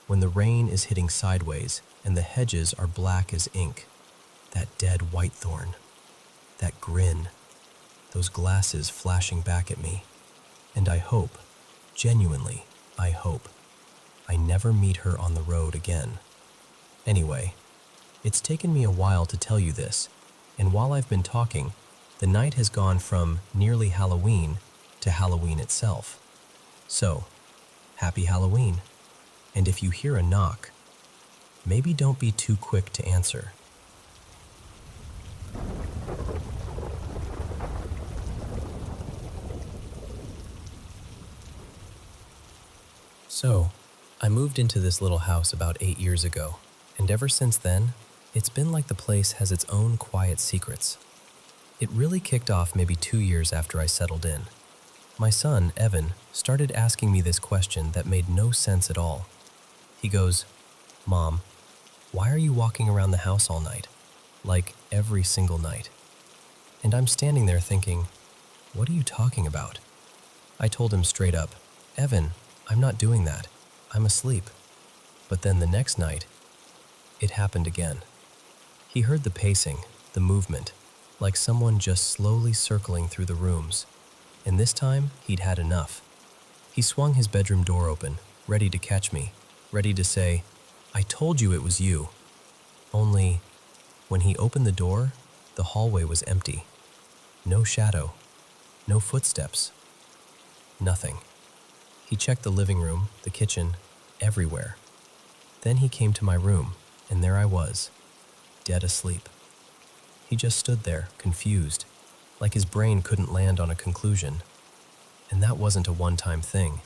when the rain is hitting sideways and the hedges are black as ink. That dead whitethorn, that grin, those glasses flashing back at me. And I hope, genuinely, I hope, I never meet her on the road again. Anyway, it's taken me a while to tell you this, and while I've been talking, the night has gone from nearly Halloween to Halloween itself. So, happy Halloween. And if you hear a knock, maybe don't be too quick to answer. So, I moved into this little house about 8 years ago, and ever since then, it's been like the place has its own quiet secrets. It really kicked off maybe 2 years after I settled in. My son, Evan, started asking me this question that made no sense at all. He goes, "Mom, why are you walking around the house all night? Like every single night?" And I'm standing there thinking, what are you talking about? I told him straight up, "Evan, I'm not doing that. I'm asleep." But then the next night, it happened again. He heard the pacing, the movement, like someone just slowly circling through the rooms. And this time, he'd had enough. He swung his bedroom door open, ready to catch me, ready to say, "I told you it was you." Only, when he opened the door, the hallway was empty. No shadow, no footsteps, nothing. He checked the living room, the kitchen, everywhere. Then he came to my room, and there I was, dead asleep. He just stood there, confused, like his brain couldn't land on a conclusion. And that wasn't a one-time thing.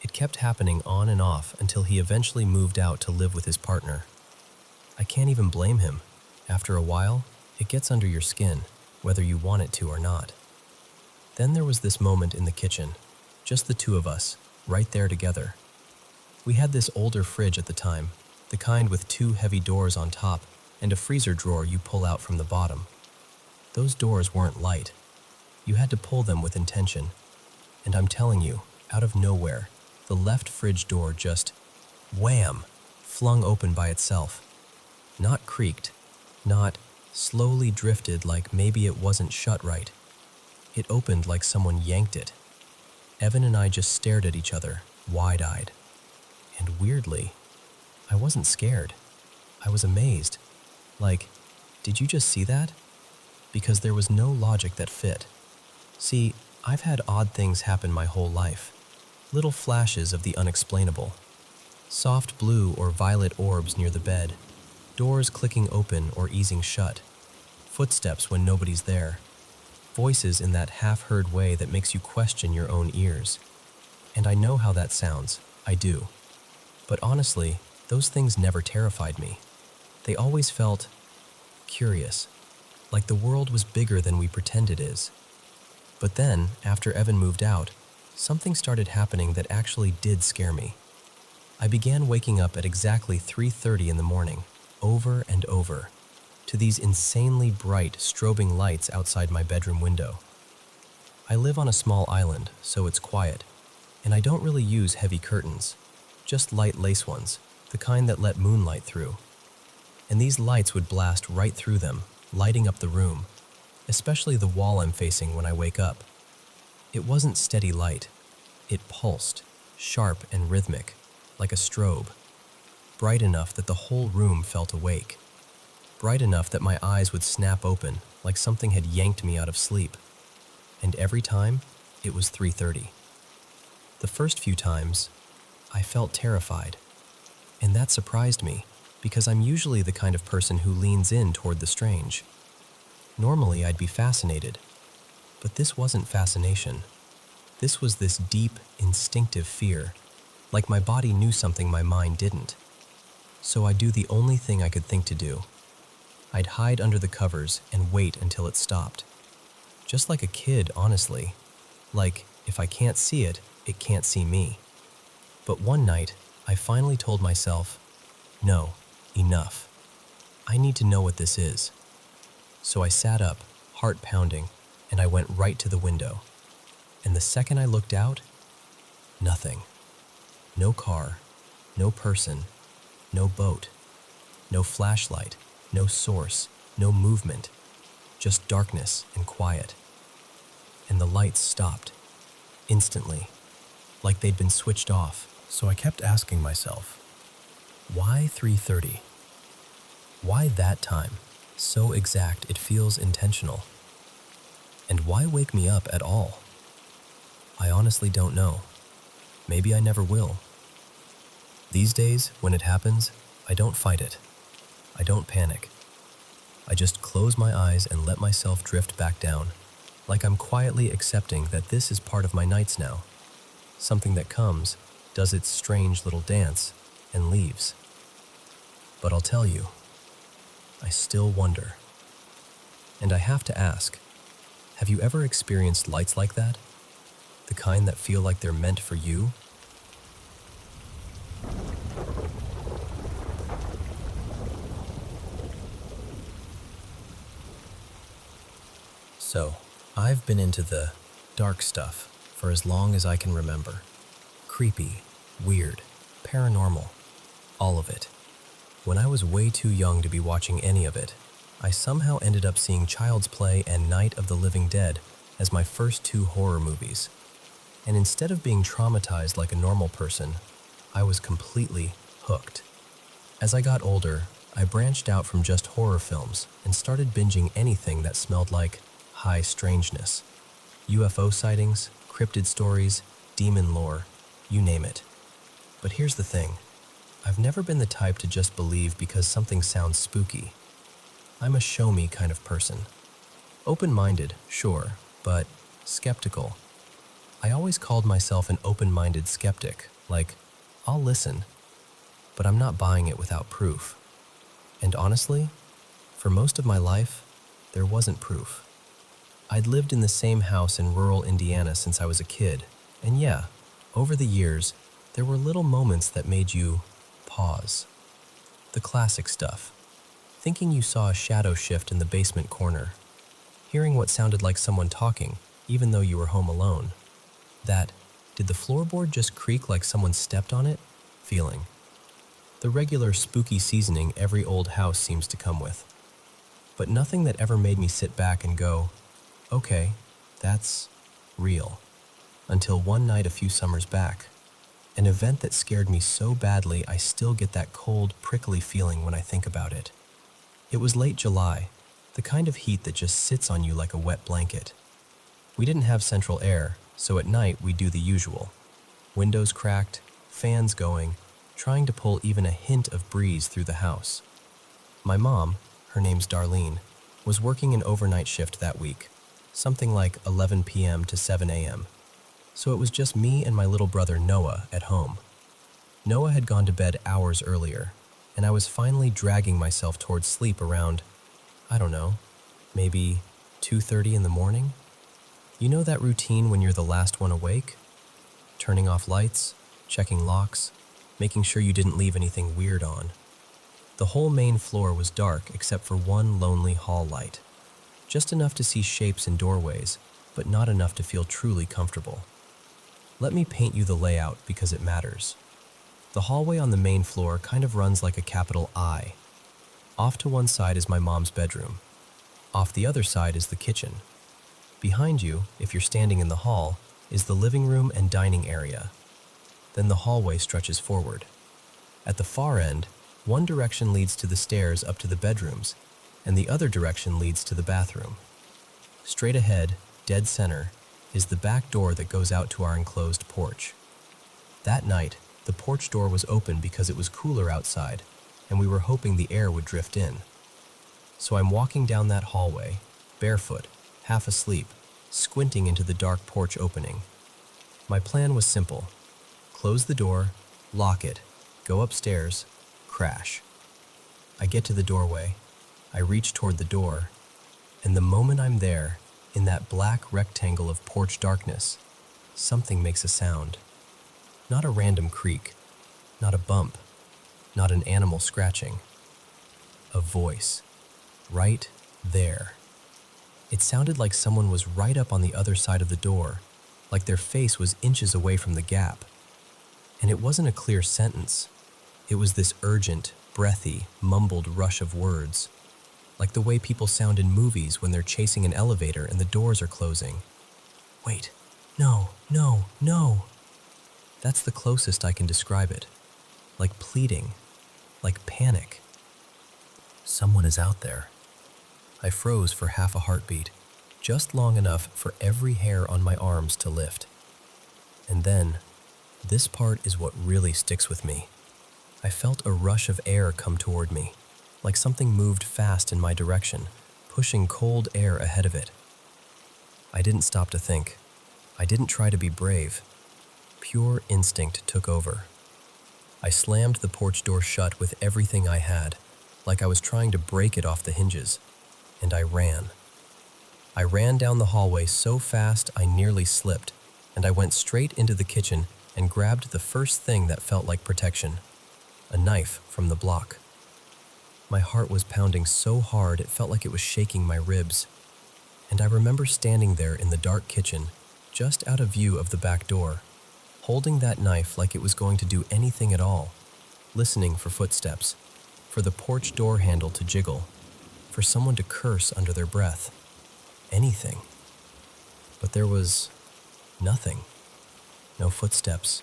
It kept happening on and off until he eventually moved out to live with his partner. I can't even blame him. After a while, it gets under your skin, whether you want it to or not. Then there was this moment in the kitchen, just the two of us, right there together. We had this older fridge at the time, the kind with 2 heavy doors on top and a freezer drawer you pull out from the bottom. Those doors weren't light. You had to pull them with intention. And I'm telling you, out of nowhere, the left fridge door just, wham, flung open by itself. Not creaked, not slowly drifted like maybe it wasn't shut right. It opened like someone yanked it. Evan and I just stared at each other, wide-eyed. And weirdly, I wasn't scared. I was amazed. Like, did you just see that? Because there was no logic that fit. See, I've had odd things happen my whole life. Little flashes of the unexplainable. Soft blue or violet orbs near the bed. Doors clicking open or easing shut. Footsteps when nobody's there. Voices in that half-heard way that makes you question your own ears. And I know how that sounds. I do. But honestly, those things never terrified me. They always felt curious, like the world was bigger than we pretend it is. But then, after Evan moved out, something started happening that actually did scare me. I began waking up at exactly 3:30 in the morning, over and over, to these insanely bright, strobing lights outside my bedroom window. I live on a small island, so it's quiet, and I don't really use heavy curtains, just light lace ones, the kind that let moonlight through. And these lights would blast right through them, lighting up the room, especially the wall I'm facing when I wake up. It wasn't steady light. It pulsed, sharp and rhythmic, like a strobe, bright enough that the whole room felt awake. Bright enough that my eyes would snap open like something had yanked me out of sleep. And every time, it was 3:30. The first few times, I felt terrified. And that surprised me, because I'm usually the kind of person who leans in toward the strange. Normally, I'd be fascinated. But this wasn't fascination. This was this deep, instinctive fear, like my body knew something my mind didn't. So I'd do the only thing I could think to do. I'd hide under the covers and wait until it stopped. Just like a kid, honestly. Like, if I can't see it, it can't see me. But one night, I finally told myself, no, enough. I need to know what this is. So I sat up, heart pounding, and I went right to the window. And the second I looked out, nothing. No car, no person, no boat, no flashlight, no source, no movement, just darkness and quiet. And the lights stopped, instantly, like they'd been switched off. So I kept asking myself, why 3:30? Why that time? So exact it feels intentional. And why wake me up at all? I honestly don't know. Maybe I never will. These days, when it happens, I don't fight it. I don't panic. I just close my eyes and let myself drift back down, like I'm quietly accepting that this is part of my nights now. Something that comes, does its strange little dance, and leaves. But I'll tell you, I still wonder. And I have to ask, have you ever experienced lights like that? The kind that feel like they're meant for you? So, I've been into the dark stuff for as long as I can remember. Creepy, weird, paranormal, all of it. When I was way too young to be watching any of it, I somehow ended up seeing Child's Play and Night of the Living Dead as my first two horror movies. And instead of being traumatized like a normal person, I was completely hooked. As I got older, I branched out from just horror films and started binging anything that smelled like high strangeness. UFO sightings, cryptid stories, demon lore, you name it. But here's the thing. I've never been the type to just believe because something sounds spooky. I'm a show-me kind of person. Open-minded, sure, but skeptical. I always called myself an open-minded skeptic, like, I'll listen, but I'm not buying it without proof. And honestly, for most of my life, there wasn't proof. I'd lived in the same house in rural Indiana since I was a kid, and yeah, over the years, there were little moments that made you pause. The classic stuff. Thinking you saw a shadow shift in the basement corner. Hearing what sounded like someone talking, even though you were home alone. That, did the floorboard just creak like someone stepped on it? Feeling. The regular spooky seasoning every old house seems to come with. But nothing that ever made me sit back and go, okay, that's real. Until one night a few summers back. An event that scared me so badly I still get that cold, prickly feeling when I think about it. It was late July, the kind of heat that just sits on you like a wet blanket. We didn't have central air, so at night we do the usual. Windows cracked, fans going, trying to pull even a hint of breeze through the house. My mom, her name's Darlene, was working an overnight shift that week, something like 11 p.m. to 7 a.m. So it was just me and my little brother Noah at home. Noah had gone to bed hours earlier, and I was finally dragging myself towards sleep around, I don't know, maybe 2:30 in the morning? You know that routine when you're the last one awake? Turning off lights, checking locks, making sure you didn't leave anything weird on. The whole main floor was dark except for one lonely hall light. Just enough to see shapes in doorways, but not enough to feel truly comfortable. Let me paint you the layout because it matters. The hallway on the main floor kind of runs like a capital I. Off to one side is my mom's bedroom. Off the other side is the kitchen. Behind you, if you're standing in the hall, is the living room and dining area. Then the hallway stretches forward. At the far end, one direction leads to the stairs up to the bedrooms, and the other direction leads to the bathroom. Straight ahead, dead center, is the back door that goes out to our enclosed porch. That night, the porch door was open because it was cooler outside, and we were hoping the air would drift in. So I'm walking down that hallway, barefoot, half asleep, squinting into the dark porch opening. My plan was simple. Close the door, lock it, go upstairs, crash. I get to the doorway, I reach toward the door, and the moment I'm there, in that black rectangle of porch darkness, something makes a sound. Not a random creak, not a bump, not an animal scratching. A voice, right there. It sounded like someone was right up on the other side of the door, like their face was inches away from the gap. And it wasn't a clear sentence. It was this urgent, breathy, mumbled rush of words, like the way people sound in movies when they're chasing an elevator and the doors are closing. Wait, no, no, no. That's the closest I can describe it. Like pleading, like panic. Someone is out there. I froze for half a heartbeat, just long enough for every hair on my arms to lift. And then, this part is what really sticks with me. I felt a rush of air come toward me, like something moved fast in my direction, pushing cold air ahead of it. I didn't stop to think. I didn't try to be brave. Pure instinct took over. I slammed the porch door shut with everything I had, like I was trying to break it off the hinges, and I ran. I ran down the hallway so fast I nearly slipped, and I went straight into the kitchen and grabbed the first thing that felt like protection, a knife from the block. My heart was pounding so hard it felt like it was shaking my ribs, and I remember standing there in the dark kitchen, just out of view of the back door, holding that knife like it was going to do anything at all, listening for footsteps, for the porch door handle to jiggle, for someone to curse under their breath. Anything. But there was nothing. No footsteps,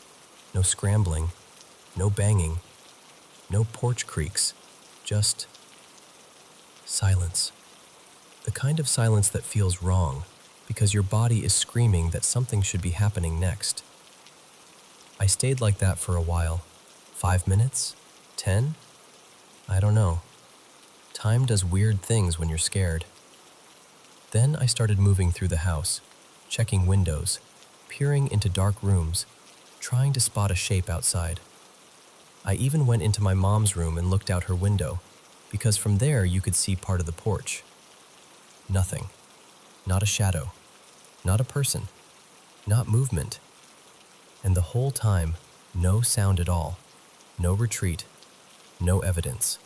no scrambling, no banging, no porch creaks, just silence. The kind of silence that feels wrong because your body is screaming that something should be happening next. I stayed like that for a while. 5 minutes? 10? I don't know. Time does weird things when you're scared. Then I started moving through the house, checking windows, peering into dark rooms, trying to spot a shape outside. I even went into my mom's room and looked out her window, because from there you could see part of the porch. Nothing. Not a shadow. Not a person. Not movement. And the whole time, no sound at all. No retreat. No evidence.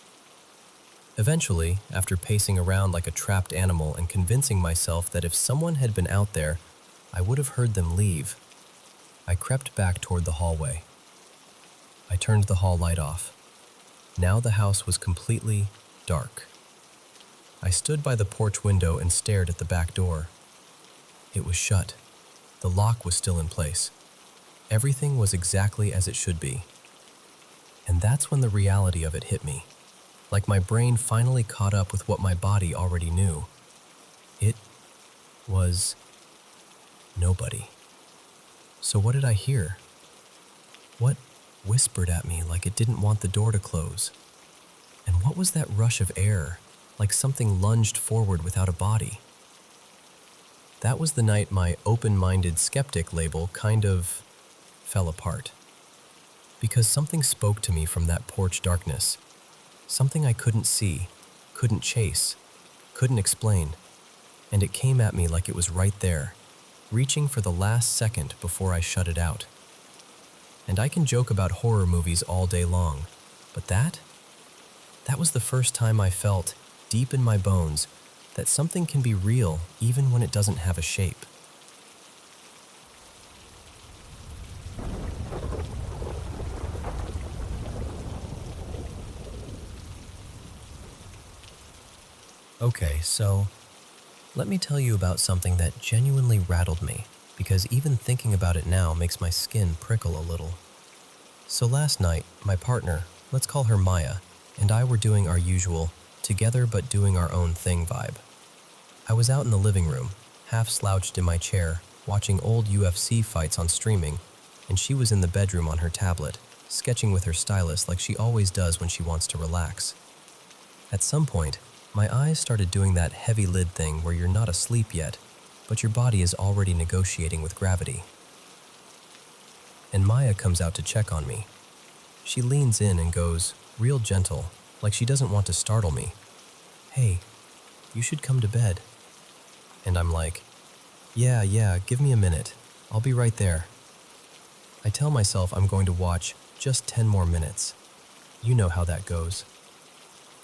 Eventually, after pacing around like a trapped animal and convincing myself that if someone had been out there, I would have heard them leave, I crept back toward the hallway. I turned the hall light off. Now the house was completely dark. I stood by the porch window and stared at the back door. It was shut. The lock was still in place. Everything was exactly as it should be. And that's when the reality of it hit me. Like my brain finally caught up with what my body already knew. It was nobody. So what did I hear? What whispered at me like it didn't want the door to close? And what was that rush of air, like something lunged forward without a body? That was the night my open-minded skeptic label kind of fell apart. Because something spoke to me from that porch darkness. Something I couldn't see, couldn't chase, couldn't explain, and it came at me like it was right there, reaching for the last second before I shut it out. And I can joke about horror movies all day long, but that was the first time I felt, deep in my bones, that something can be real even when it doesn't have a shape. Okay, so let me tell you about something that genuinely rattled me, because even thinking about it now makes my skin prickle a little. So last night, my partner, let's call her Maya, and I were doing our usual, together but doing our own thing vibe. I was out in the living room, half slouched in my chair, watching old UFC fights on streaming, and she was in the bedroom on her tablet, sketching with her stylus like she always does when she wants to relax. At some point, my eyes started doing that heavy lid thing where you're not asleep yet, but your body is already negotiating with gravity. And Maya comes out to check on me. She leans in and goes, real gentle, like she doesn't want to startle me. "Hey, you should come to bed." And I'm like, yeah, give me a minute. I'll be right there." I tell myself I'm going to watch just 10 more minutes. You know how that goes.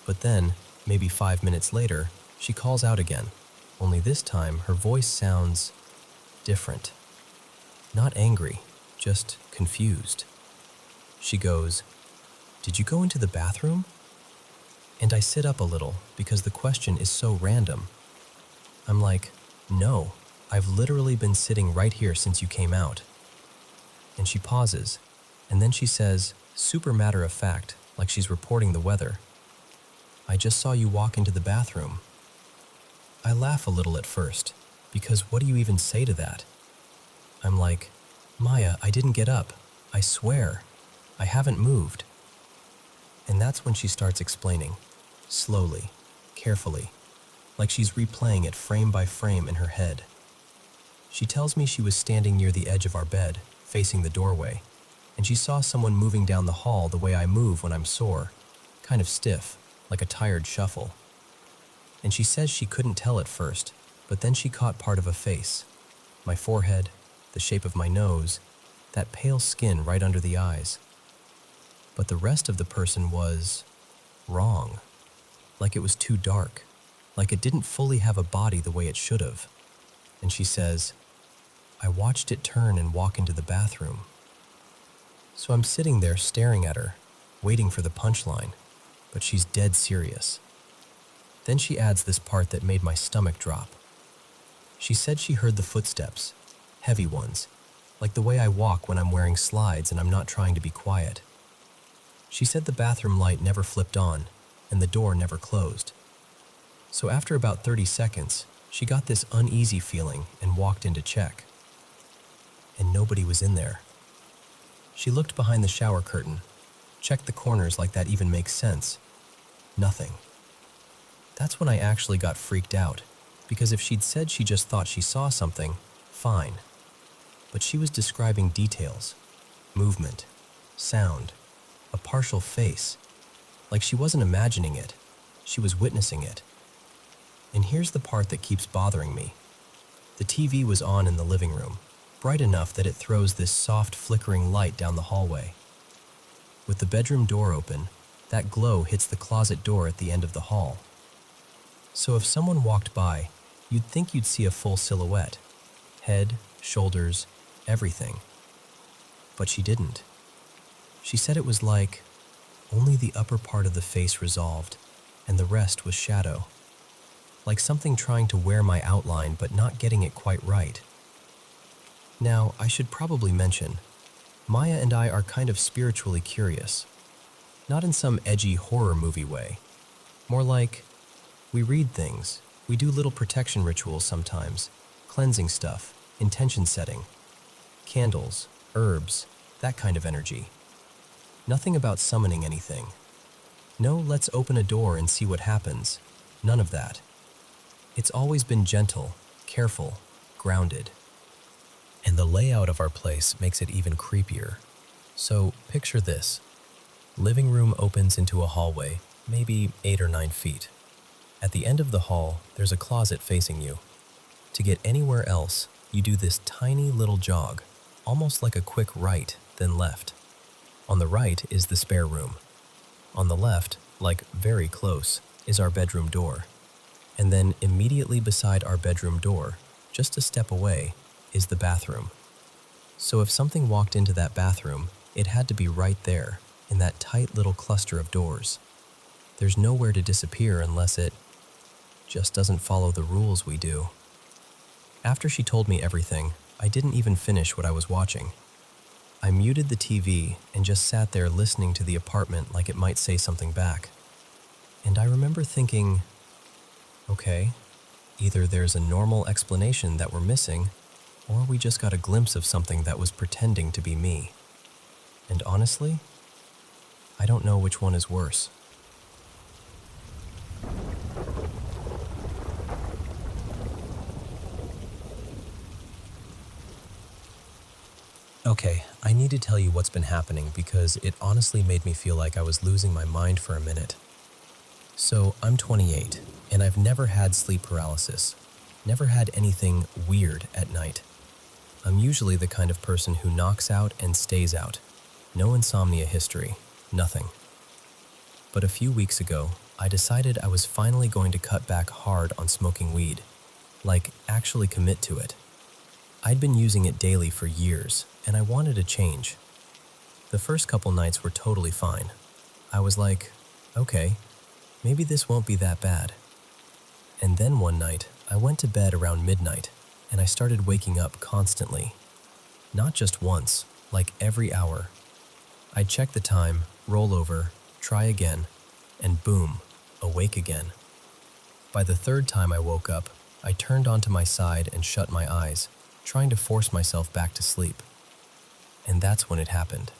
But then, maybe 5 minutes later, she calls out again, only this time her voice sounds different. Not angry, just confused. She goes, "Did you go into the bathroom?" And I sit up a little because the question is so random. I'm like, "No, I've literally been sitting right here since you came out." And she pauses, and then she says, super matter of fact, like she's reporting the weather, "I just saw you walk into the bathroom." I laugh a little at first, because what do you even say to that? I'm like, "Maya, I didn't get up. I swear. I haven't moved." And that's when she starts explaining, slowly, carefully, like she's replaying it frame by frame in her head. She tells me she was standing near the edge of our bed, facing the doorway, and she saw someone moving down the hall the way I move when I'm sore, kind of stiff, like a tired shuffle. And she says she couldn't tell at first, but then she caught part of a face, my forehead, the shape of my nose, that pale skin right under the eyes. But the rest of the person was wrong, like it was too dark, like it didn't fully have a body the way it should have. And she says, "I watched it turn and walk into the bathroom." So I'm sitting there staring at her, waiting for the punchline, but she's dead serious. Then she adds this part that made my stomach drop. She said she heard the footsteps, heavy ones, like the way I walk when I'm wearing slides and I'm not trying to be quiet. She said the bathroom light never flipped on and the door never closed. So after about 30 seconds, she got this uneasy feeling and walked in to check. And nobody was in there. She looked behind the shower curtain, checked the corners like that even makes sense. Nothing. That's when I actually got freaked out, because if she'd said she just thought she saw something, fine. But she was describing details, movement, sound, a partial face, like she wasn't imagining it, she was witnessing it. And here's the part that keeps bothering me. The TV was on in the living room, bright enough that it throws this soft flickering light down the hallway. With the bedroom door open, that glow hits the closet door at the end of the hall. So if someone walked by, you'd think you'd see a full silhouette, head, shoulders, everything. But she didn't. She said it was like only the upper part of the face resolved, and the rest was shadow. Like something trying to wear my outline but not getting it quite right. Now, I should probably mention, Maya and I are kind of spiritually curious. Not in some edgy horror movie way. More like, we read things, we do little protection rituals sometimes, cleansing stuff, intention setting, candles, herbs, that kind of energy. Nothing about summoning anything. No, let's open a door and see what happens. None of that. It's always been gentle, careful, grounded. And the layout of our place makes it even creepier. So picture this. Living room opens into a hallway, maybe 8 or 9 feet. At the end of the hall, there's a closet facing you. To get anywhere else, you do this tiny little jog, almost like a quick right, then left. On the right is the spare room. On the left, like very close, is our bedroom door. And then immediately beside our bedroom door, just a step away, is the bathroom. So if something walked into that bathroom, it had to be right there, in that tight little cluster of doors. There's nowhere to disappear unless it just doesn't follow the rules we do. After she told me everything, I didn't even finish what I was watching. I muted the TV and just sat there listening to the apartment like it might say something back. And I remember thinking, okay, either there's a normal explanation that we're missing, or we just got a glimpse of something that was pretending to be me. And honestly, I don't know which one is worse. Okay, I need to tell you what's been happening because it honestly made me feel like I was losing my mind for a minute. So, I'm 28, and I've never had sleep paralysis. Never had anything weird at night. I'm usually the kind of person who knocks out and stays out. No insomnia history, nothing. But a few weeks ago, I decided I was finally going to cut back hard on smoking weed. Like, actually commit to it. I'd been using it daily for years, and I wanted a change. The first couple nights were totally fine. I was like, okay, maybe this won't be that bad. And then one night, I went to bed around midnight, and I started waking up constantly. Not just once, like every hour. I'd check the time, roll over, try again, and boom, awake again. By the third time I woke up, I turned onto my side and shut my eyes, trying to force myself back to sleep. And that's when it happened.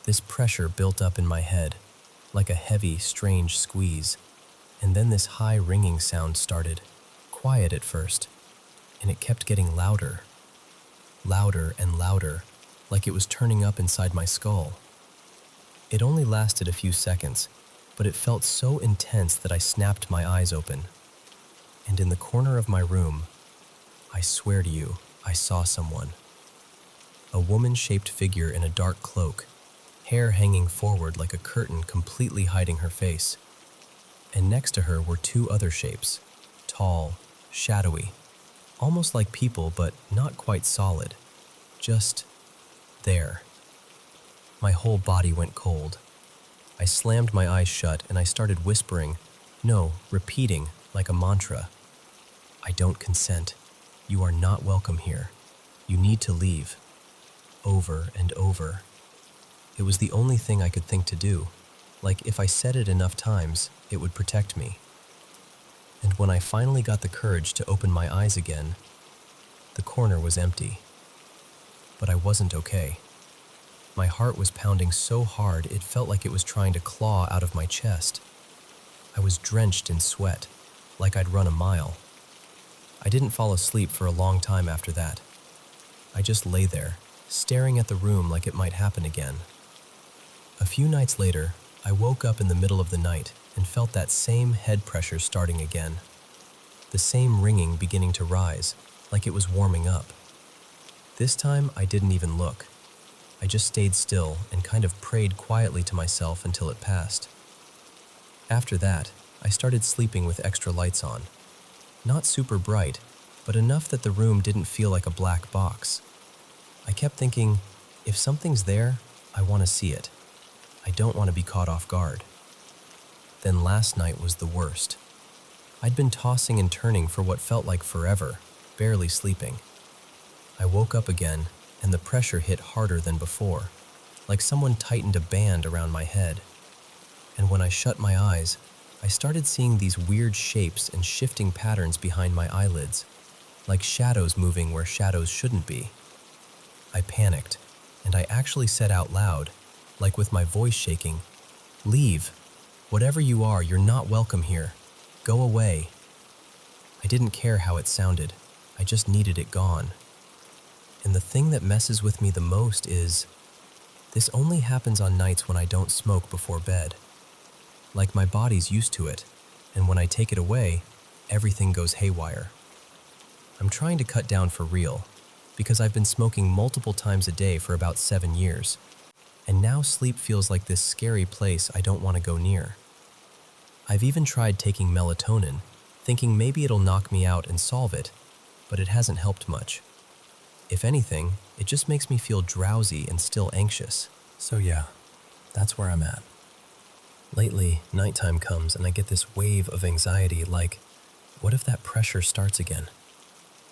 This pressure built up in my head, like a heavy, strange squeeze, and then this high ringing sound started, quiet at first, and it kept getting louder. Louder and louder, like it was turning up inside my skull. It only lasted a few seconds, but it felt so intense that I snapped my eyes open. And in the corner of my room, I swear to you, I saw someone. A woman-shaped figure in a dark cloak, hair hanging forward like a curtain completely hiding her face. And next to her were two other shapes, tall, shadowy, almost like people but not quite solid, just there. My whole body went cold. I slammed my eyes shut and I started whispering, no, repeating like a mantra. I don't consent. You are not welcome here. You need to leave. Over and over. It was the only thing I could think to do. Like if I said it enough times, it would protect me. And when I finally got the courage to open my eyes again, the corner was empty. But I wasn't okay. My heart was pounding so hard it felt like it was trying to claw out of my chest. I was drenched in sweat, like I'd run a mile. I didn't fall asleep for a long time after that. I just lay there, staring at the room like it might happen again. A few nights later, I woke up in the middle of the night and felt that same head pressure starting again. The same ringing beginning to rise, like it was warming up. This time, I didn't even look. I just stayed still and kind of prayed quietly to myself until it passed. After that, I started sleeping with extra lights on. Not super bright, but enough that the room didn't feel like a black box. I kept thinking, if something's there, I want to see it. I don't want to be caught off guard. Then last night was the worst. I'd been tossing and turning for what felt like forever, barely sleeping. I woke up again, and the pressure hit harder than before, like someone tightened a band around my head. And when I shut my eyes, I started seeing these weird shapes and shifting patterns behind my eyelids, like shadows moving where shadows shouldn't be. I panicked, and I actually said out loud, like with my voice shaking, "Leave. Whatever you are, you're not welcome here. Go away." I didn't care how it sounded. I just needed it gone. And the thing that messes with me the most is, this only happens on nights when I don't smoke before bed. Like my body's used to it, and when I take it away, everything goes haywire. I'm trying to cut down for real, because I've been smoking multiple times a day for about 7 years, and now sleep feels like this scary place I don't want to go near. I've even tried taking melatonin, thinking maybe it'll knock me out and solve it, but it hasn't helped much. If anything, it just makes me feel drowsy and still anxious. So yeah, that's where I'm at. Lately, nighttime comes and I get this wave of anxiety like, what if that pressure starts again?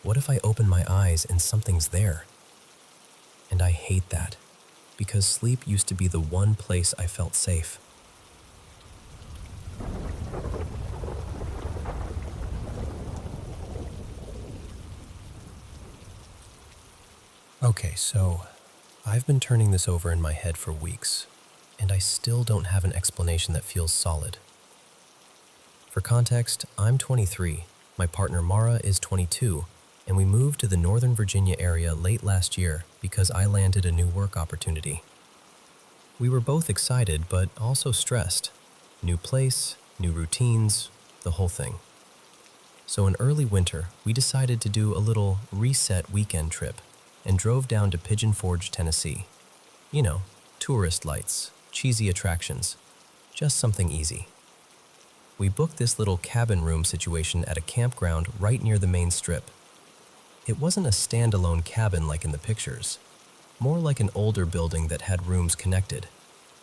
What if I open my eyes and something's there? And I hate that, because sleep used to be the one place I felt safe. Okay, so I've been turning this over in my head for weeks, and I still don't have an explanation that feels solid. For context, I'm 23, my partner Mara is 22, and we moved to the Northern Virginia area late last year because I landed a new work opportunity. We were both excited, but also stressed. New place, new routines, the whole thing. So in early winter, we decided to do a little reset weekend trip and drove down to Pigeon Forge, Tennessee. You know, tourist lights, cheesy attractions, just something easy. We booked this little cabin room situation at a campground right near the main strip. It wasn't a standalone cabin like in the pictures, more like an older building that had rooms connected,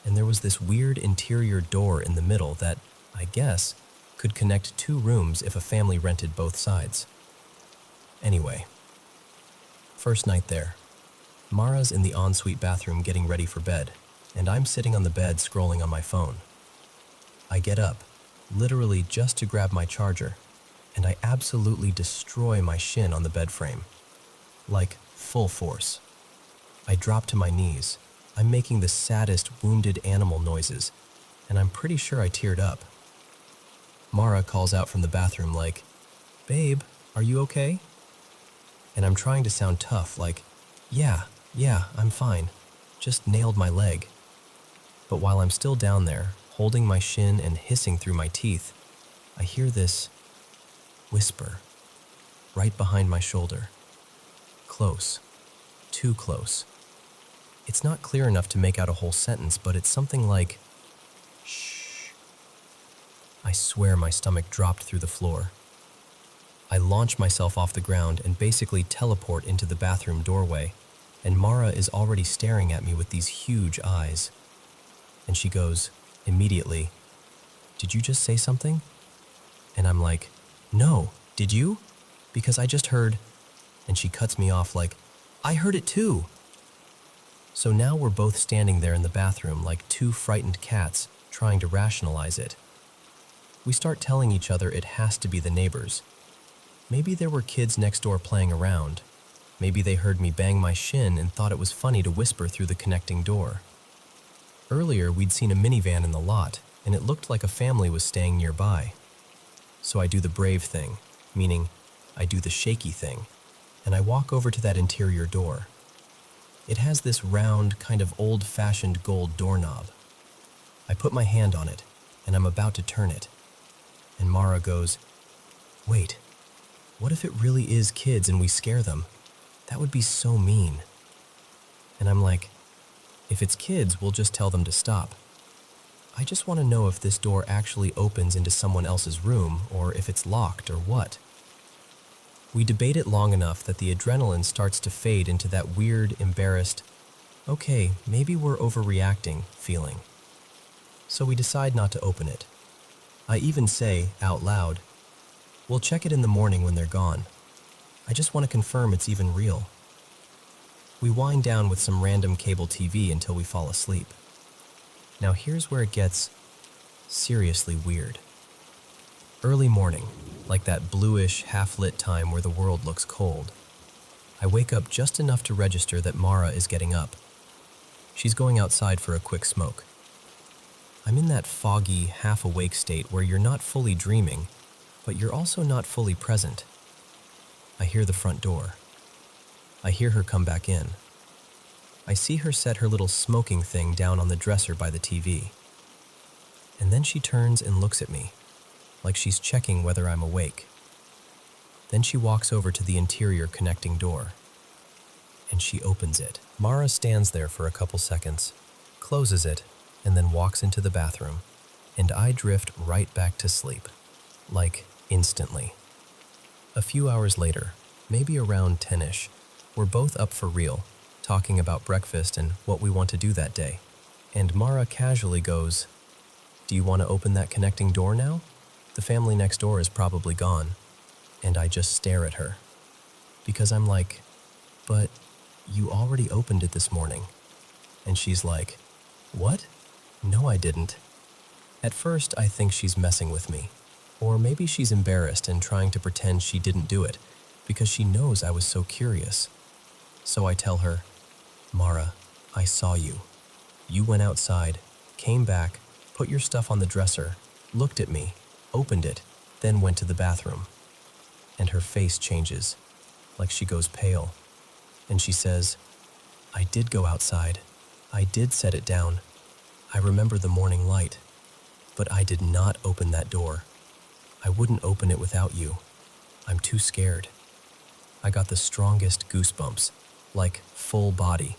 and there was this weird interior door in the middle that, I guess, could connect two rooms if a family rented both sides. Anyway, first night there. Mara's in the ensuite bathroom getting ready for bed, and I'm sitting on the bed scrolling on my phone. I get up, literally just to grab my charger, and I absolutely destroy my shin on the bed frame. Like, full force. I drop to my knees. I'm making the saddest wounded animal noises, and I'm pretty sure I teared up. Mara calls out from the bathroom like, "Babe, are you okay?" And I'm trying to sound tough like, Yeah, I'm fine. Just nailed my leg." But while I'm still down there, holding my shin and hissing through my teeth, I hear this whisper right behind my shoulder. Close. Too close. It's not clear enough to make out a whole sentence, but it's something like, "Shh." I swear my stomach dropped through the floor. I launch myself off the ground and basically teleport into the bathroom doorway, and Mara is already staring at me with these huge eyes. And she goes, immediately, "Did you just say something?" And I'm like, "No, did you? Because I just heard," and she cuts me off like, "I heard it too." So now we're both standing there in the bathroom like two frightened cats trying to rationalize it. We start telling each other it has to be the neighbors. Maybe there were kids next door playing around. Maybe they heard me bang my shin and thought it was funny to whisper through the connecting door. Earlier, we'd seen a minivan in the lot, and it looked like a family was staying nearby. So I do the brave thing, meaning I do the shaky thing, and I walk over to that interior door. It has this round, kind of old-fashioned gold doorknob. I put my hand on it, and I'm about to turn it. And Mara goes, "Wait, what if it really is kids and we scare them? That would be so mean." And I'm like, "If it's kids, we'll just tell them to stop. I just want to know if this door actually opens into someone else's room or if it's locked or what." We debate it long enough that the adrenaline starts to fade into that weird, embarrassed, "Okay, maybe we're overreacting" feeling. So we decide not to open it. I even say, out loud, "We'll check it in the morning when they're gone. I just want to confirm it's even real." We wind down with some random cable TV until we fall asleep. Now here's where it gets seriously weird. Early morning, like that bluish, half-lit time where the world looks cold. I wake up just enough to register that Mara is getting up. She's going outside for a quick smoke. I'm in that foggy, half-awake state where you're not fully dreaming, but you're also not fully present. I hear the front door. I hear her come back in. I see her set her little smoking thing down on the dresser by the TV. And then she turns and looks at me, like she's checking whether I'm awake. Then she walks over to the interior connecting door, and she opens it. Mara stands there for a couple seconds, closes it, and then walks into the bathroom, and I drift right back to sleep, like instantly. A few hours later, maybe around 10-ish, we're both up for real, talking about breakfast and what we want to do that day. And Mara casually goes, "Do you want to open that connecting door now? The family next door is probably gone." And I just stare at her, because I'm like, "But you already opened it this morning." And she's like, "What? No, I didn't." At first, I think she's messing with me. Or maybe she's embarrassed and trying to pretend she didn't do it, because she knows I was so curious. So I tell her, "Mara, I saw you. You went outside, came back, put your stuff on the dresser, looked at me, opened it, then went to the bathroom." And her face changes, like she goes pale. And she says, I did go outside. I did set it down. I remember the morning light. But I did not open that door. I wouldn't open it without you. I'm too scared. I got the strongest goosebumps, like full body,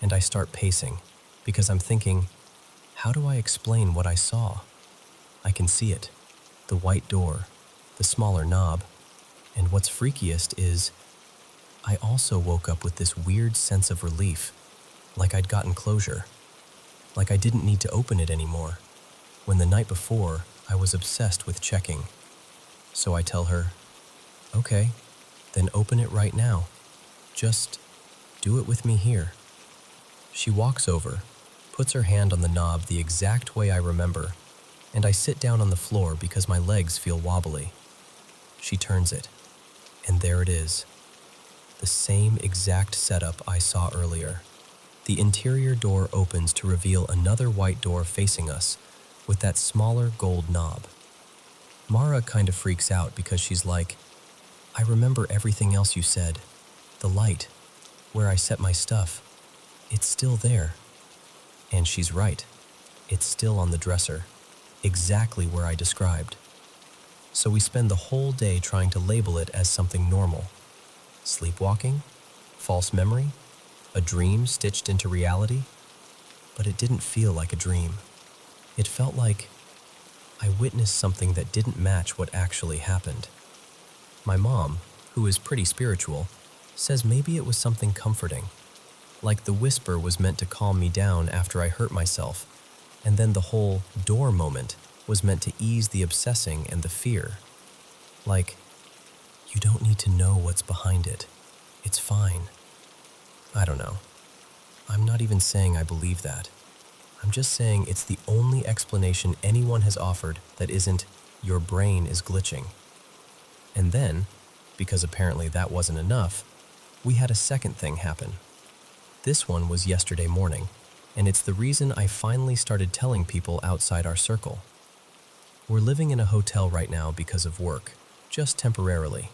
and I start pacing because I'm thinking, how do I explain what I saw? I can see it, the white door, the smaller knob, and what's freakiest is I also woke up with this weird sense of relief, like I'd gotten closure, like I didn't need to open it anymore, when the night before I was obsessed with checking. So I tell her, okay, then open it right now. Just do it with me here. She walks over, puts her hand on the knob the exact way I remember, and I sit down on the floor because my legs feel wobbly. She turns it, and there it is. The same exact setup I saw earlier. The interior door opens to reveal another white door facing us with that smaller gold knob. Mara kind of freaks out because she's like, I remember everything else you said. The light, where I set my stuff, it's still there. And she's right. It's still on the dresser, exactly where I described. So we spend the whole day trying to label it as something normal. Sleepwalking? False memory? A dream stitched into reality? But it didn't feel like a dream. It felt like I witnessed something that didn't match what actually happened. My mom, who is pretty spiritual, says maybe it was something comforting, like the whisper was meant to calm me down after I hurt myself, and then the whole door moment was meant to ease the obsessing and the fear. Like, you don't need to know what's behind it. It's fine. I don't know. I'm not even saying I believe that. I'm just saying it's the only explanation anyone has offered that isn't, your brain is glitching. And then, because apparently that wasn't enough, we had a second thing happen. This one was yesterday morning, and it's the reason I finally started telling people outside our circle. We're living in a hotel right now because of work, just temporarily.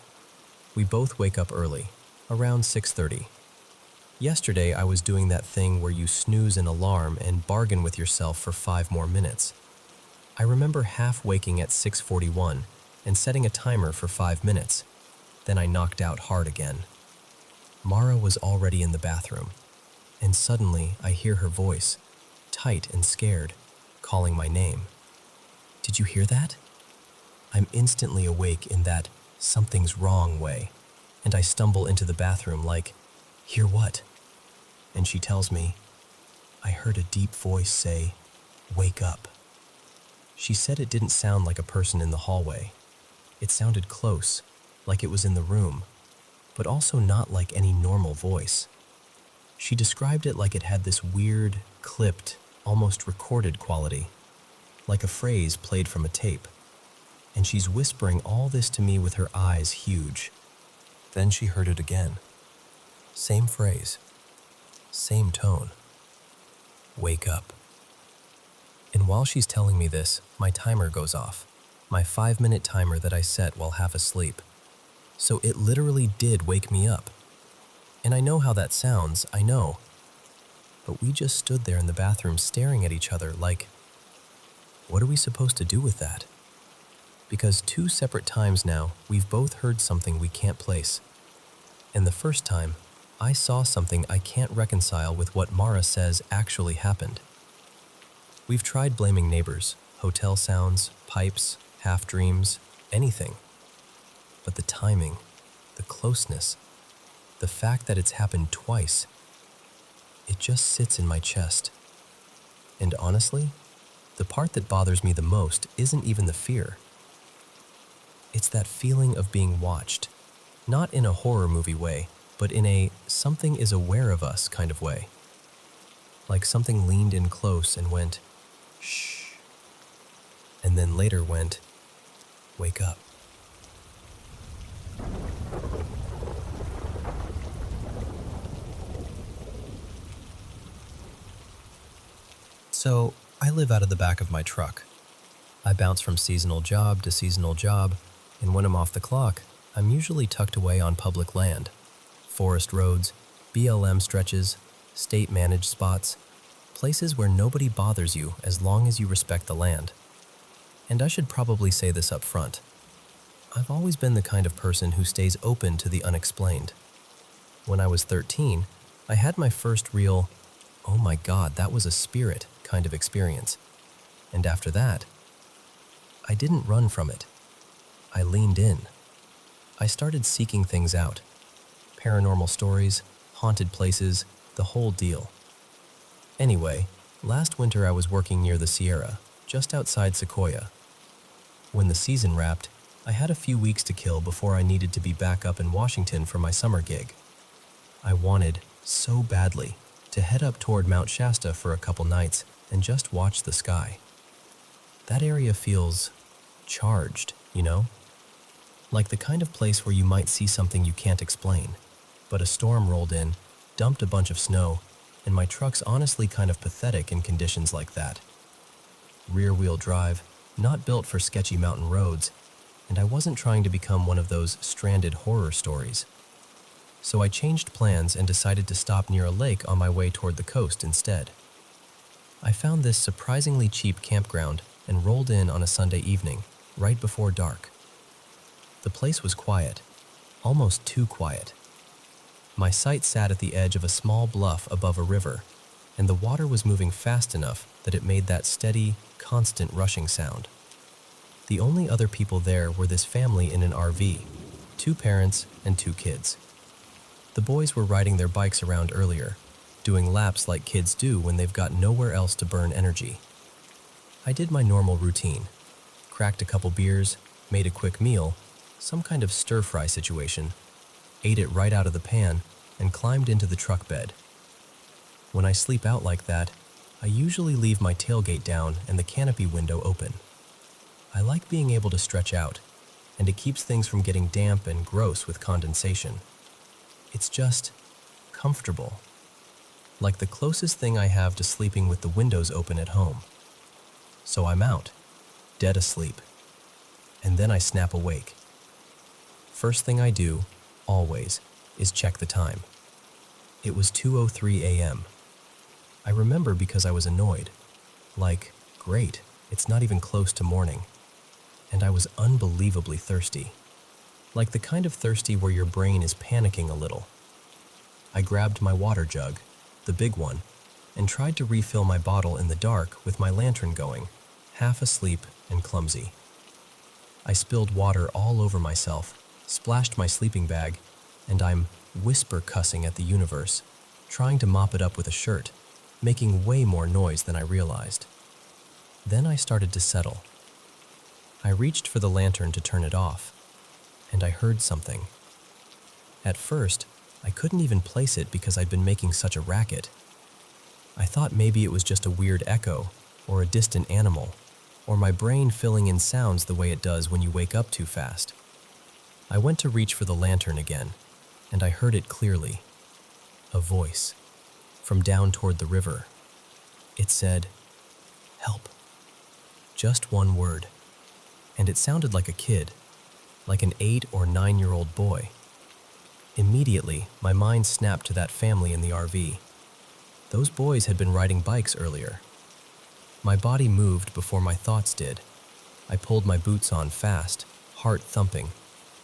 We both wake up early, around 6:30. Yesterday I was doing that thing where you snooze an alarm and bargain with yourself for 5 more minutes. I remember half waking at 6:41 and setting a timer for 5 minutes. Then I knocked out hard again. Mara was already in the bathroom, and suddenly I hear her voice, tight and scared, calling my name. Did you hear that? I'm instantly awake in that something's wrong way, and I stumble into the bathroom like, hear what? And she tells me, I heard a deep voice say, wake up. She said it didn't sound like a person in the hallway. It sounded close, like it was in the room, but also not like any normal voice. She described it like it had this weird, clipped, almost recorded quality, like a phrase played from a tape. And she's whispering all this to me with her eyes huge. Then she heard it again. Same phrase, same tone. Wake up. And while she's telling me this, my timer goes off, my 5-minute timer that I set while half asleep. So it literally did wake me up. And I know how that sounds, I know. But we just stood there in the bathroom staring at each other like, what are we supposed to do with that? Because 2 separate times now, we've both heard something we can't place. And the first time, I saw something I can't reconcile with what Mara says actually happened. We've tried blaming neighbors, hotel sounds, pipes, half-dreams, anything. But the timing, the closeness, the fact that it's happened twice, it just sits in my chest. And honestly, the part that bothers me the most isn't even the fear. It's that feeling of being watched, not in a horror movie way, but in a something is aware of us kind of way. Like something leaned in close and went, shh, and then later went, wake up. So, I live out of the back of my truck. I bounce from seasonal job to seasonal job, and when I'm off the clock, I'm usually tucked away on public land. Forest roads, BLM stretches, state-managed spots, places where nobody bothers you as long as you respect the land. And I should probably say this up front. I've always been the kind of person who stays open to the unexplained. When I was 13, I had my first real, "oh my God, that was a spirit" kind of experience. And after that, I didn't run from it. I leaned in. I started seeking things out. Paranormal stories, haunted places, the whole deal. Anyway, last winter I was working near the Sierra, just outside Sequoia. When the season wrapped, I had a few weeks to kill before I needed to be back up in Washington for my summer gig. I wanted, so badly, to head up toward Mount Shasta for a couple nights and just watch the sky. That area feels charged, you know? Like the kind of place where you might see something you can't explain. But a storm rolled in, dumped a bunch of snow, and my truck's honestly kind of pathetic in conditions like that. Rear-wheel drive, not built for sketchy mountain roads, and I wasn't trying to become one of those stranded horror stories. So I changed plans and decided to stop near a lake on my way toward the coast instead. I found this surprisingly cheap campground and rolled in on a Sunday evening, right before dark. The place was quiet, almost too quiet. My site sat at the edge of a small bluff above a river, and the water was moving fast enough that it made that steady, constant rushing sound. The only other people there were this family in an RV, 2 parents and 2 kids. The boys were riding their bikes around earlier, doing laps like kids do when they've got nowhere else to burn energy. I did my normal routine, cracked a couple beers, made a quick meal, some kind of stir-fry situation, ate it right out of the pan, and climbed into the truck bed. When I sleep out like that, I usually leave my tailgate down and the canopy window open. I like being able to stretch out, and it keeps things from getting damp and gross with condensation. It's just comfortable. Like the closest thing I have to sleeping with the windows open at home. So I'm out, dead asleep. And then I snap awake. First thing I do, always, is check the time. It was 2:03 a.m. I remember because I was annoyed. Like, great, it's not even close to morning. And I was unbelievably thirsty. Like the kind of thirsty where your brain is panicking a little. I grabbed my water jug, the big one, and tried to refill my bottle in the dark with my lantern going, half asleep and clumsy. I spilled water all over myself, splashed my sleeping bag, and I'm whisper cussing at the universe, trying to mop it up with a shirt, making way more noise than I realized. Then I started to settle. I reached for the lantern to turn it off, and I heard something. At first, I couldn't even place it because I'd been making such a racket. I thought maybe it was just a weird echo, or a distant animal, or my brain filling in sounds the way it does when you wake up too fast. I went to reach for the lantern again, and I heard it clearly. A voice, from down toward the river. It said, "Help." Just one word. And it sounded like a kid, like an 8 or 9-year-old boy. Immediately, my mind snapped to that family in the RV. Those boys had been riding bikes earlier. My body moved before my thoughts did. I pulled my boots on fast, heart thumping,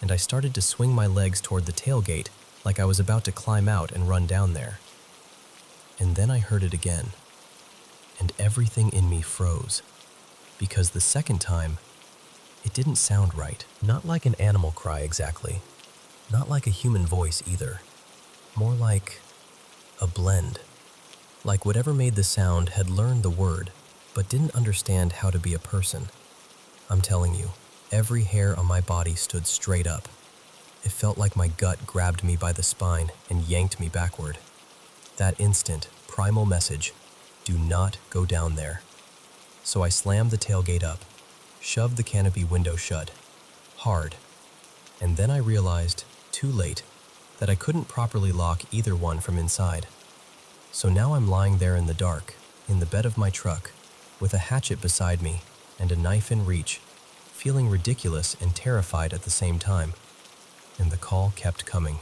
and I started to swing my legs toward the tailgate like I was about to climb out and run down there. And then I heard it again, and everything in me froze, because the second time, it didn't sound right. Not like an animal cry exactly. Not like a human voice either. More like a blend. Like whatever made the sound had learned the word, but didn't understand how to be a person. I'm telling you, every hair on my body stood straight up. It felt like my gut grabbed me by the spine and yanked me backward. That instant, primal message, do not go down there. So I slammed the tailgate up, shoved the canopy window shut, hard, and then I realized, too late, that I couldn't properly lock either one from inside. So now I'm lying there in the dark, in the bed of my truck, with a hatchet beside me and a knife in reach, feeling ridiculous and terrified at the same time. And the call kept coming.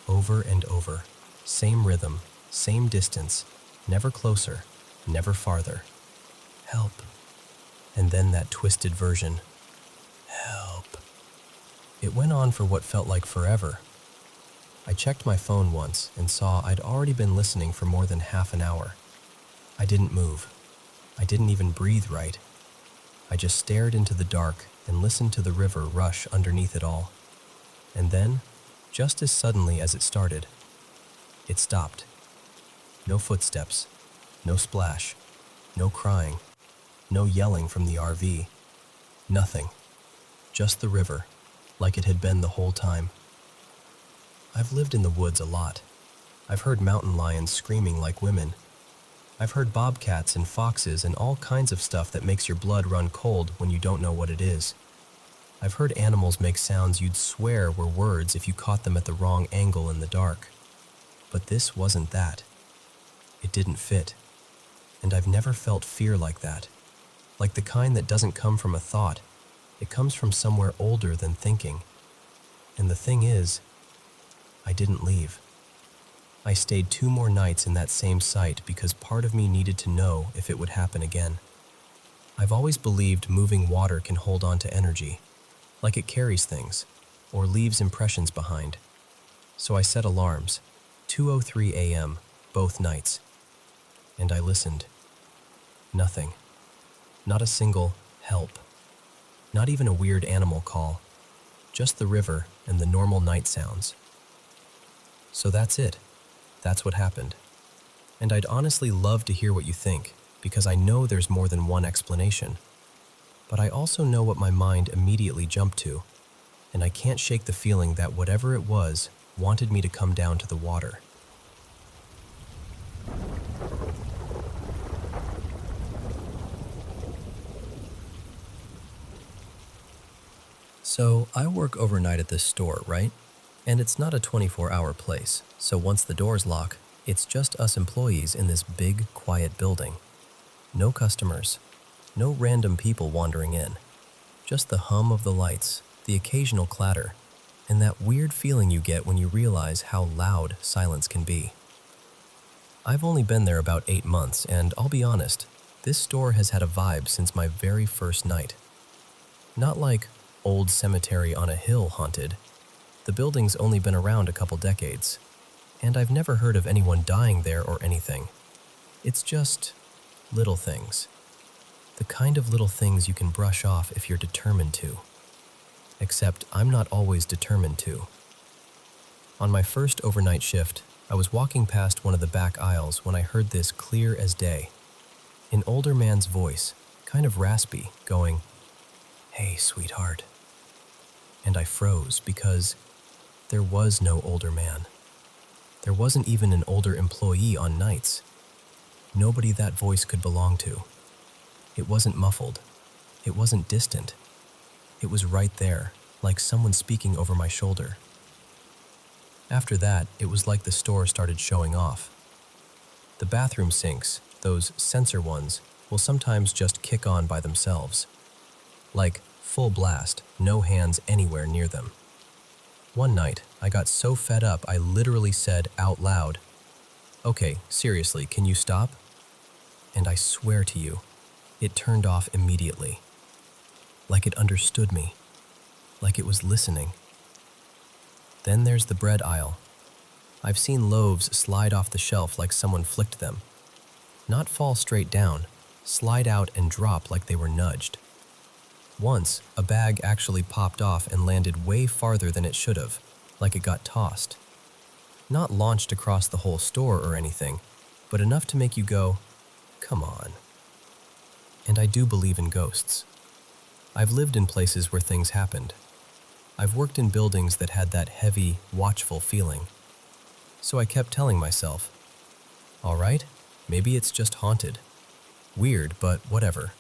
Over and over, same rhythm, Same distance, never closer, never farther. Help. And then that twisted version. Help. It went on for what felt like forever. I checked my phone once and saw I'd already been listening for more than half an hour. I didn't move. I didn't even breathe right. I just stared into the dark and listened to the river rush underneath it all. And then, just as suddenly as it started, it stopped. No footsteps, no splash, no crying, no yelling from the RV. Nothing. Just the river, like it had been the whole time. I've lived in the woods a lot. I've heard mountain lions screaming like women. I've heard bobcats and foxes and all kinds of stuff that makes your blood run cold when you don't know what it is. I've heard animals make sounds you'd swear were words if you caught them at the wrong angle in the dark. But this wasn't that. It didn't fit. And I've never felt fear like that. Like the kind that doesn't come from a thought. It comes from somewhere older than thinking. And the thing is, I didn't leave. I stayed 2 more nights in that same site because part of me needed to know if it would happen again. I've always believed moving water can hold on to energy, like it carries things, or leaves impressions behind. So I set alarms, 2:03 a.m., both nights. And I listened. Nothing. Not a single help. Not even a weird animal call. Just the river and the normal night sounds. So that's it. That's what happened. And I'd honestly love to hear what you think, because I know there's more than one explanation. But I also know what my mind immediately jumped to, and I can't shake the feeling that whatever it was wanted me to come down to the water. So I work overnight at this store, right? And it's not a 24-hour place, so once the doors lock, it's just us employees in this big, quiet building. No customers, no random people wandering in. Just the hum of the lights, the occasional clatter, and that weird feeling you get when you realize how loud silence can be. I've only been there about 8 months, and I'll be honest, this store has had a vibe since my very first night. Not like old cemetery on a hill haunted. The building's only been around a couple decades, and I've never heard of anyone dying there or anything. It's just little things. The kind of little things you can brush off if you're determined to. Except I'm not always determined to. On my first overnight shift, I was walking past one of the back aisles when I heard this clear as day. An older man's voice, kind of raspy, going, "Hey, sweetheart." And I froze because there was no older man. There wasn't even an older employee on nights. Nobody that voice could belong to. It wasn't muffled. It wasn't distant. It was right there, like someone speaking over my shoulder. After that, it was like the store started showing off. The bathroom sinks, those sensor ones, will sometimes just kick on by themselves. Like full blast, no hands anywhere near them. One night, I got so fed up I literally said out loud, "Okay, seriously, can you stop?" And I swear to you, it turned off immediately. Like it understood me. Like it was listening. Then there's the bread aisle. I've seen loaves slide off the shelf like someone flicked them. Not fall straight down, slide out and drop like they were nudged. Once, a bag actually popped off and landed way farther than it should have, like it got tossed. Not launched across the whole store or anything, but enough to make you go, "Come on." And I do believe in ghosts. I've lived in places where things happened. I've worked in buildings that had that heavy, watchful feeling. So I kept telling myself, all right, maybe it's just haunted. Weird, but whatever.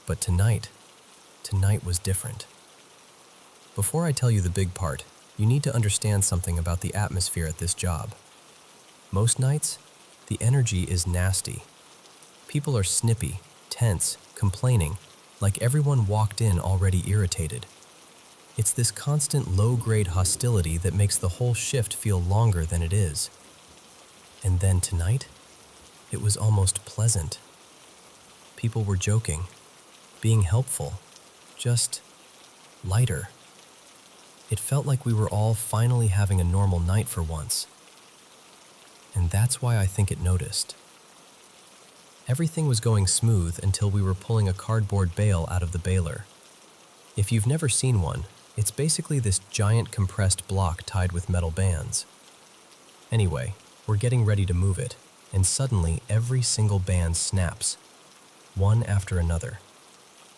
But tonight was different. Before I tell you the big part, you need to understand something about the atmosphere at this job. Most nights, the energy is nasty. People are snippy, tense, complaining, like everyone walked in already irritated. It's this constant low-grade hostility that makes the whole shift feel longer than it is. And then tonight, it was almost pleasant. People were joking, being helpful, just lighter. It felt like we were all finally having a normal night for once. And that's why I think it noticed. Everything was going smooth until we were pulling a cardboard bale out of the baler. If you've never seen one, it's basically this giant compressed block tied with metal bands. Anyway, we're getting ready to move it, and suddenly every single band snaps, one after another.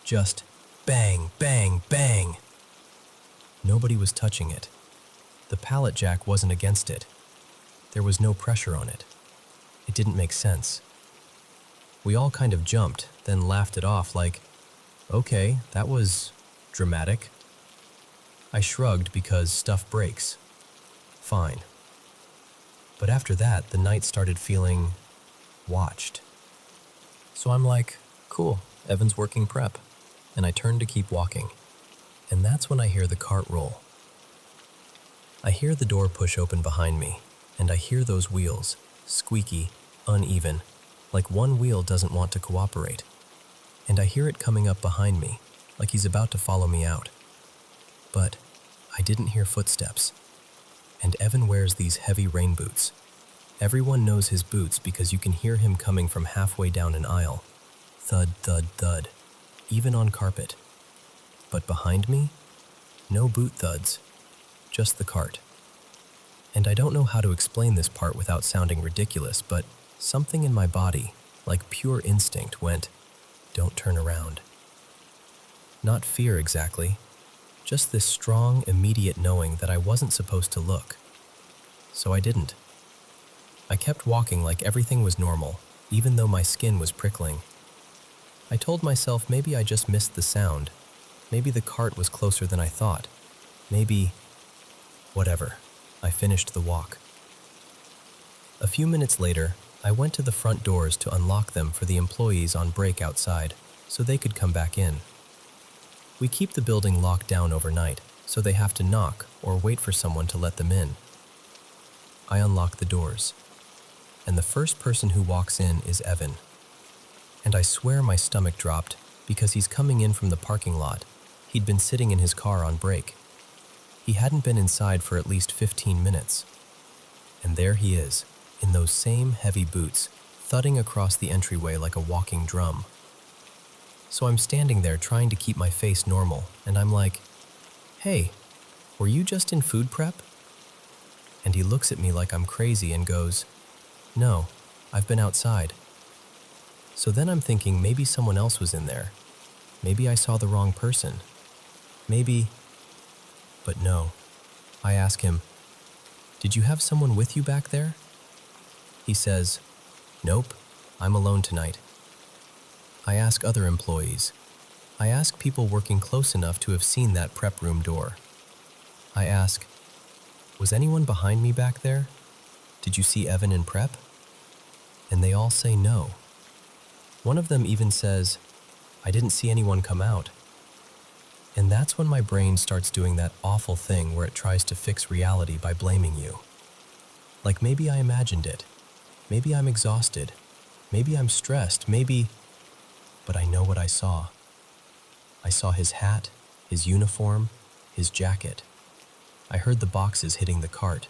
Just bang, bang, bang. Nobody was touching it. The pallet jack wasn't against it. There was no pressure on it. It didn't make sense. We all kind of jumped, then laughed it off like, okay, that was dramatic. I shrugged because stuff breaks. Fine. But after that, the night started feeling watched. So I'm like, cool, Evan's working prep. And I turn to keep walking. And that's when I hear the cart roll. I hear the door push open behind me, and I hear those wheels, squeaky, uneven, like one wheel doesn't want to cooperate. And I hear it coming up behind me, like he's about to follow me out. But I didn't hear footsteps. And Evan wears these heavy rain boots. Everyone knows his boots because you can hear him coming from halfway down an aisle. Thud, thud, thud, even on carpet. But behind me, no boot thuds, just the cart. And I don't know how to explain this part without sounding ridiculous, but something in my body, like pure instinct, went, don't turn around. Not fear exactly, just this strong, immediate knowing that I wasn't supposed to look. So I didn't. I kept walking like everything was normal, even though my skin was prickling. I told myself maybe I just missed the sound. Maybe the cart was closer than I thought. Maybe... whatever. I finished the walk. A few minutes later, I went to the front doors to unlock them for the employees on break outside, so they could come back in. We keep the building locked down overnight, so they have to knock or wait for someone to let them in. I unlock the doors, and the first person who walks in is Evan. And I swear my stomach dropped because he's coming in from the parking lot. He'd been sitting in his car on break. He hadn't been inside for at least 15 minutes. And there he is, in those same heavy boots, thudding across the entryway like a walking drum. So I'm standing there trying to keep my face normal, and I'm like, hey, were you just in food prep? And he looks at me like I'm crazy and goes, no, I've been outside. So then I'm thinking maybe someone else was in there. Maybe I saw the wrong person. Maybe... But no. I ask him, did you have someone with you back there? He says, nope, I'm alone tonight. I ask other employees. I ask people working close enough to have seen that prep room door. I ask, was anyone behind me back there? Did you see Evan in prep? And they all say no. One of them even says, I didn't see anyone come out. And that's when my brain starts doing that awful thing where it tries to fix reality by blaming you. Like maybe I imagined it. Maybe I'm exhausted. Maybe I'm stressed. Maybe... But I know what I saw. I saw his hat, his uniform, his jacket. I heard the boxes hitting the cart.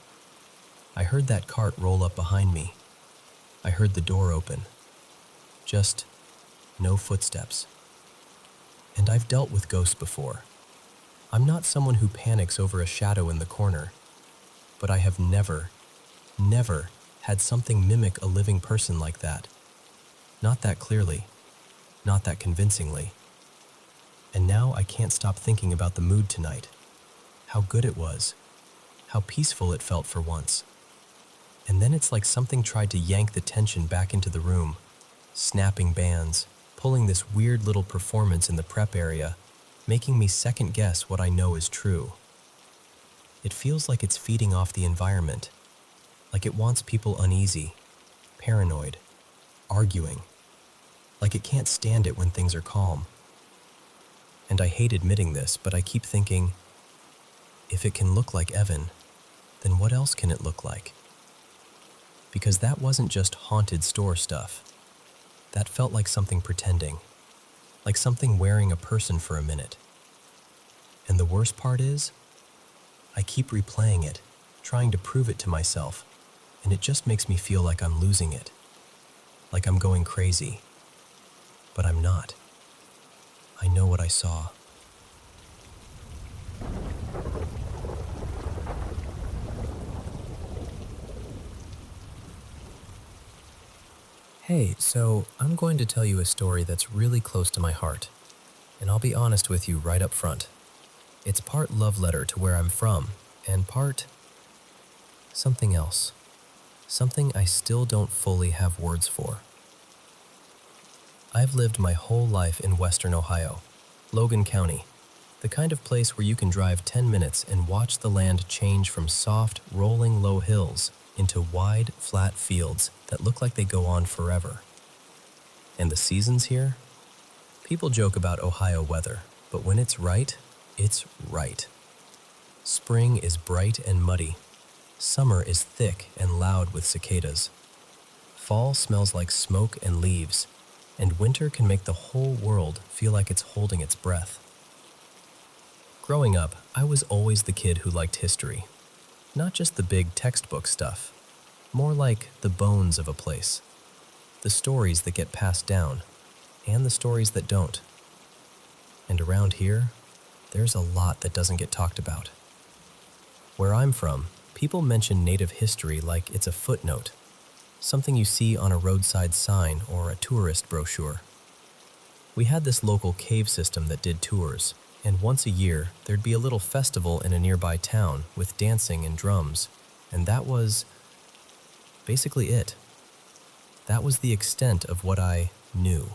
I heard that cart roll up behind me. I heard the door open. Just no footsteps. And I've dealt with ghosts before. I'm not someone who panics over a shadow in the corner, but I have never had something mimic a living person like that. Not that clearly, not that convincingly. And now I can't stop thinking about the mood tonight. How good it was. How peaceful it felt for once. And then it's like something tried to yank the tension back into the room, snapping bands, pulling this weird little performance in the prep area, making me second guess what I know is true. It feels like it's feeding off the environment, like it wants people uneasy, paranoid, arguing, like it can't stand it when things are calm. And I hate admitting this, but I keep thinking, if it can look like Evan, then what else can it look like? because that wasn't just haunted store stuff. That felt like something pretending, like something wearing a person for a minute. And the worst part is, I keep replaying it, trying to prove it to myself, and it just makes me feel like I'm losing it, like I'm going crazy. But I'm not. I know what I saw. Hey, so I'm going to tell you a story that's really close to my heart, and I'll be honest with you right up front. It's part love letter to where I'm from, and part something else. Something I still don't fully have words for. I've lived my whole life in Western Ohio, Logan County, the kind of place where you can drive 10 minutes and watch the land change from soft, rolling low hills into wide, flat fields that look like they go on forever. And the seasons here? People joke about Ohio weather, but when it's right, it's right. Spring is bright and muddy. Summer is thick and loud with cicadas. Fall smells like smoke and leaves, and winter can make the whole world feel like it's holding its breath. Growing up, I was always the kid who liked history. Not just the big textbook stuff, more like the bones of a place. The stories that get passed down, and the stories that don't. And around here, there's a lot that doesn't get talked about. Where I'm from, people mention Native history like it's a footnote, something you see on a roadside sign or a tourist brochure. We had this local cave system that did tours, and once a year, there'd be a little festival in a nearby town with dancing and drums, and that was basically it. That was the extent of what I knew.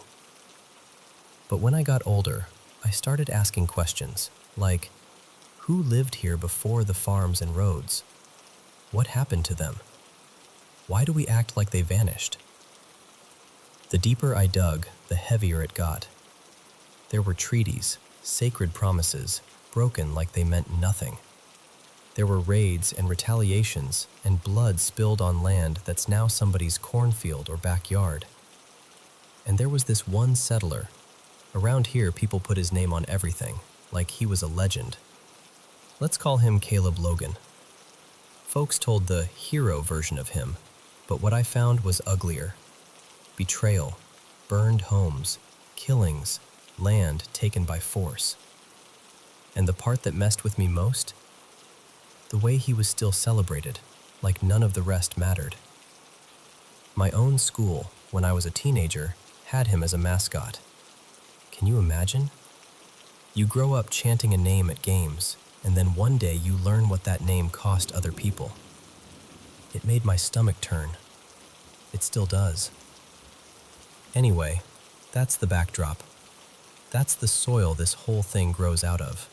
But when I got older, I started asking questions, like, who lived here before the farms and roads? What happened to them? Why do we act like they vanished? The deeper I dug, the heavier it got. There were treaties, sacred promises, broken like they meant nothing. There were raids and retaliations and blood spilled on land that's now somebody's cornfield or backyard. And there was this one settler. Around here, people put his name on everything, like he was a legend. Let's call him Caleb Logan. Folks told the hero version of him, but what I found was uglier. Betrayal, burned homes, killings, land taken by force. And the part that messed with me most? The way he was still celebrated, like none of the rest mattered. My own school, when I was a teenager, had him as a mascot. Can you imagine? You grow up chanting a name at games, and then one day you learn what that name cost other people. It made my stomach turn. It still does. Anyway, that's the backdrop. That's the soil this whole thing grows out of.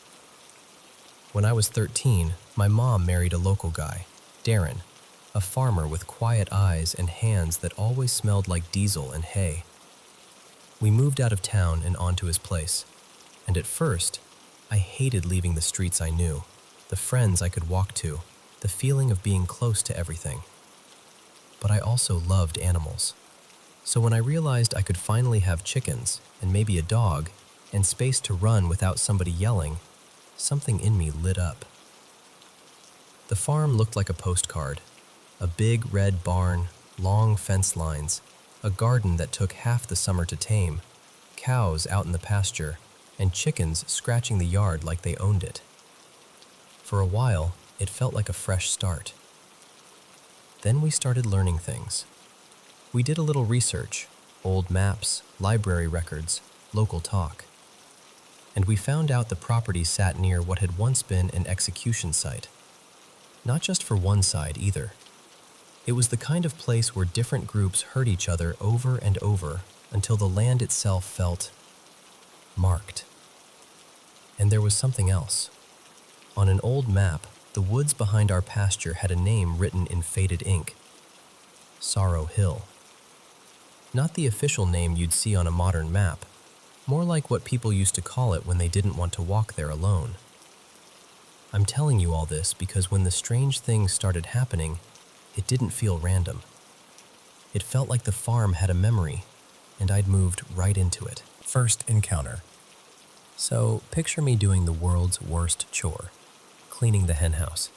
When I was 13, my mom married a local guy, Darren, a farmer with quiet eyes and hands that always smelled like diesel and hay. We moved out of town and onto his place, and at first, I hated leaving the streets I knew, the friends I could walk to, the feeling of being close to everything. But I also loved animals. So when I realized I could finally have chickens and maybe a dog and space to run without somebody yelling, something in me lit up. The farm looked like a postcard, a big red barn, long fence lines, a garden that took half the summer to tame, cows out in the pasture, and chickens scratching the yard like they owned it. For a while, it felt like a fresh start. Then we started learning things. We did a little research, old maps, library records, local talk. And we found out the property sat near what had once been an execution site. Not just for one side either. It was the kind of place where different groups hurt each other over and over until the land itself felt marked. And there was something else. On an old map, the woods behind our pasture had a name written in faded ink. Sorrow Hill. Not the official name you'd see on a modern map, more like what people used to call it when they didn't want to walk there alone. I'm telling you all this because when the strange things started happening, it didn't feel random. It felt like the farm had a memory, and I'd moved right into it. First encounter. So, picture me doing the world's worst chore, cleaning the henhouse.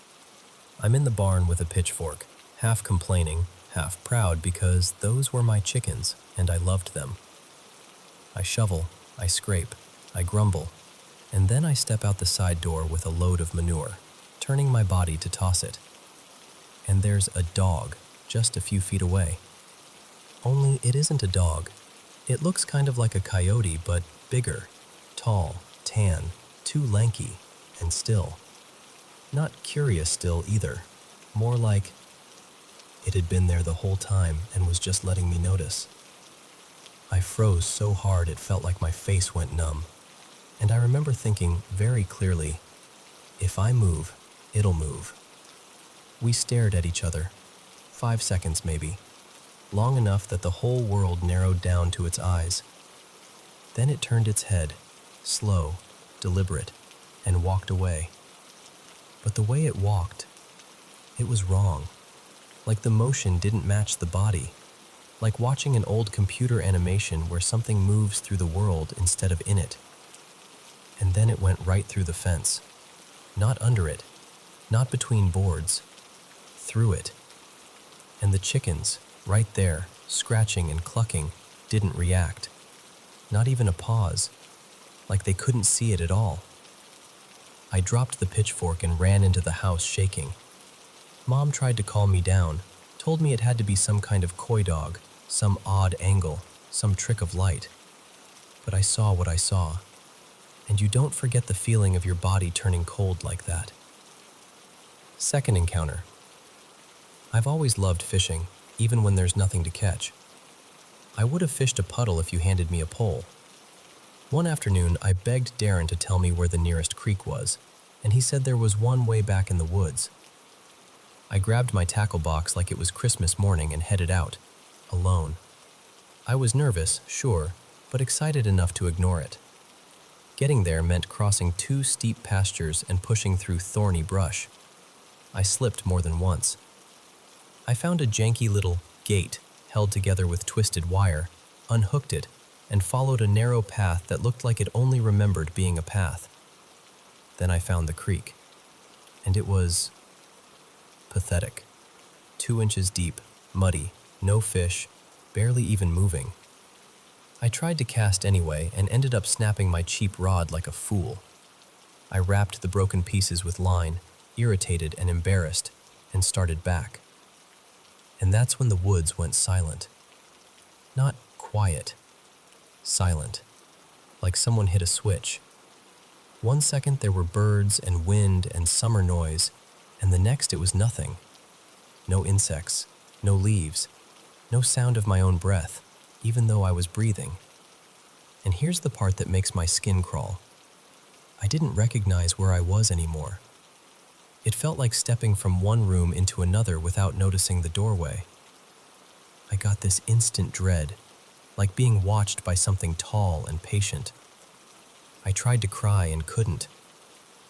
I'm in the barn with a pitchfork, half complaining, half proud because those were my chickens and I loved them. I shovel, I scrape, I grumble, and then I step out the side door with a load of manure, turning my body to toss it. And there's a dog just a few feet away. Only it isn't a dog. It looks kind of like a coyote, but bigger, tall, tan, too lanky, and still. Not curious still either, more like it had been there the whole time and was just letting me notice. I froze so hard it felt like my face went numb, and I remember thinking very clearly, if I move, it'll move. We stared at each other, 5 seconds maybe, long enough that the whole world narrowed down to its eyes. Then it turned its head, slow, deliberate, and walked away. But the way it walked, it was wrong. Like the motion didn't match the body. Like watching an old computer animation where something moves through the world instead of in it. And then it went right through the fence. Not under it, not between boards, through it. And the chickens, right there, scratching and clucking, didn't react. Not even a pause, like they couldn't see it at all. I dropped the pitchfork and ran into the house shaking. Mom tried to calm me down, told me it had to be some kind of coy dog, some odd angle, some trick of light. But I saw what I saw, and you don't forget the feeling of your body turning cold like that. Second encounter. I've always loved fishing, even when there's nothing to catch. I would have fished a puddle if you handed me a pole. One afternoon, I begged Darren to tell me where the nearest creek was, and he said there was one way back in the woods. I grabbed my tackle box like it was Christmas morning and headed out, alone. I was nervous, sure, but excited enough to ignore it. Getting there meant crossing 2 steep pastures and pushing through thorny brush. I slipped more than once. I found a janky little gate held together with twisted wire, unhooked it, and followed a narrow path that looked like it only remembered being a path. Then I found the creek, and it was pathetic. 2 inches deep, muddy, no fish, barely even moving. I tried to cast anyway and ended up snapping my cheap rod like a fool. I wrapped the broken pieces with line, irritated and embarrassed, and started back. And that's when the woods went silent. Not quiet, silent, like someone hit a switch. 1 second there were birds and wind and summer noise, and the next it was nothing. No insects, no leaves, no sound of my own breath, even though I was breathing. And here's the part that makes my skin crawl. I didn't recognize where I was anymore. It felt like stepping from one room into another without noticing the doorway. I got this instant dread, like being watched by something tall and patient. I tried to cry and couldn't.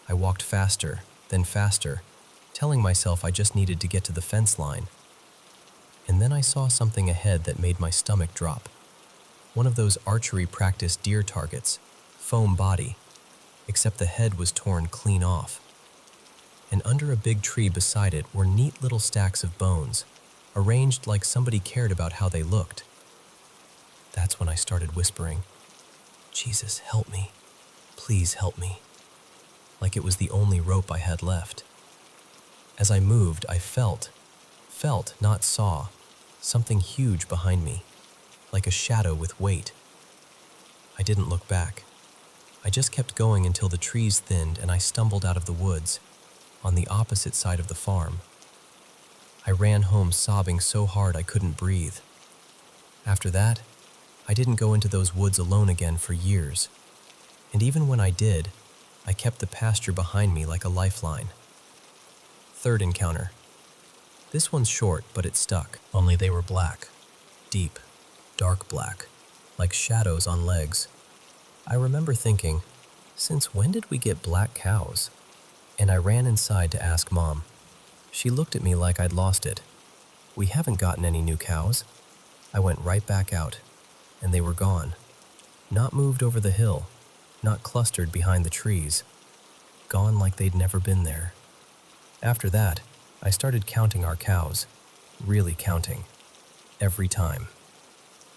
I walked faster, then faster, telling myself I just needed to get to the fence line. And then I saw something ahead that made my stomach drop. One of those archery practice deer targets, foam body, except the head was torn clean off. And under a big tree beside it were neat little stacks of bones, arranged like somebody cared about how they looked. That's when I started whispering, "Jesus, help me. Please help me." Like it was the only rope I had left. As I moved, I felt, not saw, something huge behind me, like a shadow with weight. I didn't look back. I just kept going until the trees thinned and I stumbled out of the woods, on the opposite side of the farm. I ran home sobbing so hard I couldn't breathe. After that, I didn't go into those woods alone again for years. And even when I did, I kept the pasture behind me like a lifeline. Third encounter. This one's short, but it stuck. Only they were black. Deep, dark black, like shadows on legs. I remember thinking, since when did we get black cows? And I ran inside to ask Mom. She looked at me like I'd lost it. "We haven't gotten any new cows." I went right back out, and they were gone. Not moved over the hill, not clustered behind the trees. Gone like they'd never been there. After that, I started counting our cows. Really counting. Every time.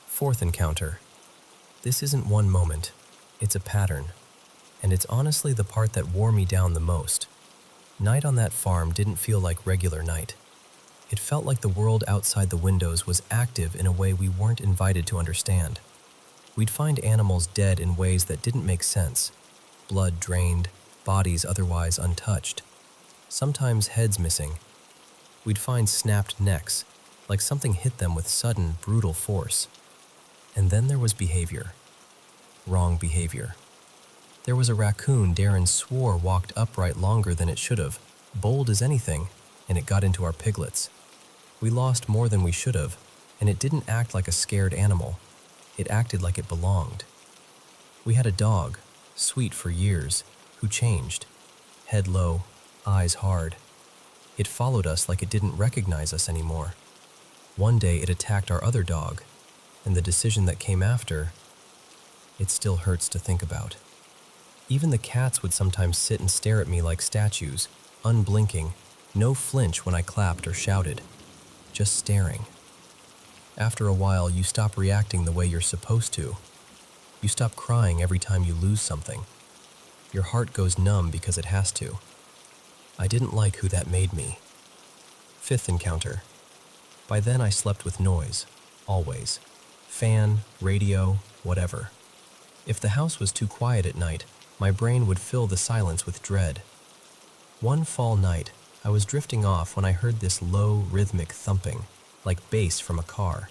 Fourth encounter. This isn't one moment. It's a pattern. And it's honestly the part that wore me down the most. Night on that farm didn't feel like regular night. It felt like the world outside the windows was active in a way we weren't invited to understand. We'd find animals dead in ways that didn't make sense. Blood drained, bodies otherwise untouched. Sometimes heads missing. We'd find snapped necks, like something hit them with sudden, brutal force. And then there was behavior. Wrong behavior. There was a raccoon Darren swore walked upright longer than it should have, bold as anything, and it got into our piglets. We lost more than we should have, and it didn't act like a scared animal. It acted like it belonged. We had a dog, sweet for years, who changed. Head low, eyes hard. It followed us like it didn't recognize us anymore. One day it attacked our other dog, and the decision that came after, it still hurts to think about. Even the cats would sometimes sit and stare at me like statues, unblinking, no flinch when I clapped or shouted. Just staring. After a while, you stop reacting the way you're supposed to. You stop crying every time you lose something. Your heart goes numb because it has to. I didn't like who that made me. Fifth encounter. By then I slept with noise, always. Fan, radio, whatever. If the house was too quiet at night, my brain would fill the silence with dread. One fall night, I was drifting off when I heard this low, rhythmic thumping, like bass from a car.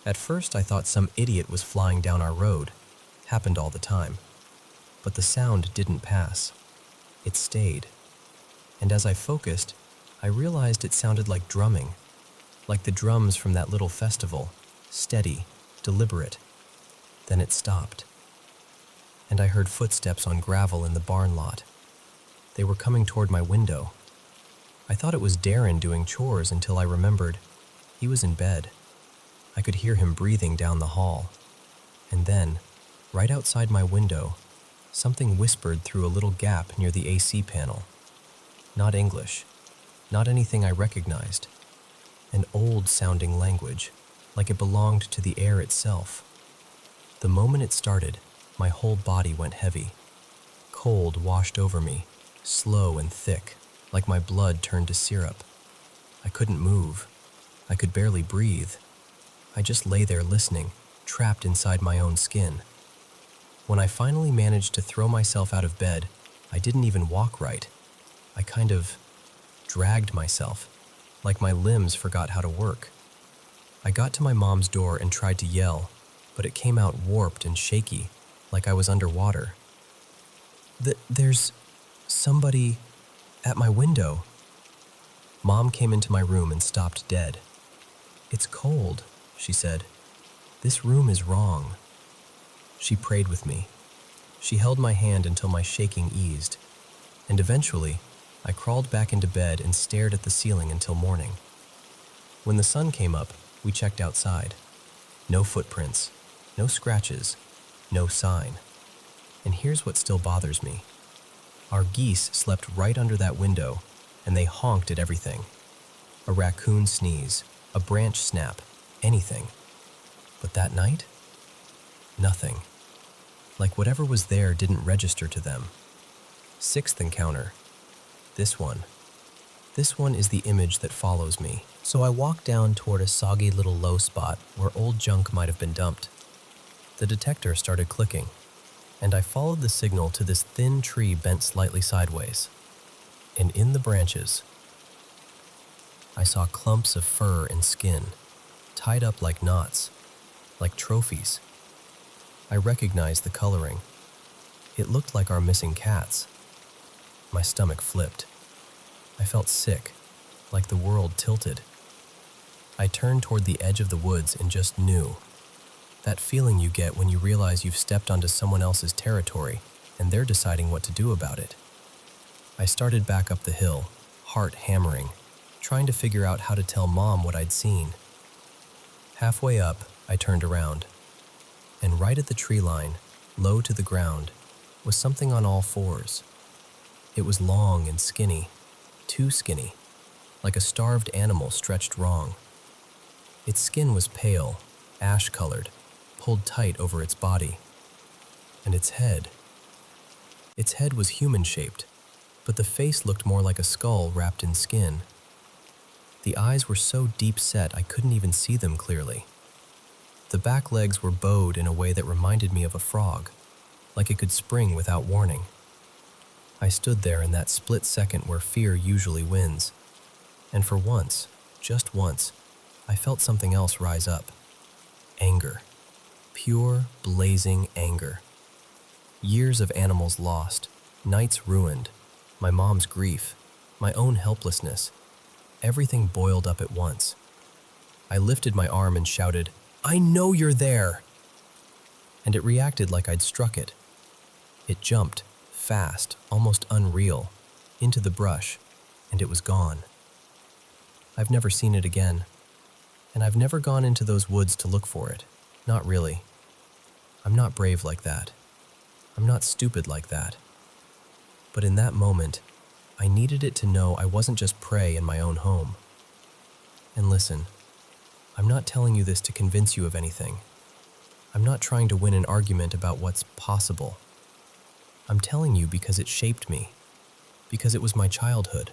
At first I thought some idiot was flying down our road. Happened all the time. But the sound didn't pass. It stayed. And as I focused, I realized it sounded like drumming, like the drums from that little festival, steady, deliberate. Then it stopped. And I heard footsteps on gravel in the barn lot. They were coming toward my window. I thought it was Darren doing chores until I remembered he was in bed. I could hear him breathing down the hall. And then, right outside my window, something whispered through a little gap near the AC panel. Not English, not anything I recognized. An old-sounding language, like it belonged to the air itself. The moment it started, my whole body went heavy. Cold washed over me, slow and thick, like my blood turned to syrup. I couldn't move. I could barely breathe. I just lay there listening, trapped inside my own skin. When I finally managed to throw myself out of bed, I didn't even walk right. I kind of dragged myself, like my limbs forgot how to work. I got to my mom's door and tried to yell, but it came out warped and shaky, like I was underwater. There's somebody at my window. Mom came into my room and stopped dead. "It's cold," she said. "This room is wrong." She prayed with me. She held my hand until my shaking eased, and eventually, I crawled back into bed and stared at the ceiling until morning. When the sun came up, we checked outside. No footprints, no scratches, no sign. And here's what still bothers me. Our geese slept right under that window, and they honked at everything. A raccoon sneeze, a branch snap, anything. But that night? Nothing. Like whatever was there didn't register to them. Sixth encounter. This one. This one is the image that follows me. So I walked down toward a soggy little low spot where old junk might have been dumped. The detector started clicking, and I followed the signal to this thin tree bent slightly sideways. And in the branches, I saw clumps of fur and skin, tied up like knots, like trophies. I recognized the coloring. It looked like our missing cats. My stomach flipped. I felt sick, like the world tilted. I turned toward the edge of the woods and just knew. That feeling you get when you realize you've stepped onto someone else's territory and they're deciding what to do about it. I started back up the hill, heart hammering, trying to figure out how to tell Mom what I'd seen. Halfway up, I turned around, and right at the tree line, low to the ground, was something on all fours. It was long and skinny, too skinny, like a starved animal stretched wrong. Its skin was pale, ash-colored, pulled tight over its body. And its head was human-shaped, but the face looked more like a skull wrapped in skin. The eyes were so deep-set I couldn't even see them clearly. The back legs were bowed in a way that reminded me of a frog, like it could spring without warning. I stood there in that split second where fear usually wins, and for once, just once, I felt something else rise up. Anger. Pure, blazing anger. Years of animals lost, nights ruined, my mom's grief, my own helplessness. Everything boiled up at once. I lifted my arm and shouted, "I know you're there!" And it reacted like I'd struck it. It jumped, fast, almost unreal, into the brush, and it was gone. I've never seen it again, and I've never gone into those woods to look for it. Not really. I'm not brave like that. I'm not stupid like that. But in that moment, I needed it to know I wasn't just prey in my own home. And listen, I'm not telling you this to convince you of anything. I'm not trying to win an argument about what's possible. I'm telling you because it shaped me, because it was my childhood,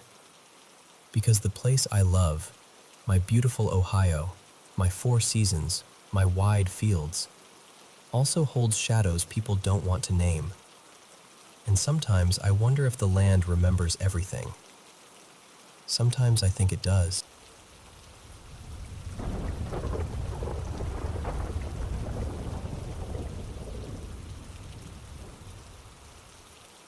because the place I love, my beautiful Ohio, my 4 seasons, my wide fields, also holds shadows people don't want to name. And sometimes I wonder if the land remembers everything. Sometimes I think it does.